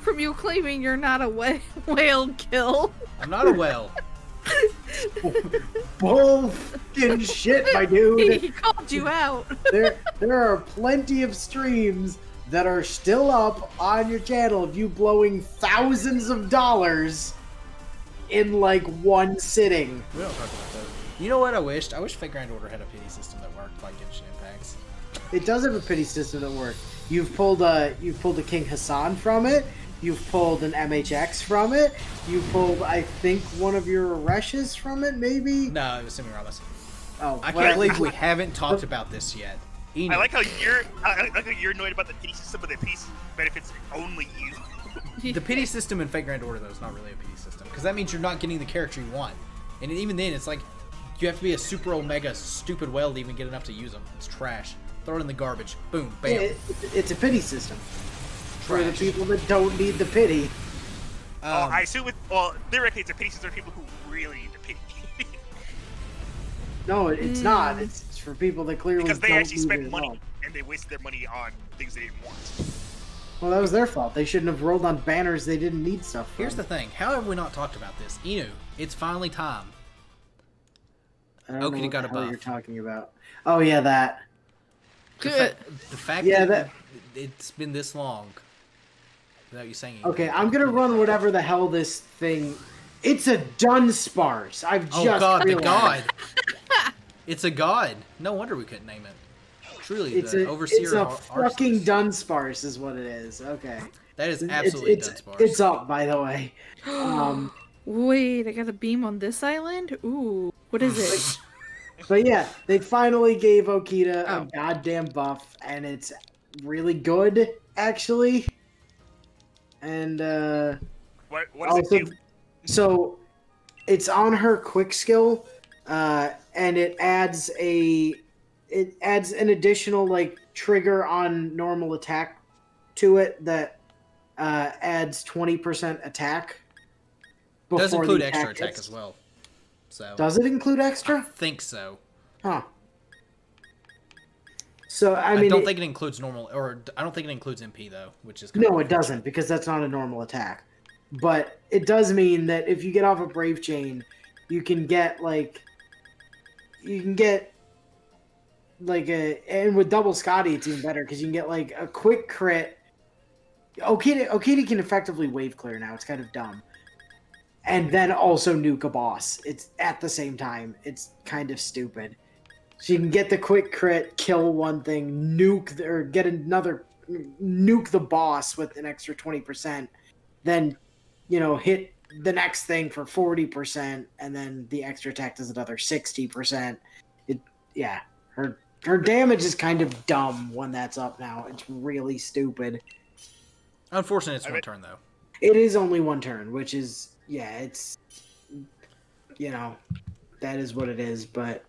From you claiming you're not a whale kill. I'm not a whale. Bullfucking shit, my He dude. called you out. There are plenty of streams that are still up on your channel of you blowing thousands of dollars in like one sitting. We don't talk about that. You know what I wished? I wish Fate Grand Order had a pity system that worked like Genshin Impacts. It does have a pity system that works. You've pulled a King Hassan from it. You've pulled an MHX from it. You pulled, I think, one of your Reshes from it, maybe. No, it was Semiramis. Oh, I well, can't believe we haven't talked about this yet. I like how you're annoyed about the pity system, but the pity system benefits only you. The pity system in Fate Grand Order, though, is not really a pity system. Because that means you're not getting the character you want. And even then, it's like, you have to be a super omega stupid whale to even get enough to use them. It's trash. Throw it in the garbage. Boom. Bam. It's a pity system for the Trash. people that don't need the pity. I assume theoretically it's a pity system for people who really need the pity. No, it's not. It's for people that clearly Because they don't actually need spent it at money all. and they wasted their money on things they didn't want. Well, that was their fault. They shouldn't have rolled on banners they didn't need stuff from. Here's the thing. How have we not talked about this? Inu, it's finally time. I don't know Okita what got the a hell buff. you're talking about. Oh, yeah, that. Good. The fact Yeah, that it's been this long without you saying anything. Okay, I'm going to run whatever the hell this thing... It's a Dunsparce. I've Oh just god, the realized. god! It's a god. No wonder we couldn't name it. Truly, It's the a, overseer it's a of fucking Arceus. Dunsparce is what it is. Okay. That is absolutely Dunsparce. It's up, by the way. Wait, I got a beam on this island? Ooh. What is it? But yeah, they finally gave Okita Oh. a goddamn buff, and it's really good, actually. And, What does it do? So, it's on her quick skill, and it adds an additional like trigger on normal attack to it that adds 20% attack. Does before include the extra attack hits. as well. So Does it include I extra? think so. Huh. So I I mean, don't think it includes normal, or I don't think it includes MP though, which is kind no, of it doesn't because that's not a normal attack. But it does mean that if you get off a Brave Chain, you can get and with double Scotty it's even better because you can get like a quick crit. Okita can effectively wave clear now. It's kind of dumb. And then also nuke a boss. It's at the same time. It's kind of stupid. So you can get the quick crit, kill one thing, nuke the boss with an extra 20%, then hit the next thing for 40%, and then the extra attack does another 60%. Her damage is kind of dumb when that's up now. It's really stupid. unfortunate. It's one turn though. It is only one turn, which is it's that is what it is, but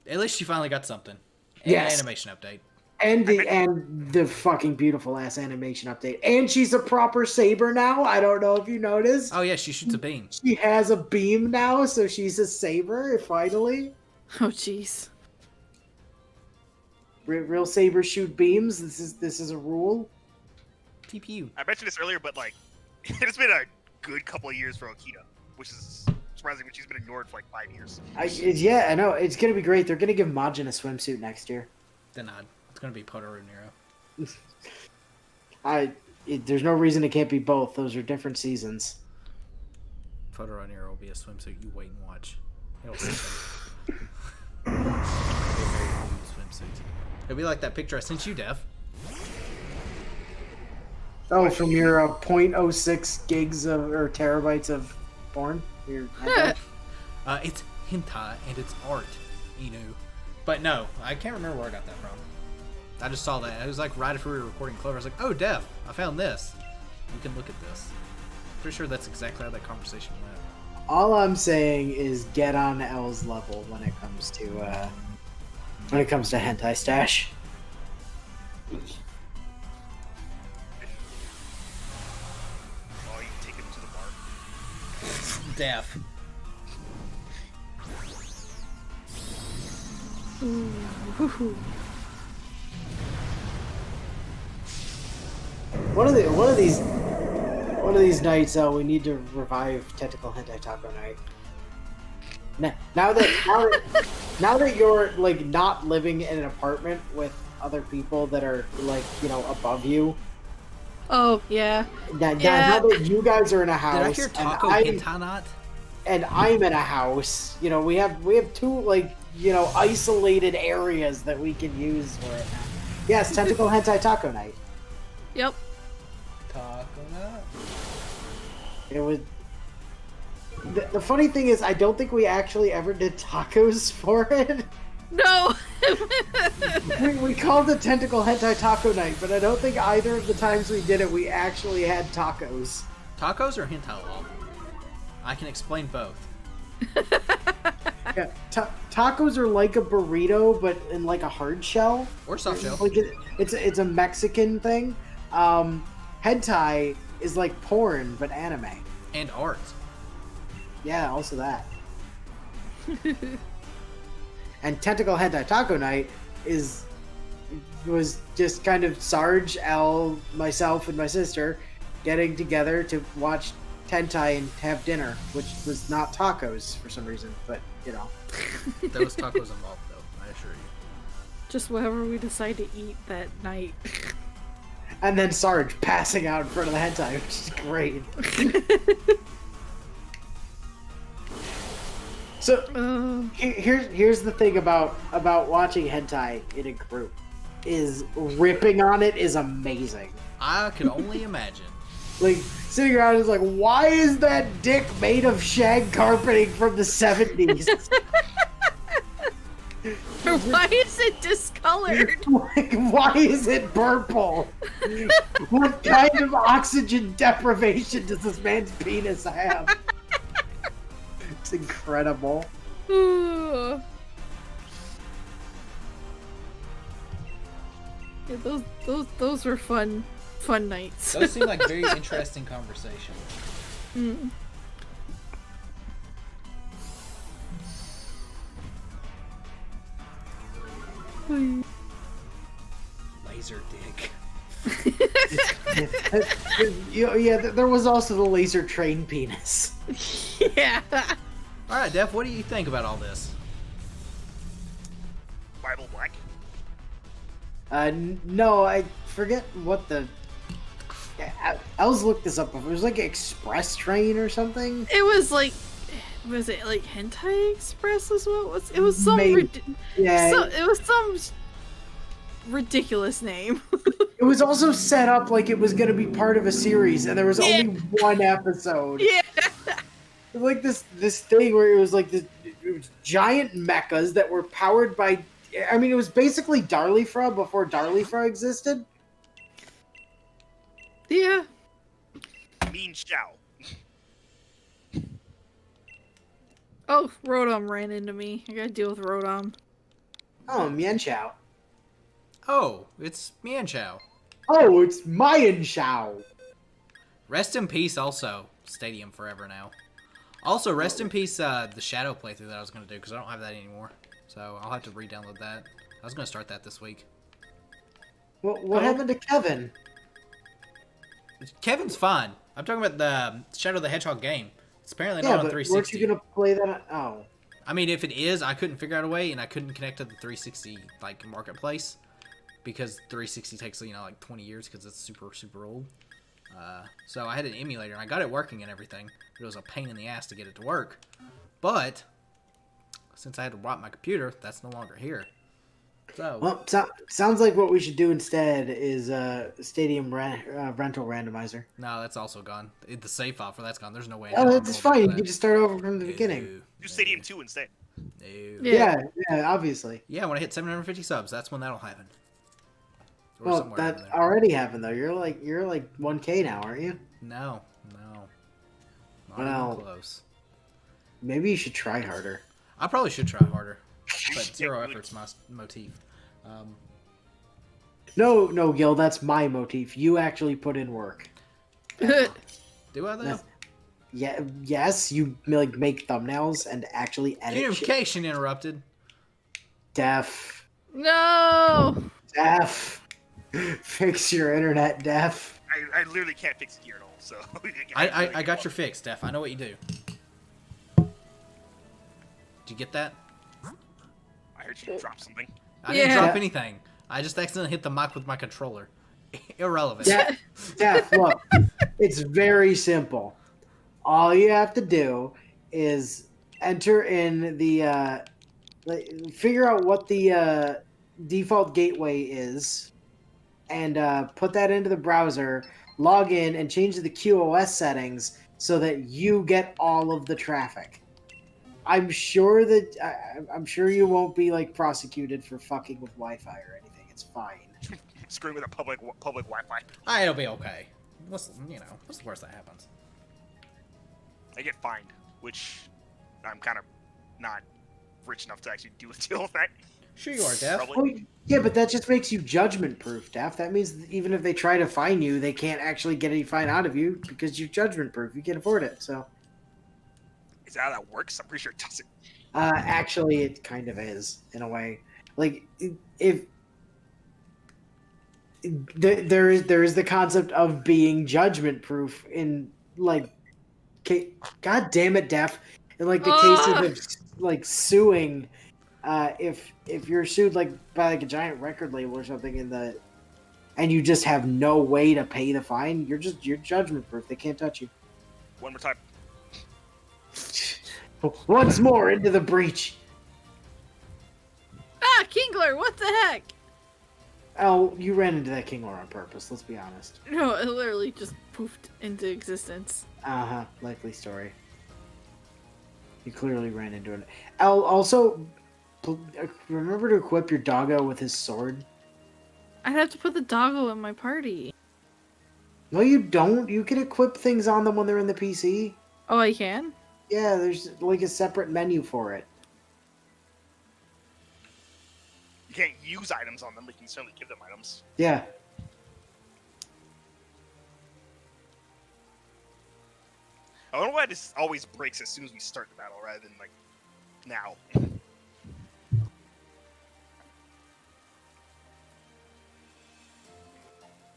At least she finally got something. And Yes. an animation update. and the fucking beautiful ass animation update. And she's a proper saber now. I don't know if you noticed. Oh yeah, she shoots a beam. She has a beam now, so she's a saber finally. Oh, jeez. Real sabers shoot beams. This is a rule. TPU. I mentioned this earlier, but like, it's been a good couple of years for Okita, which is surprising when she's been ignored for like 5 years. I know it's gonna be great. They're gonna give Majin a swimsuit next year. Denied. It's gonna be Potoro Nero. There's no reason it can't be both. Those are different seasons. Potoro Nero will be a swimsuit. You wait and watch. It'll be a very blue swimsuit. It'll be like that picture I sent you, Dev. Oh, from your 0.06 gigs or terabytes of porn? It's hentai and it's art, Inu. But no, I can't remember where I got that from. I just saw that. It was like right after we were recording Clover. I was like, oh, Dev, I found this. You can look at this. Pretty sure that's exactly how that conversation went. All I'm saying is get on L's level when it comes to hentai stash. Oh, you can take him to the bar. Dev. Ooh. One of these nights, we need to revive Tentacle Hentai Taco Night. Now that you're like not living in an apartment with other people that are like above you. Oh, yeah. Now that you guys are in a house, Did I hear Taco and Hentai? and I'm in a house, we have two isolated areas that we can use for it now. Yes, Tentacle Hentai Taco Night. Yep. Taco Nut? It was. The funny thing is, I don't think we actually ever did tacos for it. No! We called it Tentacle Hentai Taco Night, but I don't think either of the times we did it, we actually had tacos. Tacos or hentai law? I can explain both. Yeah, tacos are like a burrito, but in like a hard shell. Or soft shell. Like it's a Mexican thing. Hentai is like porn, but anime. And art. Yeah, also that. And Tentacle Hentai Taco Night was just kind of Sarge, Al, myself, and my sister getting together to watch hentai and have dinner, which was not tacos for some reason, but you know. There was tacos involved, though, I assure you. Just whatever we decide to eat that night. And then Sarge passing out in front of the hentai, which is great. So here's the thing about watching hentai in a group, is ripping on it is amazing. I can only imagine. Like, sitting around is like, why is that dick made of shag carpeting from the 70s? Why is it discolored? Like, why is it purple? What kind of oxygen deprivation does this man's penis have? It's incredible. Yeah, those were fun nights. Those seem like very interesting conversations. Mm. Laser dick. Yeah, there was also the laser train penis. Yeah. Alright, Def, what do you think about all this? Bible Black. No, I forget what the... I was looked this up before. It was like Express Train or something. It was like, was it like Hentai Express as well? It was some Maybe. Yeah. it was some ridiculous name. It was also set up like it was going to be part of a series, and there was only one episode. Yeah. Like this thing where it was like it was giant mechas that were powered by... I mean, it was basically Darlifra before Darlifra existed. Yeah. Mean Shao. Oh, Rodom ran into me. I gotta deal with Rodom. Oh, Mienshao. Oh, it's Mianchao. Oh, it's Mayan Shao. Rest in peace, also. Stadium forever now. Also, rest in peace, the Shadow playthrough that I was going to do, because I don't have that anymore. So, I'll have to re-download that. I was going to start that this week. What happened to Kevin? Kevin's fine. I'm talking about the Shadow the Hedgehog game. It's apparently not on 360. Weren't you going to play that? Oh. I mean, if it is, I couldn't figure out a way, and I couldn't connect to the 360, like, marketplace. Because 360 takes, you know, like 20 years, because it's super, super old. So I had an emulator, and I got it working and everything. It was a pain in the ass to get it to work. But, since I had to wipe my computer, that's no longer here. So, Well, sounds like what we should do instead is Stadium rental randomizer. no, that's also gone. The save file for that's gone. There's no way. Oh, I'm that's rolling fine. You for can that. just start over from the beginning. No, Do Stadium 2 instead. no. Yeah. Yeah, obviously. Yeah, when I hit 750 subs, that's when that'll happen. Or Well, somewhere that over there. already happened though. You're like 1K now, aren't you? No. Not Well- even close. Maybe you should try harder. I probably should try harder, but should zero take effort's my motif. No, Gil, that's my motif. You actually put in work. Do I though? That's- Yeah, yes, you like make thumbnails and actually edit shit. Communication interrupted. Def. No. Fix your internet, Def. I literally can't fix it here at all, so... I got your fix, Steph. I know what you do. Did you get that? I heard you drop something. I didn't Yeah. drop anything. I just accidentally hit the mic with my controller. Irrelevant. Def, look, it's very simple. All you have to do is enter in the, figure out what the default gateway is, and put that into the browser, log in, and change the QoS settings so that you get all of the traffic. I'm sure you won't be like prosecuted for fucking with Wi-Fi or anything. It's fine. Screwing with a public Wi-Fi. It'll be okay. What's the worst that happens? I get fined, which I'm kind of not rich enough to actually deal with that. Sure you are, Def. Probably. Oh, yeah, but that just makes you judgment-proof, Def. That means that even if they try to fine you, they can't actually get any fine out of you because you're judgment-proof. You can't afford it, so... Is that how that works? I'm pretty sure it doesn't. Actually, it kind of is in a way. Like if there is the concept of being judgment proof in like, God damn it, Def. In like the cases of like suing, if you're sued like by like a giant record label or something and you just have no way to pay the fine, you're judgment proof. They can't touch you. One more time. Once more into the breach. Ah, Kingler, what the heck? Oh, you ran into that King Lore on purpose, let's be honest. No, it literally just poofed into existence. Uh-huh, likely story. You clearly ran into it. Also, remember to equip your doggo with his sword. I'd have to put the doggo in my party. No, you don't. You can equip things on them when they're in the PC. Oh, I can? Yeah, there's like a separate menu for it. You can't use items on them, but you can certainly give them items. Yeah. I wonder why this always breaks as soon as we start the battle, rather than like now.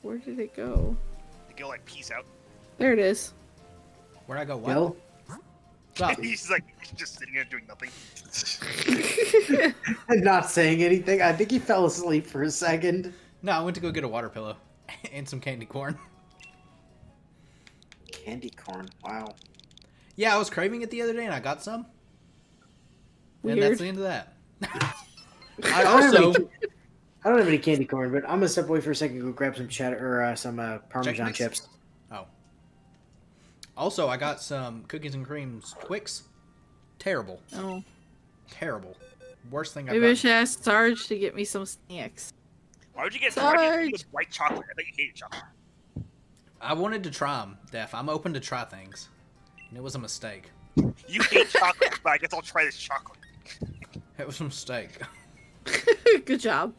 Where did it go? They go like peace out. There it is. Where'd I go? What? Gil? Stop. He's like just sitting there doing nothing. And not saying anything. I think he fell asleep for a second. No, I went to go get a water pillow and some candy corn. Candy corn. Wow. Yeah, I was craving it the other day and I got some. Weird. And that's the end of that. I I don't have any candy corn, but I'm gonna step away for a second and go grab some cheddar or some Parmesan Chex Mix? chips. Oh. Also, I got some cookies and creams Twix. Terrible. Oh. Terrible. Worst thing I've Maybe I got. should ask Sarge to get me some snacks. Why would you get Sarge! white chocolate? I think you hated chocolate. I wanted to try them, Def. I'm open to try things. And it was a mistake. You hate chocolate, but I guess I'll try this chocolate. It was a mistake. Good job.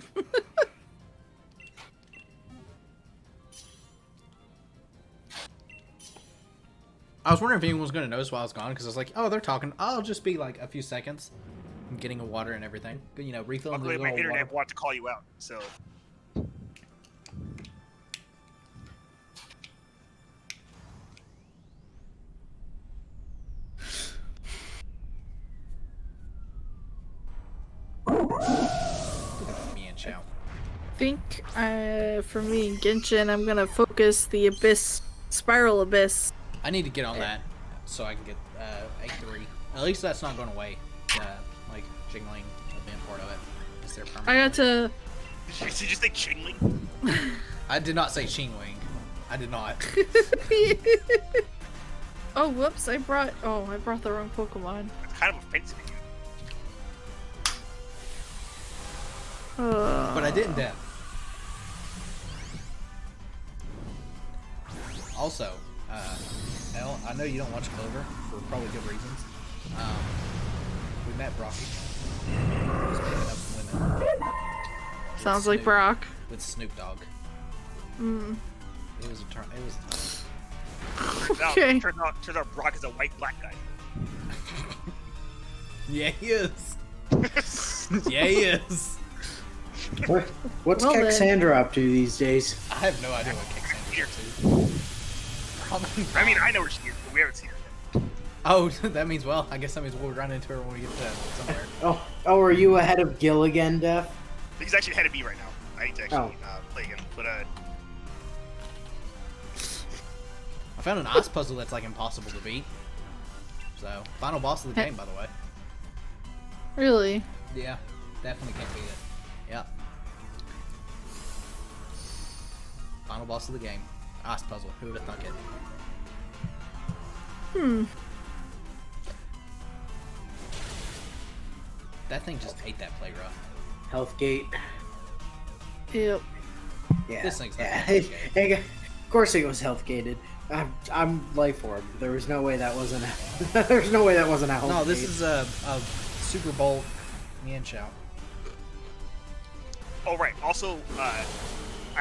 I was wondering if anyone was going to notice while I was gone, because I was like, oh, they're talking. I'll just be like a few seconds. I'm getting a water and everything. You know, refilling the Luckily, little my internet water. wanted to call you out, so. Me and Chow. I think for me in Genshin, I'm gonna focus the Abyss, Spiral Abyss. I need to get on that so I can get A3. At least that's not going away. Like, Jingling event part of it. Is there I got to. Did you say Chingling? I did not say Chingling. I did not. Oh, whoops! I brought the wrong Pokemon. It's kind of offensive to you. But I didn't, Def. Also, Elle, I know you don't watch Clover for probably good reasons. We met Brocky. He was picking up some women. Sounds With like Brock. With Snoop Dogg. Mm. It was a turn. It was. Okay. Turns out Brock is a white-black guy. Yeah, he is. Yeah, he is. What's Well, then. Kexandra up to these days? I have no idea what Kexandra Here. is. Probably. I mean, I know where she is, but we haven't seen her yet. Oh, that means I guess that means we'll run into her when we get to somewhere. Oh, are you ahead of Gil again, Def? He's actually ahead of me right now. I need to actually play again, but I found an ice puzzle that's like impossible to beat. So, final boss of the game, by the way. Really? Yeah, definitely can't beat it. Yep. Final boss of the game. Ice puzzle. Who would have thunk it? That thing just ate that play rough. Healthgate. Yep. Yeah. This thing's not yeah. Healthgate. Of course it was Healthgated. I'm life orb. There was no way that wasn't. There's no way that wasn't a Healthgate. No, this is a Super Bowl Mian Chow. oh right. Also, I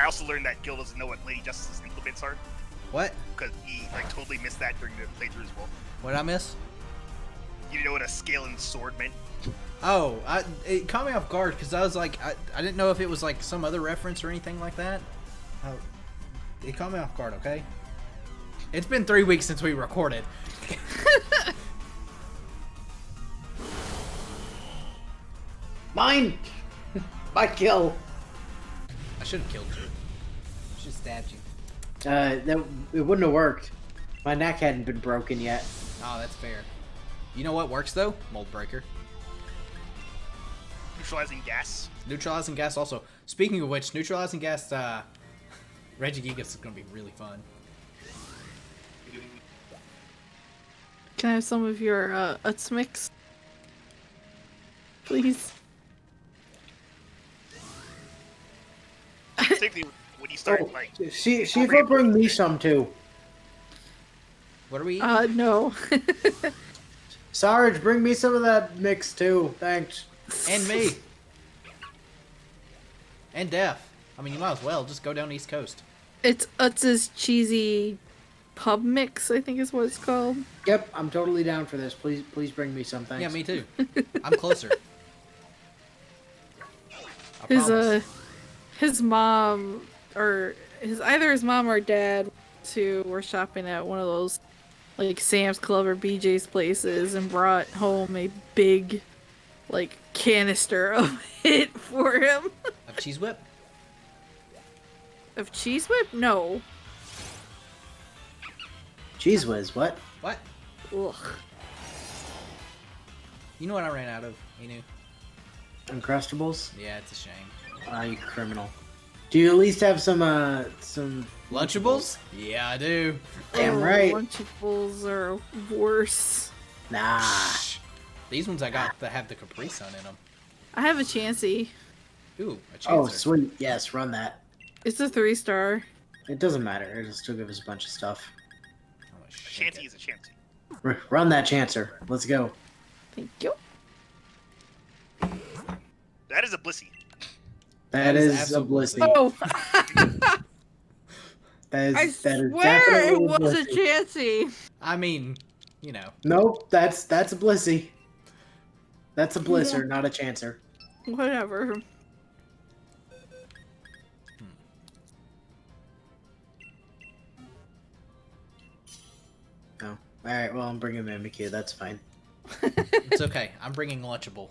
also learned that Gil doesn't know what Lady Justice's implements are What? because he like totally missed that during the playthrough as well. What did I miss? You didn't know what a scaling sword meant. Oh, it caught me off guard because I was like, I didn't know if it was like some other reference or anything like that. It caught me off guard, okay? It's been 3 weeks since we recorded. Mine! My kill! I should have killed you. I should have stabbed you. It wouldn't have worked. My neck hadn't been broken yet. Oh, that's fair. You know what works though? Mold breaker. Neutralizing gas. Neutralizing gas also. Speaking of which, neutralizing gas, Regigigas is gonna be really fun. Can I have some of your Utz mix? Please. Particularly when you start like. She will bring me some too. What are we eating? No. Sarge, bring me some of that mix too. Thanks. And me. And Def. I mean, you might as well just go down East Coast. It's Utz's cheesy pub mix, I think is what it's called. Yep, I'm totally down for this. Please bring me some. Thanks. Yeah, me too. I'm closer. I promise. His mom or either his mom or dad were shopping at one of those like Sam's Club or BJ's places and brought home a big like canister of it for him. Of Cheese Whip? Of Cheese Whip? No. Cheese Whiz, what? What? Ugh. You know what I ran out of, Inu? Uncrustables? Yeah, it's a shame. Ah, you criminal. Do you at least have some Lunchables? Yeah, I do. Damn right. Lunchables are worse. Nah. Shh. These ones I got that have the Capri Sun in them. I have a Chansey. Ooh, a Chancer. Oh, sweet. Yes, run that. It's a 3-star. It doesn't matter. It'll still give us a bunch of stuff. Oh, A shanty is a shanty. Run that Chancer. Let's go. Thank you. That is a blissy. That is a absolute blissy. Oh, That I is swear definitely it was a blissy. Chansey. I mean, you know. Nope, that's a blissy. That's a blisser, not a chancer. Whatever. Oh, all right. Well, I'm bringing Mimikyu. That's fine. It's okay. I'm bringing Lunchable.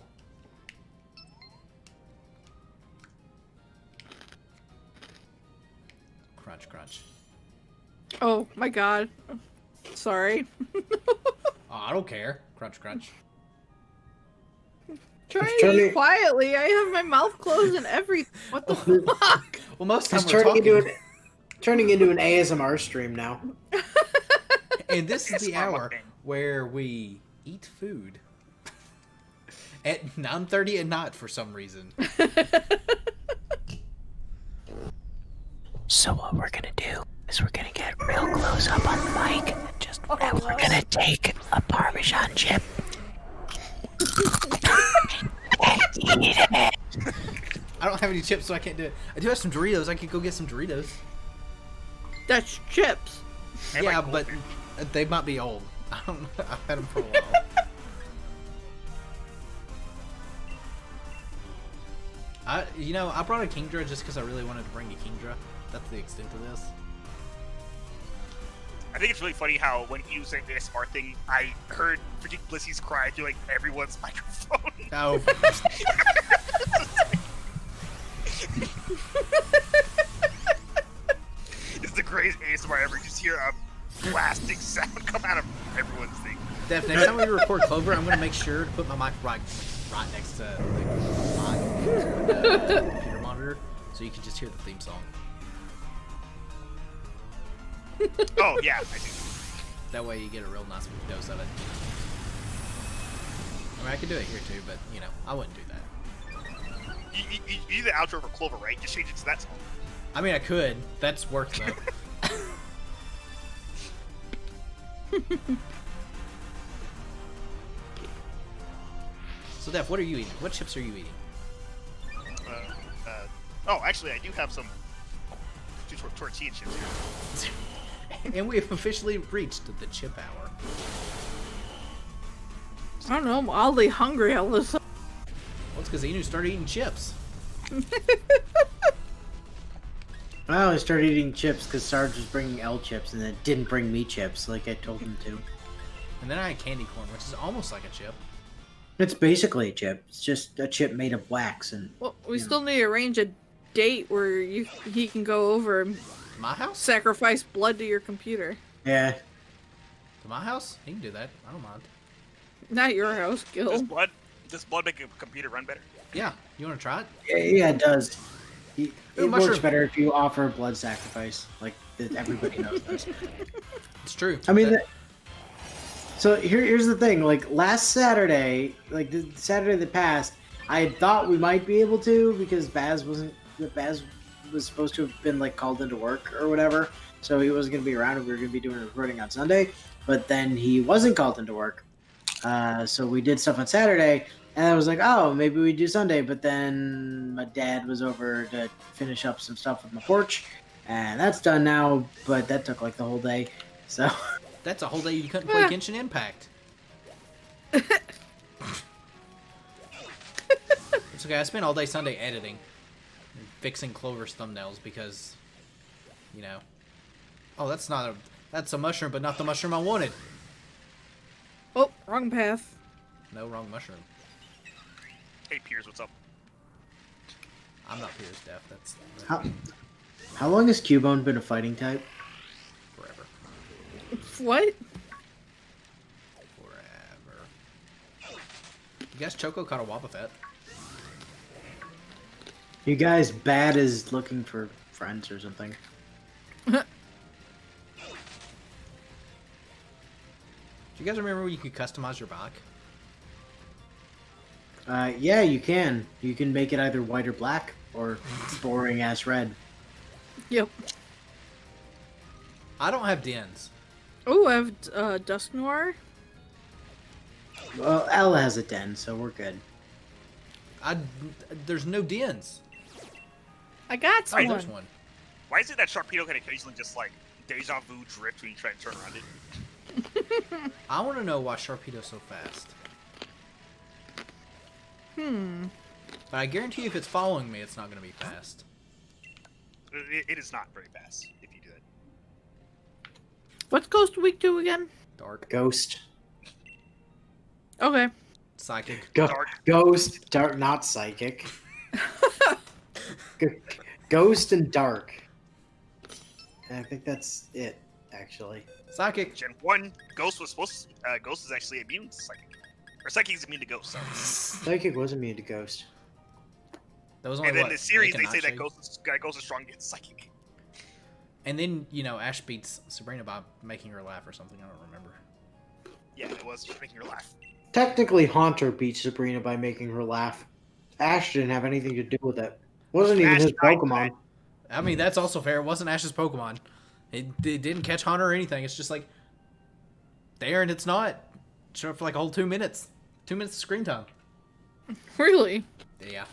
Crunch, crunch. Oh my god. Sorry. Oh, I don't care. Crunch, crunch. Trying It's to turning- eat quietly. I have my mouth closed and everything. What the fuck? Well, most of It's the time we're talking. turning into an ASMR stream now. And this is the ASMR hour mukbang. where we eat food. At 9:30 at night for some reason. So what we're gonna do is we're gonna get real close up on the mic and we're gonna take a Parmesan chip and eat it. I don't have any chips, so I can't do it. I do have some Doritos. I could go get some Doritos. That's chips. And Yeah, like but they might be old. I don't know. I've had them for a while. I brought a Kingdra just because I really wanted to bring a Kingdra. That's the extent of this. I think it's really funny how when you say the ASMR thing, I heard freaking Blissy's cry through like everyone's microphone. Oh, It's the greatest ASMR ever. You just hear a blasting sound come out of everyone's thing. Def, next time we record Clover, I'm gonna make sure to put my mic right next to the computer monitor, so you can just hear the theme song. Oh yeah, I do. That way you get a real nice dose of it. I mean, I could do it here too, but I wouldn't do that. You do the outro for Clover, right? Just change it to that song. I mean, I could. That's work though. So, Def, what are you eating? What chips are you eating? Oh, actually, I do have some tortilla chips here. And we have officially reached the chip hour. I don't know. I'm oddly hungry all of a sudden. because Inu started eating chips. I only started eating chips because Sarge was bringing L chips and then didn't bring me chips like I told him to. And then I had candy corn, which is almost like a chip. It's basically a chip. It's just a chip made of wax and. Well, we still need to arrange a date where he can go over and My house? sacrifice blood to your computer. Yeah. To my house? He can do that. I don't mind. Not your house, Gil. Does blood make a computer run better? Yeah. You want to try it? Yeah, it does. It works mushroom. better if you offer blood sacrifice. Like, everybody knows this. It's true. I mean, so here's the thing. Like, last Saturday, like the Saturday that passed, I thought we might be able to because Baz was supposed to have been, like, called into work or whatever. So he wasn't going to be around and we were going to be doing a recording on Sunday. But then he wasn't called into work. So we did stuff on Saturday. And I was like, oh, maybe we do Sunday. But then my dad was over to finish up some stuff with my porch. And that's done now, but that took like the whole day. So That's a whole day you couldn't play Genshin Impact. It's okay, I spent all day Sunday editing. And fixing Clover's thumbnails because, you know. Oh, that's a mushroom, but not the mushroom I wanted. Oh, wrong path. No, wrong mushroom. Hey, Piers, what's up? I'm not Piers Deaf, that's how long has Cubone been a fighting type? forever. What? Forever. You guys Choco caught a Wobbuffet. You guys bad as looking for friends or something. Do you guys remember when you could customize your bike? Yeah, you can. You can make it either white or black, or boring ass red. Yep. I don't have dens. Oh, I have Dusk Noir. Well, Ella has a den, so we're good. There's no dens. I got Oh, someone. there's one. Why is it that Sharpedo can occasionally just like deja vu drift when you try to turn around it? I want to know why Sharpedo's so fast. But I guarantee if it's following me, it's not going to be fast. It is not very fast if you do it. What's Ghost Week 2 again? Dark. Ghost. Okay. Psychic. Dark. Ghost. Dark. Not psychic. Ghost and dark. And I think that's it, actually. Psychic. Gen 1, Ghost was supposed to, Ghost is actually immune to Psychic. Or Psychic's immune to Ghost, sorry. Psychic was immune to Ghost. That was only And then what, in the series, they say Akinachi? that Ghost is strong against Psychic. And then, you know, Ash beats Sabrina by making her laugh or something. I don't remember. Yeah, it was just making her laugh. Technically, Haunter beat Sabrina by making her laugh. Ash didn't have anything to do with it. Wasn't even Ash his tried Pokemon. I mean, that's also fair. It wasn't Ash's Pokemon. It didn't catch Hunter or anything. It's just like, there and it's not. Showed up for like a whole 2 minutes. 2 minutes of screen time. Really? Yeah.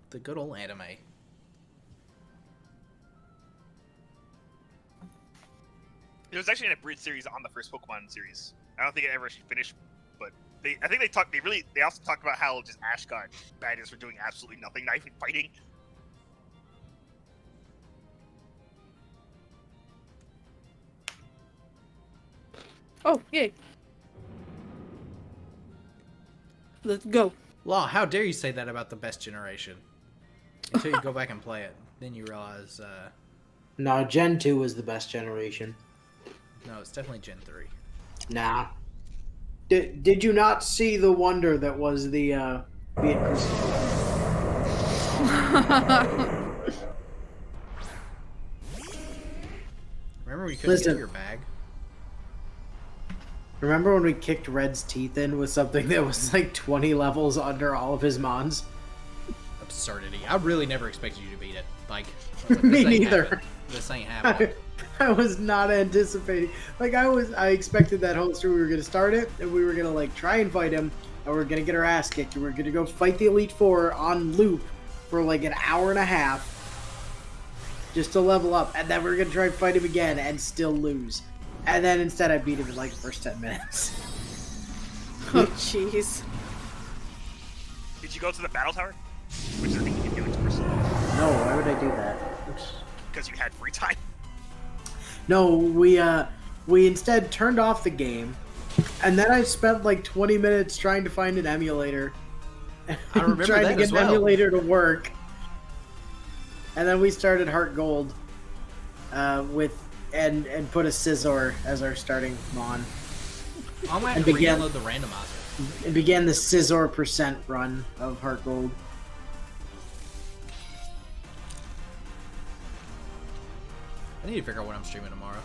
The good old anime. There was actually an abridged series on the first Pokemon series. I don't think it ever actually finished, but they also talked about how just Ash got badges for doing absolutely nothing, not even fighting. Oh, yay. Let's go. Law, how dare you say that about the best generation? Until you go back and play it. Then you realize, No, Gen 2 was the best generation. no, it's definitely Gen 3. Nah. Did you not see the wonder that was the being crucified? Remember we couldn't Listen. get your bag? Remember when we kicked Red's teeth in with something that was like 20 levels under all of his mons? Absurdity. I really never expected you to beat it. Like, I was like, Me this ain't neither. happening. This ain't happening. I was not anticipating. Like I expected that whole story. We were gonna start it, and we were gonna like try and fight him, and we are gonna get our ass kicked, and we are gonna go fight the Elite Four on loop for like an hour and a half, just to level up, and then we are gonna try and fight him again and still lose. And then instead I beat him in like the first 10 minutes. Oh, jeez. Did you go to the battle tower? Which is the thing you can do in person. No, why would I do that? Because you had free time. No, we instead turned off the game, and then I spent like 20 minutes trying to find an emulator. I remember trying that to get as an well. emulator to work. And then we started Heart Gold with and put a Scizor as our starting mon. I might And have to began- re-download the randomizer. It began the Scizor percent run of Heart Gold. I need to figure out what I'm streaming tomorrow.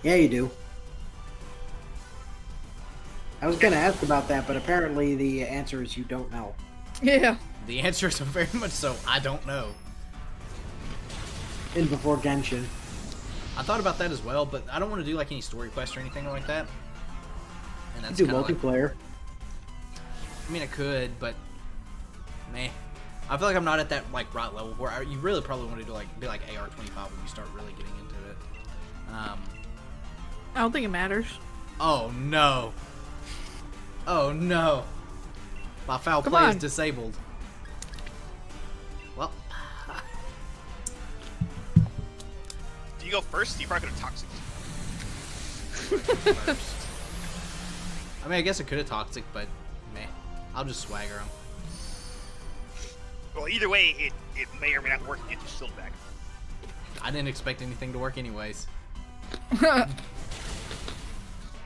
Yeah, you do. I was gonna ask about that, but apparently the answer is you don't know. Yeah. The answer is very much so. I don't know. In before Genshin. I thought about that as well, but I don't want to do like any story quests or anything like that. And that's Do kinda like, multiplayer. I mean, I could, but meh. I feel like I'm not at that like right level where you really probably want to do like be like AR-25 when you start really getting into it. I don't think it matters. Oh no! Oh no! My foul Come play on. is disabled. Well, Do you go first? You probably go to Toxic. first. I mean, I guess I could have toxic, but meh. I'll just swagger him. Well, either way, it may or may not work and get your shield back. I didn't expect anything to work anyways.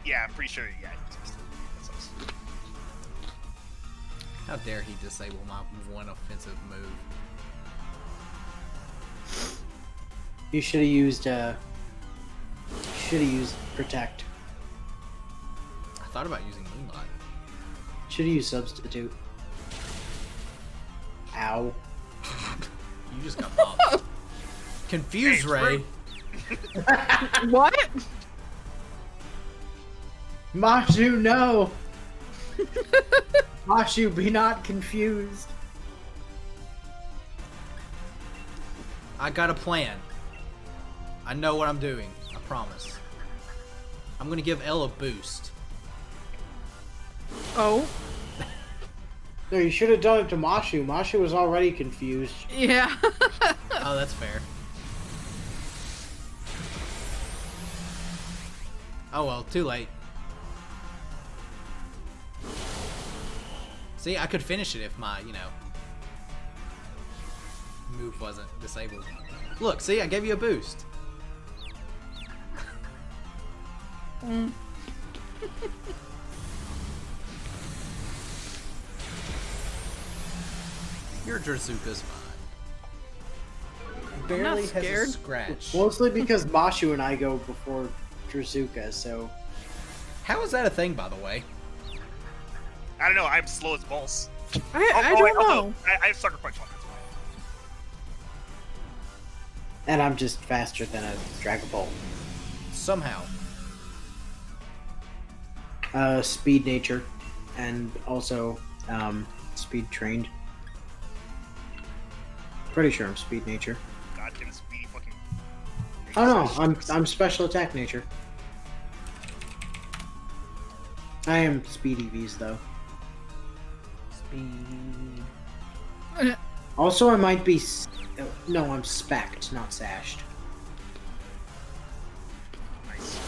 Yeah, I'm pretty sure. Yeah, that sucks. How dare he disable my one offensive move? You should have used Protect. I thought about using Moonlight. Should have used Substitute. Ow. You just got popped. Confused, Hey, Ray. What? Mashu, no! Mashu, be not confused. I got a plan. I know what I'm doing. I promise. I'm gonna give Elle a boost. Oh. No, you should have done it to Mashu. Mashu was already confused. Yeah. Oh, that's fair. Oh well, too late. See, I could finish it if my, move wasn't disabled. Look, see, I gave you a boost. Your Drazuka's fine. Barely has a scared. scratch. Mostly because Mashu and I go before Drazuka, so... How is that a thing, by the way? I don't know. I'm slow as balls. I wait, don't also, know. I have Sucker Punch on. That's why. And I'm just faster than a Dragon Ball. Somehow. Speed nature. And also, speed trained. Pretty sure I'm speed nature. Goddamn speedy fucking. Oh no, I'm special attack nature. I am speed EVs though. Speed. Also, I might be. No, I'm specced, not sashed. Nice.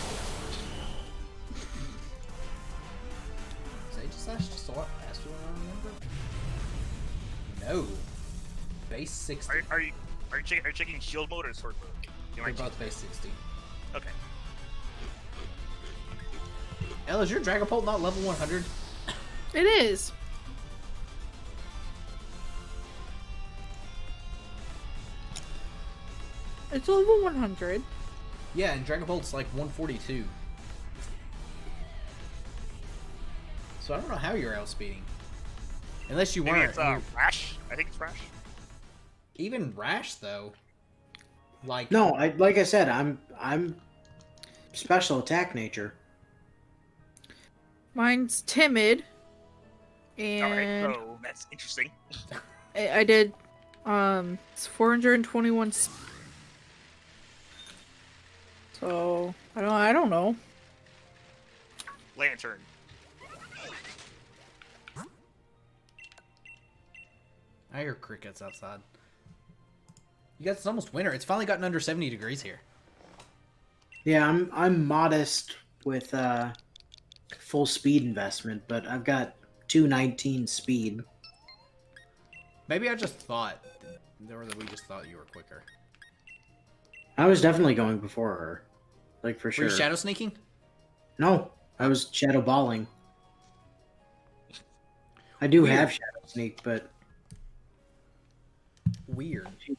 Sage Slash just a lot faster than I remember? No. Base 60. Are you checking shield mode or sword mode? You They're might both base 60. Okay. Elle, is your Dragapult not level 100? It is. It's level 100. Yeah, and Dragapult's like 142. So I don't know how you're outspeeding. Unless you Maybe weren't. it's Rash. I think it's Rash. Even Rash, though. Like, No, like I said, I'm special attack nature. Mine's timid. Alright, And so that's interesting. I did it's 421 So I don't know. Lantern. I hear crickets outside. You guys, it's almost winter. It's finally gotten under 70 degrees here. Yeah, I'm modest with full speed investment, but I've got 219 speed. Maybe I just thought, or that we just thought you were quicker. I was definitely going before her, like for Were sure. you shadow sneaking? No, I was shadow balling. I do Weird. have shadow sneak, but Weird. she's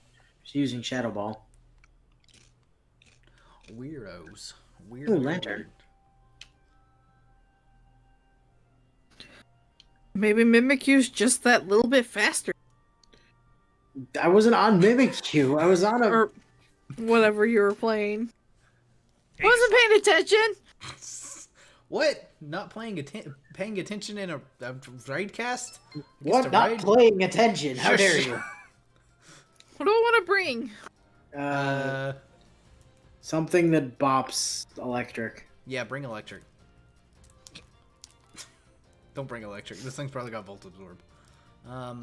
using shadow ball. Weirdos. Weird. Ooh, lantern. Weird. Maybe Mimikyu's just that little bit faster. I wasn't on Mimikyu. I was on a. Or whatever you were playing. I wasn't paying attention. What? Not paying attention in a raidcast? What? Not playing attention? How dare you? What do I want to bring? Something that bops electric. Yeah, bring electric. Don't bring electric. This thing's probably got volt absorb.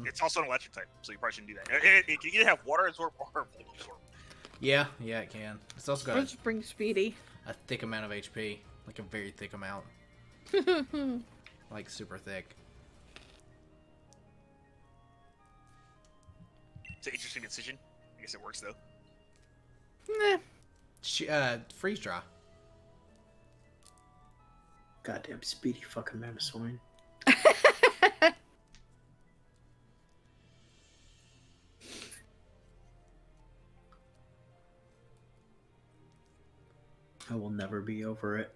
It's also an electric type, so you probably shouldn't do that. It can either have water absorb or volt absorb. Yeah, it can. It's also got Let's bring Speedy. a thick amount of HP. Like a very thick amount. Like super thick. It's an interesting decision. I guess it works though. Nah. Freeze dry. Goddamn speedy fucking Mammosaurine. I will never be over it.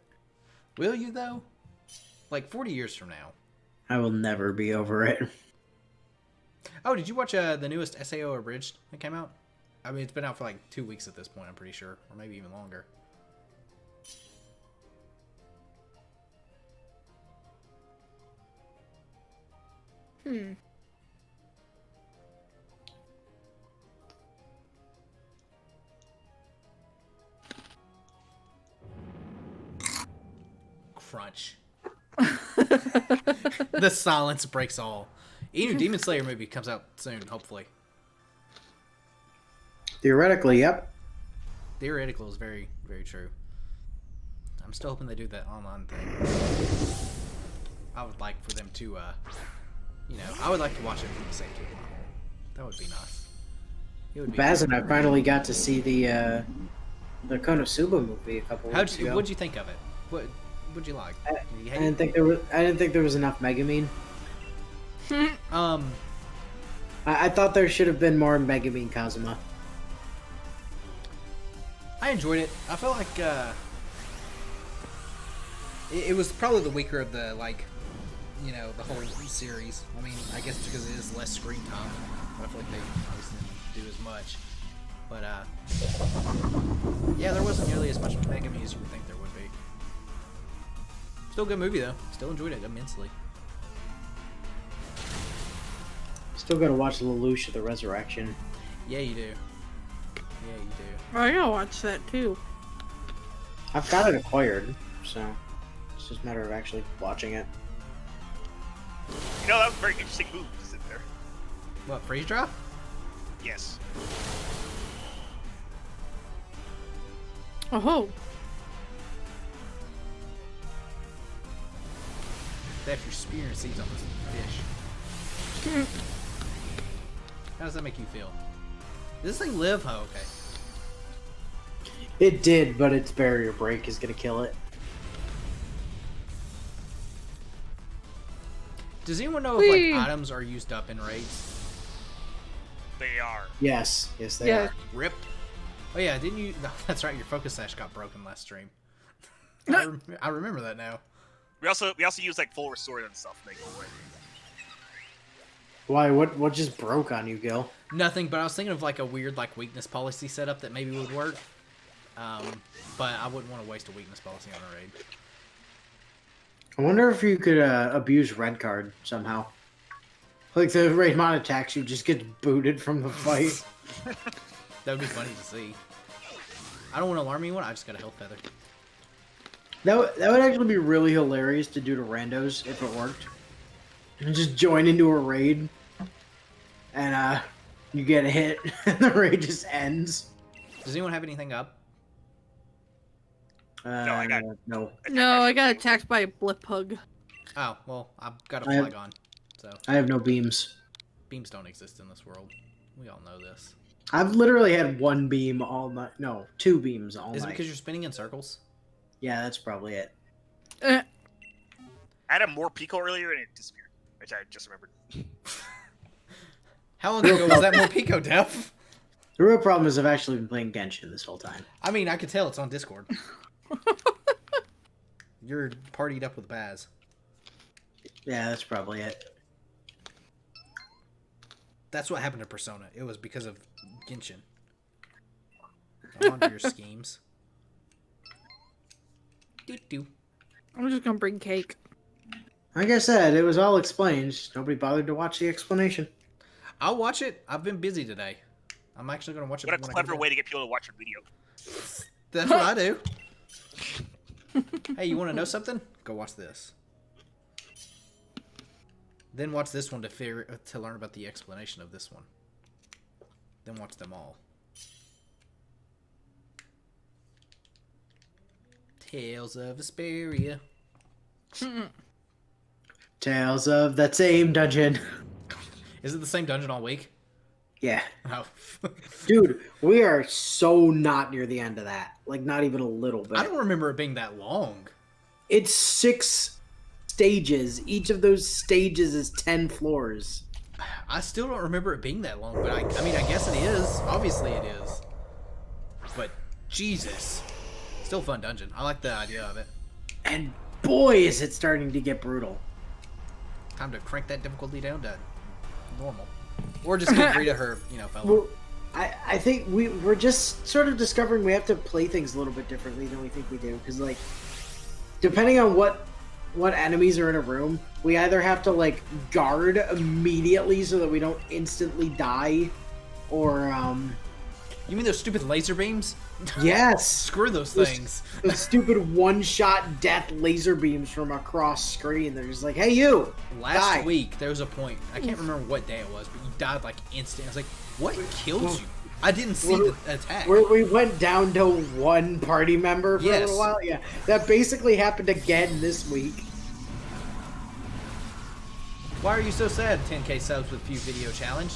Will you though? Like 40 years from now. I will never be over it. Oh, did you watch the newest SAO Abridged that came out? I mean, it's been out for like 2 weeks at this point, I'm pretty sure. Or maybe even longer. Crunch. The silence breaks all. Inu Demon Slayer movie comes out soon, hopefully. Theoretically, yep. Theoretical is very, very true. I'm still hoping they do that online thing. I would like for them to, I would like to watch it from the safety of my home. That would be nice. It would be. Baz and I finally got to see the Konosuba movie a couple weeks ago. What'd you think of it? What'd you like? I didn't think there was enough Megumin. I thought there should have been more Megumin Kazuma. I enjoyed it. I felt like it was probably the weaker of the the whole series. I mean, I guess because it is less screen time, but I feel like they obviously didn't do as much. But yeah, there wasn't nearly as much Megami as you would think there would be. Still a good movie though. Still enjoyed it immensely. Still gotta watch Lelouch of the Resurrection. Yeah, you do. Yeah, you do. I gotta watch that too. I've got it acquired, so it's just a matter of actually watching it. You know, that was a very interesting move to sit there. What, freeze drop? Yes. Oh. They have your spear and seeds on this fish. How does that make you feel? Does this thing live? Oh, okay. It did, but its barrier break is gonna kill it. Does anyone know if Whee! like items are used up in raids? They are. Yes, they Yeah. are. Rip. Oh yeah, didn't you? No, that's right. Your focus sash got broken last stream. I remember that now. We also use like full restore and stuff to make it away. Why? What just broke on you, Gil? Nothing, but I was thinking of like a weird like weakness policy setup that maybe would work. But I wouldn't want to waste a weakness policy on a raid. I wonder if you could abuse red card somehow. Like the raid mod attacks you, just get booted from the fight. That would be funny to see. I don't want to alarm anyone. I just got a health feather. That would actually be really hilarious to do to randos if it worked. And just join into a raid, and you get a hit, and the raid just ends. Does anyone have anything up? I got no. No, I got attacked by a blip hug. Oh, well, I've got a I have- flag on. So, I have no beams. beams don't exist in this world. We all know this. I've literally had one beam all night. No, 2 beams all Is it night. because you're spinning in circles? Yeah, that's probably it. Eh, I had a more Pico earlier and it disappeared, which I just remembered. How long ago was that more Pico, Def? The real problem is I've actually been playing Genshin this whole time. I mean, I could tell it's on Discord. You're partied up with Baz. Yeah, that's probably it. That's what happened to Persona. It was because of Genshin. I'm onto your schemes. Doo-doo. I'm just gonna bring cake. Like I said, it was all explained. Just nobody bothered to watch the explanation. I'll watch it. I've been busy today. I'm actually going to watch it. What a when I clever get back. way to get people to watch your video. That's what I do. Hey, you want to know something? Go watch this. Then watch this one to learn about the explanation of this one. Then watch them all. Tales of Vesperia. Tales of that same dungeon. Is it the same dungeon all week? Yeah. Oh. Dude, we are so not near the end of that. Like, not even a little bit. I don't remember it being that long. It's 6 stages. Each of those stages is 10 floors. I still don't remember it being that long, but I mean, I guess it is. Obviously it is. But, Jesus. Still a fun dungeon. I like the idea of it. And boy, is it starting to get brutal. Time to crank that difficulty down to normal. Or just give Rita her, fellow. Well, I think we're just sort of discovering we have to play things a little bit differently than we think we do. Because, like, depending on what enemies are in a room, we either have to, like, guard immediately so that we don't instantly die, or, You mean those stupid laser beams? yes! Screw those things. Those stupid one-shot death laser beams from across screen. They're just like, hey, you! Last die. week, there was a point. I can't remember what day it was, but you died, like, instant. I was like, what killed you? I didn't see the attack. We went down to one party member for a Yes. little while. Yeah, that basically happened again this week. Why are you so sad? 10k subs with few video challenge.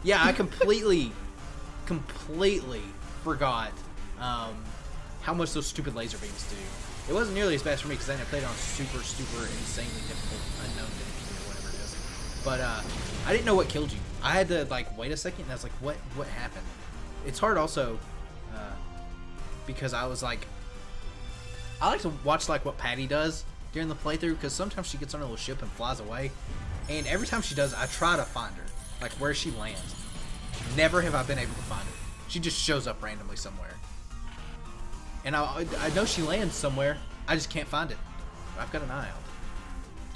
Yeah, I completely forgot how much those stupid laser beams do. It wasn't nearly as bad for me because I played on super insanely difficult unknown difficulty or whatever it is. But I didn't know what killed you. I had to like wait a second and I was like, what happened? It's hard also because I was like, I like to watch like what Patty does during the playthrough because sometimes she gets on a little ship and flies away, and every time she does, I try to find her, like where she lands. Never have I been able to find her. She just shows up randomly somewhere, and I know she lands somewhere. I just can't find it. I've got an eye out.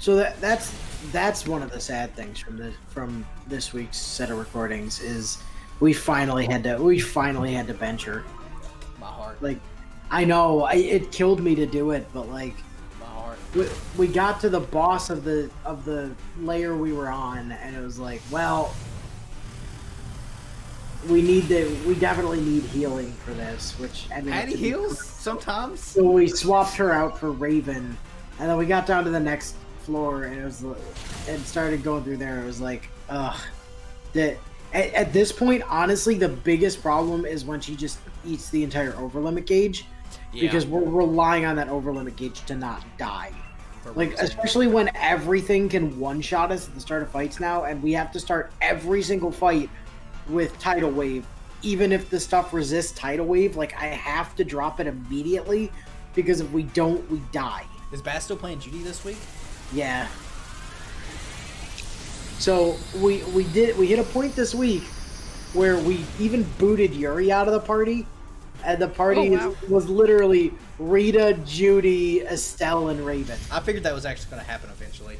So that's one of the sad things from this week's set of recordings is we finally had to bench her. My heart. Like, I know it killed me to do it, but like, My heart. we got to the boss of the layer we were on, and it was like, well, we definitely need healing for this. Which I mean, Patty heals sometimes. So we swapped her out for Raven, and then we got down to the next floor, and it started going through there. It was like, ugh. At this point, honestly, the biggest problem is when she just eats the entire overlimit gauge, because we're relying on that overlimit gauge to not die. Like, especially when everything can one-shot us at the start of fights now, and we have to start every single fight with Tidal Wave. Even if the stuff resists Tidal Wave, like, I have to drop it immediately, because if we don't, we die. Is Bass still playing Judy this week? Yeah. So we hit a point this week where we even booted Yuri out of the party, and the party was literally Rita, Judy, Estelle, and Raven. I figured that was actually going to happen eventually.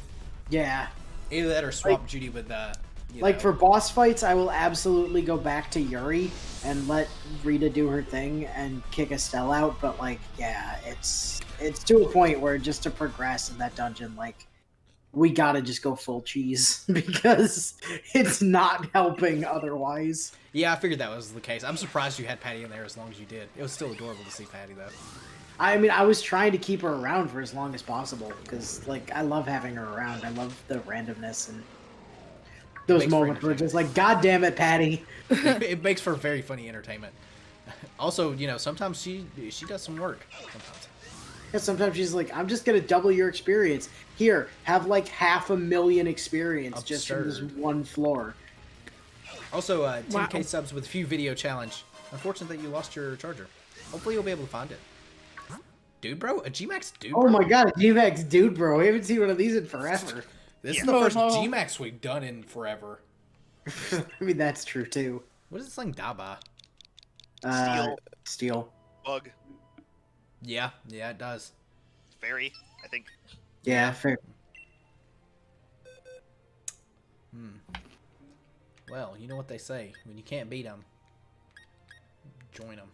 Yeah. Either that or swap Judy with you Like know. for boss fights, I will absolutely go back to Yuri and let Rita do her thing and kick Estelle out. But like, yeah, it's to a point where just to progress in that dungeon, like we gotta just go full cheese because it's not helping otherwise. Yeah, I figured that was the case. I'm surprised you had Patty in there as long as you did. It was still adorable to see Patty though. I mean, I was trying to keep her around for as long as possible because, like, I love having her around. I love the randomness and those Makes for moments where it's just like, God damn it, Patty. It makes for very funny entertainment. Also, you know, sometimes she does some work. Sometimes. Yeah, sometimes she's like, I'm just gonna double your experience. Here, have like 500,000 experience just from this Absurd. one floor. Also, 10K Wow. subs with few video challenge. Unfortunate that you lost your charger. Hopefully you'll be able to find it. Dude, bro, a G-Max dude. Oh Bro? my god, G-Max dude, bro. We haven't seen one of these in forever. This is Yeah. the first Oh, no. G-Max we've done in forever. I mean, that's true too. What does this thing die by? Steel. Bug. Yeah, it does. Fairy. I think. Yeah, fair. Well, you know what they say. When you can't beat them, join them.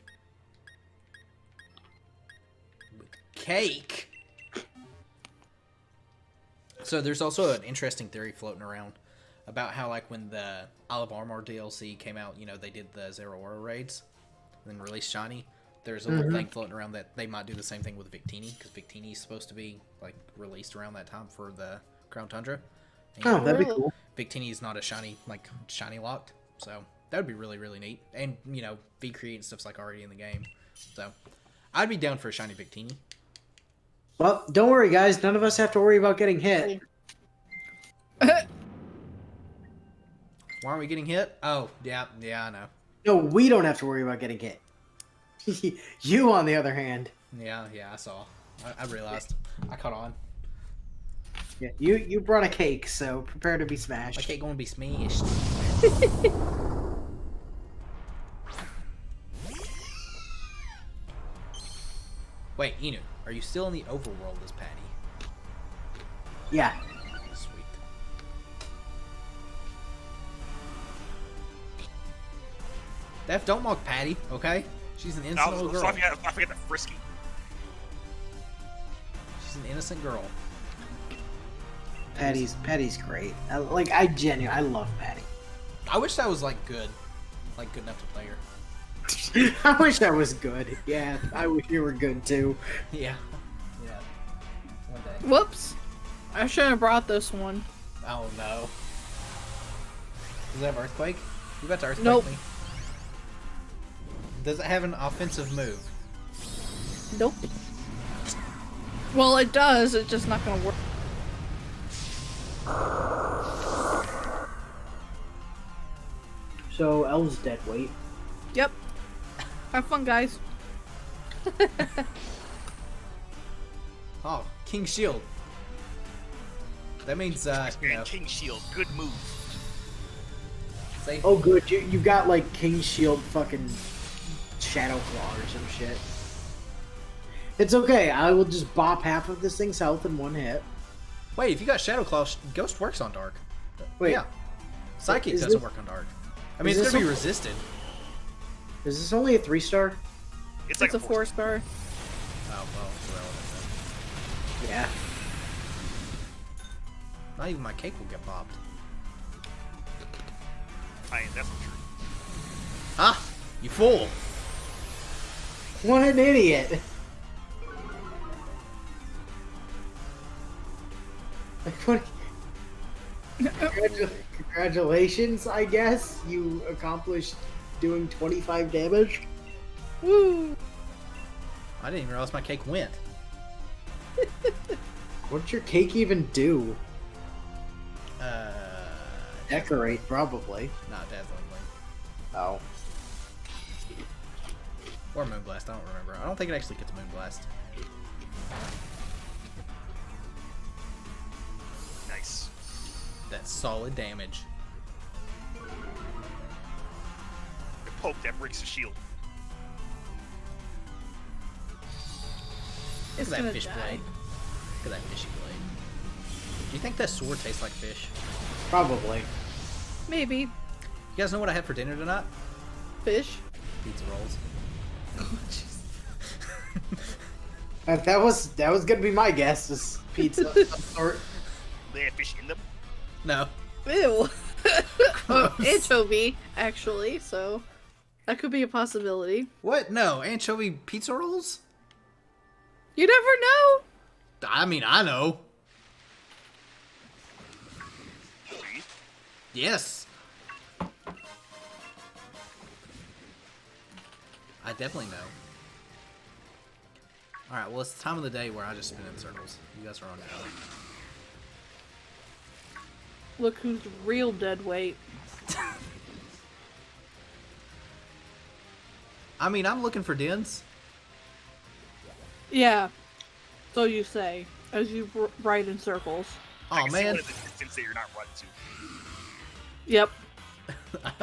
With cake! So there's also an interesting theory floating around about how, like, when the Isle of Armor DLC came out, you know, they did the Zero Aura raids, and then released Shiny. There's a little thing floating around that they might do the same thing with Victini, because Victini is supposed to be, like, released around that time for the Crown Tundra. And Oh, that'd be Really? cool. Victini is not a shiny locked, so that would be really, really neat. And, you know, V-Create and stuff's, like, already in the game. So, I'd be down for a shiny Victini. Well, don't worry, guys. None of us have to worry about getting hit. Why aren't we getting hit? Oh, yeah, I know. No, we don't have to worry about getting hit. You, on the other hand. Yeah, I saw. I realized. I caught on. Yeah, you brought a cake, so prepare to be My smashed. cake gonna be smashed. Wait, Inu, are you still in the overworld as Patty? Yeah. Sweet. Def, don't mock Patty, okay? She's an innocent little girl. I forget the Frisky. She's an innocent girl. Patty's great. I love Patty. I wish I was like good enough to play her. I wish I was good. Yeah, I wish you were good too. Yeah. One day. Whoops. I shouldn't have brought this one. Oh no. Does it have Earthquake? You about to Earthquake Nope. me? Does it have an offensive move? Nope. Well, it does. It's just not gonna work. So Elves dead weight. Yep. Have fun, guys. Oh, King Shield. That means, you Man, know, King Shield. Good move. safe. Oh, good. You've got like King Shield, fucking Shadow Claw or some shit. It's okay. I will just bop half of this thing's health in one hit. Wait, if you got Shadow Claw, Ghost works on Dark. Wait. Yeah. Psychic Is doesn't this- work on Dark. I mean, is it's this gonna be a- resisted. Is this only a 3-star? It's like It's a 4-star. Oh, well, it's irrelevant Yeah. then. Not even my cake will get bopped. That's not true. Ah! You fool! What an idiot! Like, what? Congratulations, I guess. You accomplished doing 25 damage. Woo! I didn't even realize my cake went. What'd your cake even do? Uh, Decorate, probably. not Dazzling Gleam. Oh. Or Moonblast, I don't remember. I don't think it actually gets Moonblast. Nice. That's solid damage. Poke that breaks the shield. Look It's at that gonna fish die. blade. Look at that fishy blade. Do you think that sword tastes like fish? Probably. Maybe. You guys know what I had for dinner tonight? Fish. Pizza rolls. That was gonna be my guess. Is pizza of some sort. They have fish in them. No. Ew. Oh, anchovy, actually, so that could be a possibility. What? No. Anchovy pizza rolls? You never know. I mean, I know. See? Yes. I definitely know. Alright, well, it's the time of the day where I just spin in circles. You guys are on now. Look who's real dead weight. I mean, I'm looking for dens. Yeah. So you say, as you ride in circles. I Oh can see man, one in the distance that you're not running to. Yep.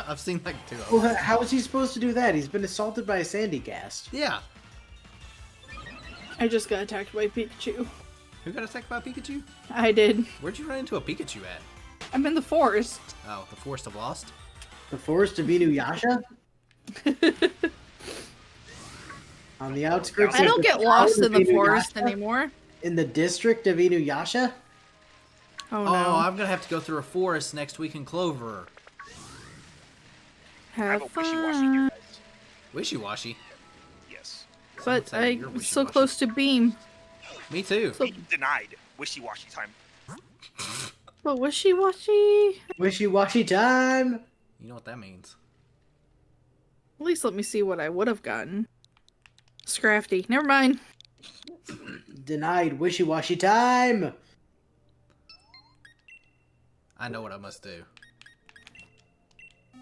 I've seen like 2 of Well, them. how is he supposed to do that? He's been assaulted by a sandy ghast. Yeah. I just got attacked by Pikachu. Who got attacked by Pikachu? I did. Where'd you run into a Pikachu at? I'm in the forest. Oh, the Forest of Lost? The forest of Inuyasha? On the outskirts I of don't the get town lost of in the forest Inuyasha? anymore. In the district of Inuyasha? Oh Oh, no. I'm gonna have to go through a forest next week in Clover. I have Have a wishy-washy fun. here, guys. Wishy-washy. Yes. But Someone said you're I'm so wishy-washy. close to Beam. Me too. So, Denied wishy-washy time. but wishy-washy? Wishy-washy time! You know what that means. At least let me see what I would have gotten. Scrafty. Never mind. Denied wishy-washy time! I know what I must do.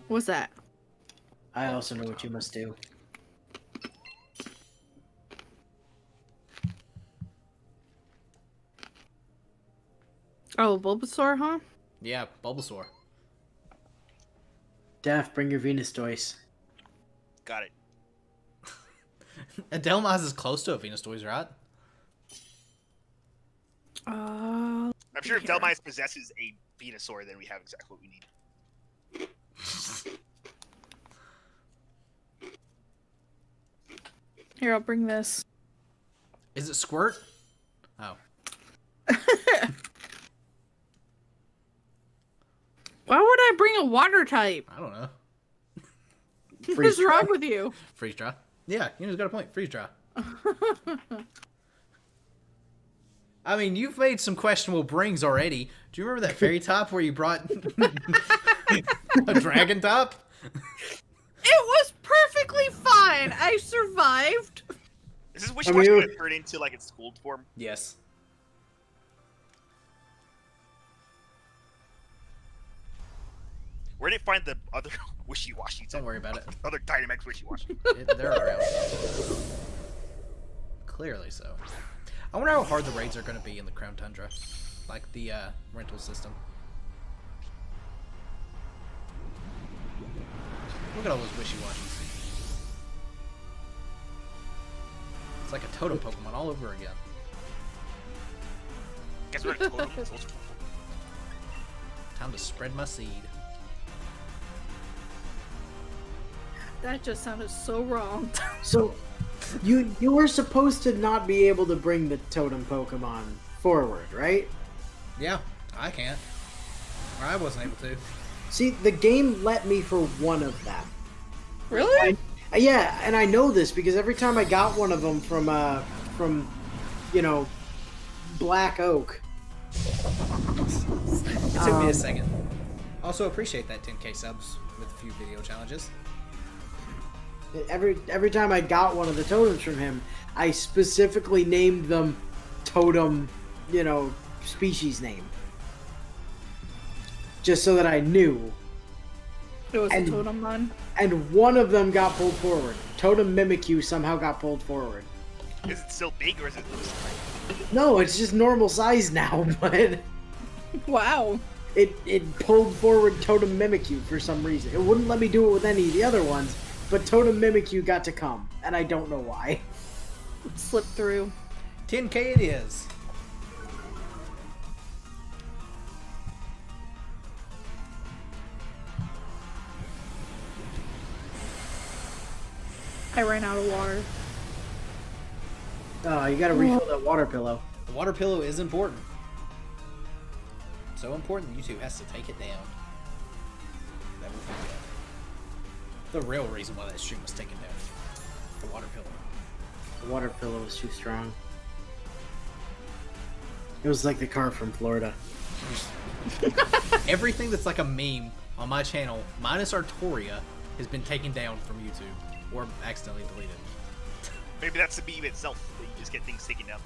What's that? I also know what you must do. Oh, Bulbasaur, huh? Yeah, Bulbasaur. Daph, bring your Venus toys. Got it. Adelmaz is close to a Venus Toys, right? Uh, I'm sure if Here. Delmice possesses a Venusaur, then we have exactly what we need. here, I'll bring this. Is it Squirt? Oh. Why would I bring a water type? I don't know. What's wrong with you? Freeze dry. Yeah, you just got a point. Freeze dry. I mean, you've made some questionable brings already. Do you remember that fairy top where you brought a dragon top? It was perfectly fine. I survived. Is this wishy-washy mean- going to turn into like its schooled form? Yes. Where did it find the other wishy-washy? Don't worry about it. Other Dynamax wishy-washy. They're around. Clearly so. I wonder how hard the raids are going to be in the Crown Tundra. Like the rental system. Look at all those wishy-washies. It's like a totem Pokemon all over again. Guess what? Totem. Time to spread my seed. That just sounded so wrong. So, you were supposed to not be able to bring the totem Pokemon forward, right? Yeah, I can't. Or I wasn't able to. See, the game let me for one of them. Really? Yeah, and I know this because every time I got one of them from you know, Black Oak. It took me a second. Also appreciate that 10k subs with a few video challenges. Every time I got one of the totems from him, I specifically named them totem, you know, species name. Just so that I knew. It was And- a Totemon. And one of them got pulled forward. Totem Mimikyu somehow got pulled forward. Is it still big or is it loose? No, it's just normal size now, but Wow. it pulled forward Totem Mimikyu for some reason. It wouldn't let me do it with any of the other ones, but Totem Mimikyu got to come, and I don't know why. Slipped through. 10k it is. I ran out of water. Oh, you gotta refill that water pillow. The water pillow is important. So important, YouTube has to take it down. That will forget. The real reason why that stream was taken down. The water pillow. The water pillow was too strong. It was like the car from Florida. Everything that's like a meme on my channel, minus Artoria, has been taken down from YouTube. Or accidentally deleted. Maybe that's the meme itself, that you just get things taken down.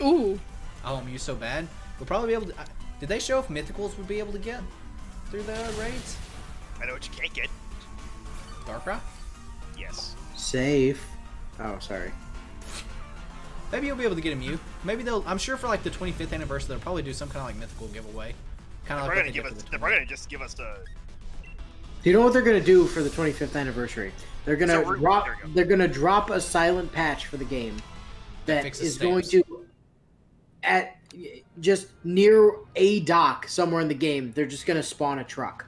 Ooh. Oh, I'm used so bad. We'll probably be able to... did they show if mythicals would be able to get through the raids? I know what you can't get. Darkrai? Yes. Safe. Oh, sorry. Maybe you'll be able to get a Mew. Maybe they'll... I'm sure for like the 25th anniversary, they'll probably do some kind of like mythical giveaway. Kind of like what they did for the They're probably gonna just give us the... Do you know what they're gonna do for the 25th anniversary? They're gonna So drop. there you go. They're gonna drop a silent patch for the game that fixes is going stamps. to, at just near a dock somewhere in the game. They're just gonna spawn a truck,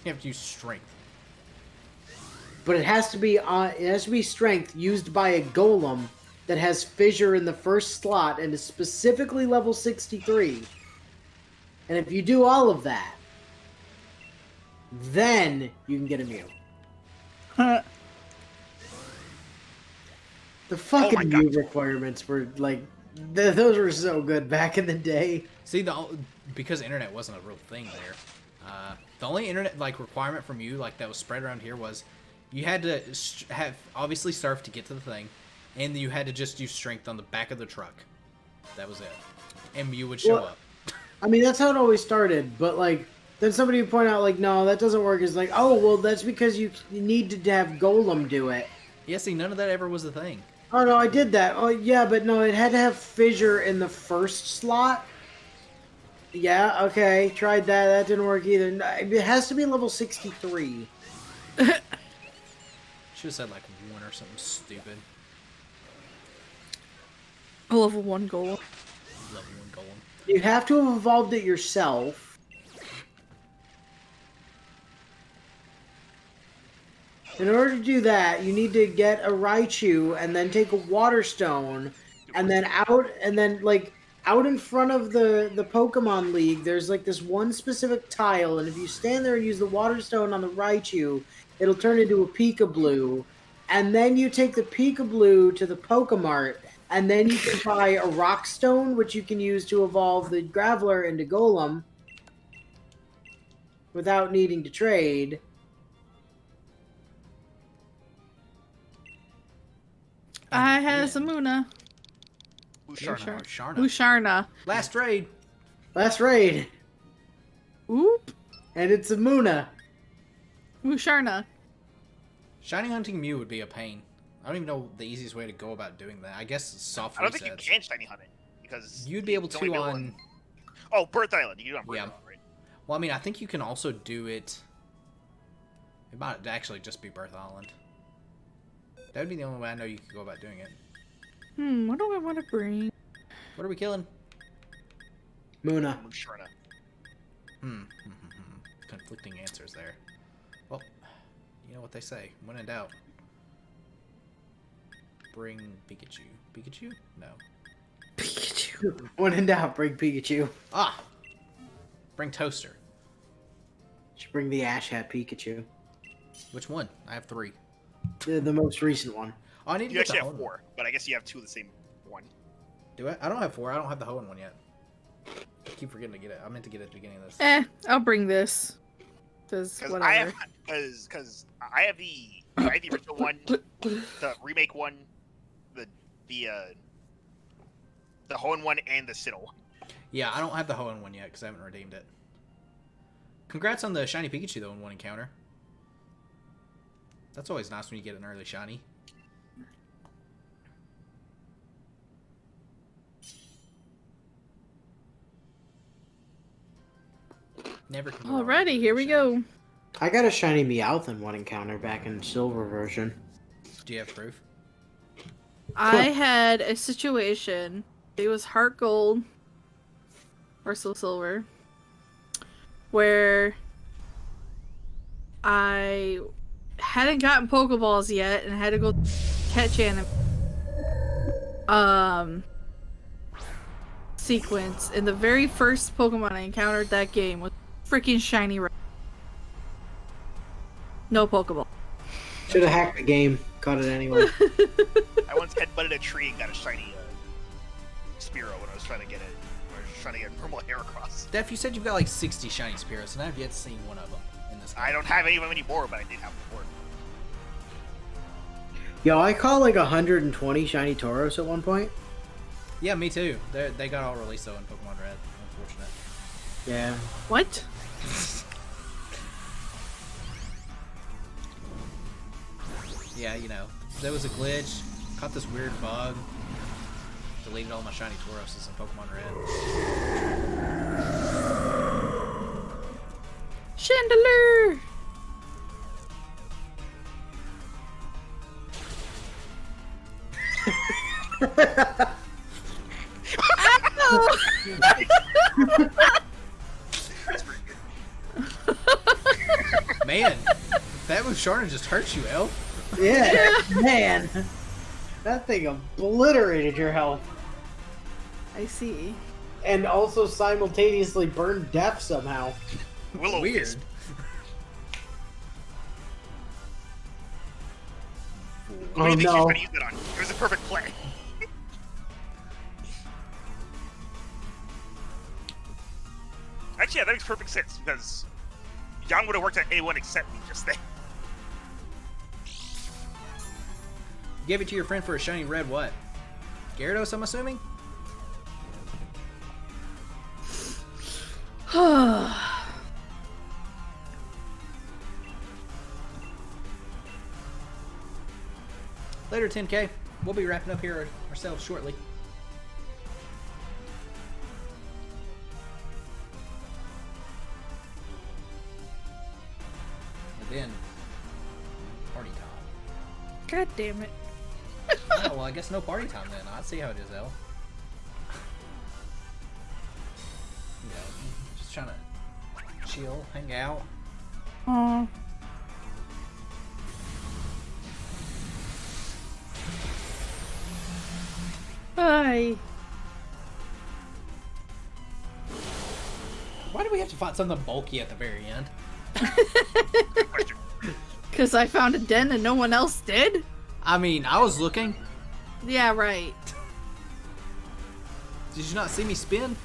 You have to use strength. but it has to be strength used by a golem that has fissure in the first slot and is specifically level 63. And if you do all of that, then you can get a Mew. The fucking my Mew God. requirements were like, those were so good back in the day. See, because internet wasn't a real thing there. The only internet like requirement from you like that was spread around here was you had to have obviously surf to get to the thing, and you had to just use strength on the back of the truck. That was it, and Mew would show Well, up. I mean, that's how it always started, but like, then somebody would point out, like, no, that doesn't work. It's like, oh, well, that's because you need to have Golem do it. Yeah, see, none of that ever was a thing. Oh, no, I did that. Oh, yeah, but no, it had to have fissure in the first slot. Yeah, okay, tried that. That didn't work either. It has to be level 63. Should have said like 1 or something stupid. A level 1 goal. Level 1 golem. You have to have evolved it yourself. In order to do that, you need to get a Raichu and then take a Water Stone, and then out in front of the Pokemon League, there's like this one specific tile, and if you stand there and use the Water Stone on the Raichu, it'll turn into a Pika-Blue, and then you take the Pika-Blue to the Pokemart, and then you can buy a Rock Stone, which you can use to evolve the Graveler into Golem without needing to trade. I had a Samuna. Usharna. Sharna. Usharna. Last raid. Last raid, Oop. and it's a Muna. Usharna. Shiny hunting Mew would be a pain. I don't even know the easiest way to go about doing that. I guess soft I don't think you resets. can shiny hunt it because You'd be able it's only to available on... on- Oh, Birth Island. You can do it on Birth Yeah. Island, right? Well, I mean, I think you can also do it... It might actually just be Birth Island. That would be the only way I know you could go about doing it. What do I want to bring? What are we killing? Muna. Usharna. Conflicting answers there. Well, you know what they say. When in doubt, bring Pikachu. Pikachu? No. Pikachu. When in doubt, bring Pikachu. Ah! Bring Toaster. Should bring the Ash Hat Pikachu. Which one? I have 3. The most recent one. Oh, I need to You get actually the have Hoenn 4, but I guess you have 2 of the same one. Do I? I don't have 4. I don't have the Hoenn one yet. I keep forgetting to get it. I meant to get it at the beginning of this. I'll bring this. Cause Because whatever. I have, because I have the original one, the remake one, the Hoenn one, and the Sinnoh one. Yeah, I don't have the Hoenn one yet because I haven't redeemed it. Congrats on the shiny Pikachu though in one encounter. That's always nice when you get an early shiny. Never can go wrong with Alrighty, here we shiny. go. I got a shiny Meowth in one encounter back in Silver version. Do you have proof? I had a situation. It was Heart Gold or Soul Silver, where I hadn't gotten Pokeballs yet, and had to go catch sequence. And the very first Pokemon I encountered that game was freaking shiny red. No Pokeball. Should have hacked the game. Caught it anyway. I once headbutted a tree and got a shiny Spearow when I was trying to get it. Or trying to get normal hair across. Def, you said you've got like 60 shiny Spearows, and I've yet seen one of them in this game. I don't have any of them anymore, but I did have them before. Yo, I caught like 120 shiny Tauros at one point. Yeah, me too. They got all released though in Pokemon Red. Unfortunate. Yeah. What? Yeah, you know, there was a glitch. Caught this weird bug. Deleted all my shiny Tauroses in Pokemon Red. Chandelier! Ow! That's pretty good. Man, that move Sharna just hurt you, El. Yeah, man. That thing obliterated your health. I see. And also simultaneously burned Def somehow. Willow Weird. Wisp. Oh What do you think she's no. trying to use it on? It was a perfect play. Actually, yeah, that makes perfect sense because Jan would have worked at A1 except me just then. Give it to your friend for a shiny red what? Gyarados, I'm assuming? Later, 10K. We'll be wrapping up here ourselves shortly. And then, party time. God damn it. Oh, well, I guess no party time then. I see how it is, El. You know, just trying to chill, hang out. Aw. Hi. Why do we have to find something bulky at the very end? Good question. Because I found a den and no one else did? I mean, I was looking. Yeah, right. Did you not see me spin?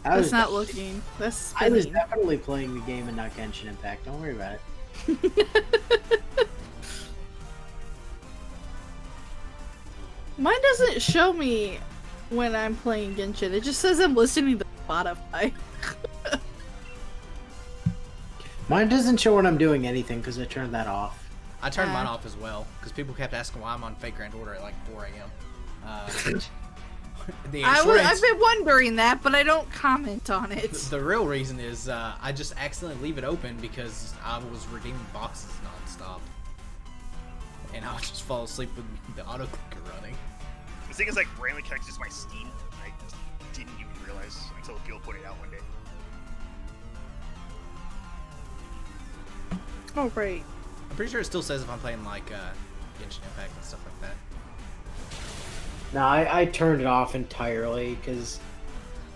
I That's was, not looking. That's I was spinning. definitely playing the game and not Genshin Impact. Don't worry about it. Mine doesn't show me when I'm playing Genshin. It just says I'm listening to Spotify. Mine doesn't show when I'm doing anything because I turned that off. I turned mine off as well because people kept asking why I'm on Fake Grand Order at like 4 a.m. The I've insurance, been wondering that, but I don't comment on it. the real reason is I just accidentally leave it open because I was redeeming boxes nonstop, and I would just fall asleep with the auto clicker running. The thing is, like, randomly connected to my Steam. I didn't even realize until Gil pointed it out one day. Oh, right. I'm pretty sure it still says if I'm playing like Genshin Impact and stuff like that. No, I turned it off entirely because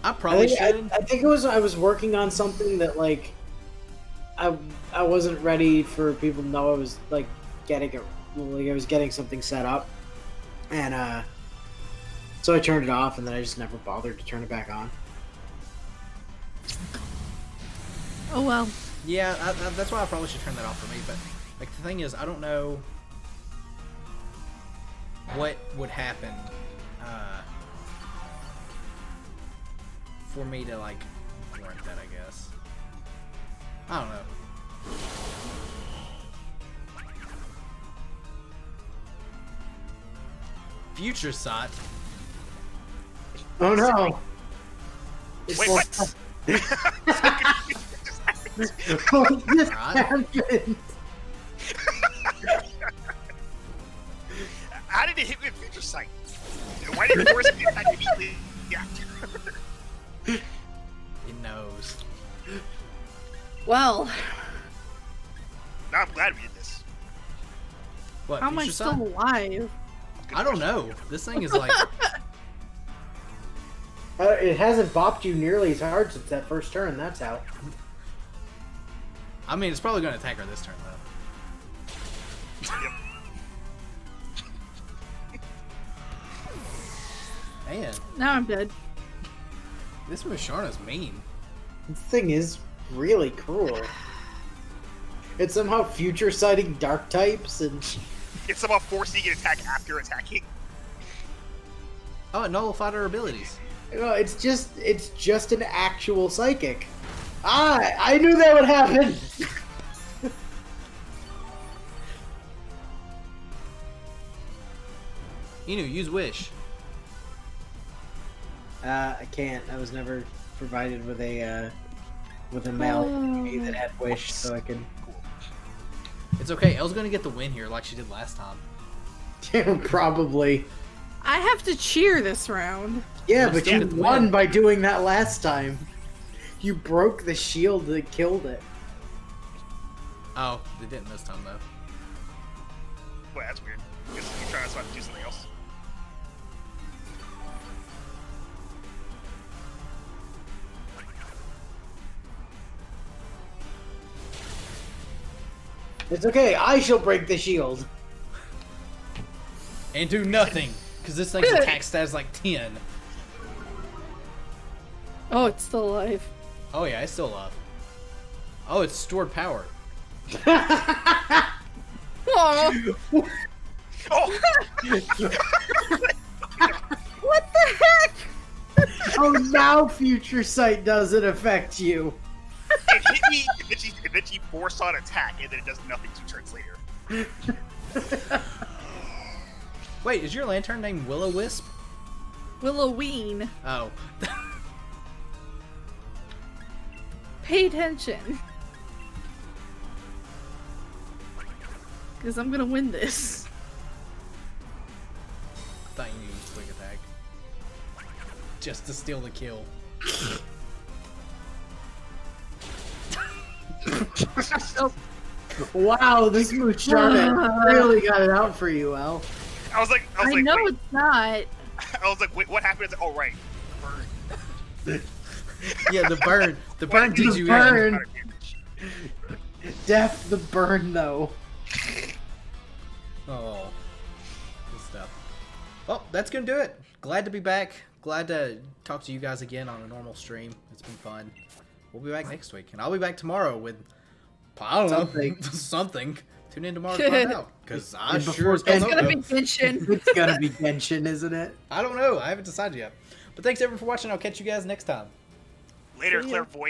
I probably should. I think it was I was working on something that like I wasn't ready for people to know I was like getting it. Like I was getting something set up, and so I turned it off, and then I just never bothered to turn it back on. Oh, well. Yeah, that's why I probably should turn that off for me. But like the thing is, I don't know what would happen for me to like warrant that. I guess I don't know. Future Sot. Oh no! It's Wait, like- what? What just Right. happened? How did it hit me at Future Sight? Why did it force me to immediately react? It knows. Well, Now I'm glad we did this. What? How am I Future still Sight? alive? I don't know. This thing is like. It hasn't bopped you nearly as hard since that first turn. That's how. I mean, it's probably going to attack her this turn though. Man, Now I'm dead. this Musharna's mean. This thing is really cruel. It's somehow future sighting dark types and. It's about forcing you to attack after attacking. Oh, it nullified her abilities. It's just an actual psychic. I knew that would happen. Inu, use Wish. I can't. I was never provided with a male that had wish, so I can. It's okay. Elle's going to get the win here like she did last time. Probably. I have to cheer this round. Yeah, But but still you get the won win. by doing that last time. You broke the shield that killed it. Oh, they didn't this time though. Well, that's weird. I guess you're trying to do something else. It's okay. I shall break the shield. And do nothing, because this thing's attack stat is like 10. Oh, it's still alive. Oh yeah, it's still alive. Oh, it's stored power. Oh, Oh! what the heck? Oh, now future sight doesn't affect you. It hit me, and then she forced on attack, and then it does nothing 2 turns later. Wait, is your lantern named Will-O-Wisp? Willoween. Oh. Pay attention. Because I'm gonna win this. I thought you used quick attack. Just to steal the kill. Wow, this Musharna really got it out for you, Al. I was like, I know wait. it's not. I was like, wait, what happened? It's like, oh right, burn. Yeah, the burn. The burn did you in. burn. Death the burn, though. Oh. Good stuff. Well, that's gonna do it. Glad to be back. Glad to talk to you guys again on a normal stream. It's been fun. We'll be back next week. And I'll be back tomorrow with, I don't know, something. Tune in tomorrow to find out. Because I And sure before as hell It's don't gonna know. be Genshin. It's gonna be Genshin, isn't it? I don't know. I haven't decided yet. But thanks everyone for watching. I'll catch you guys next time. Later, See ya. clairvoyant.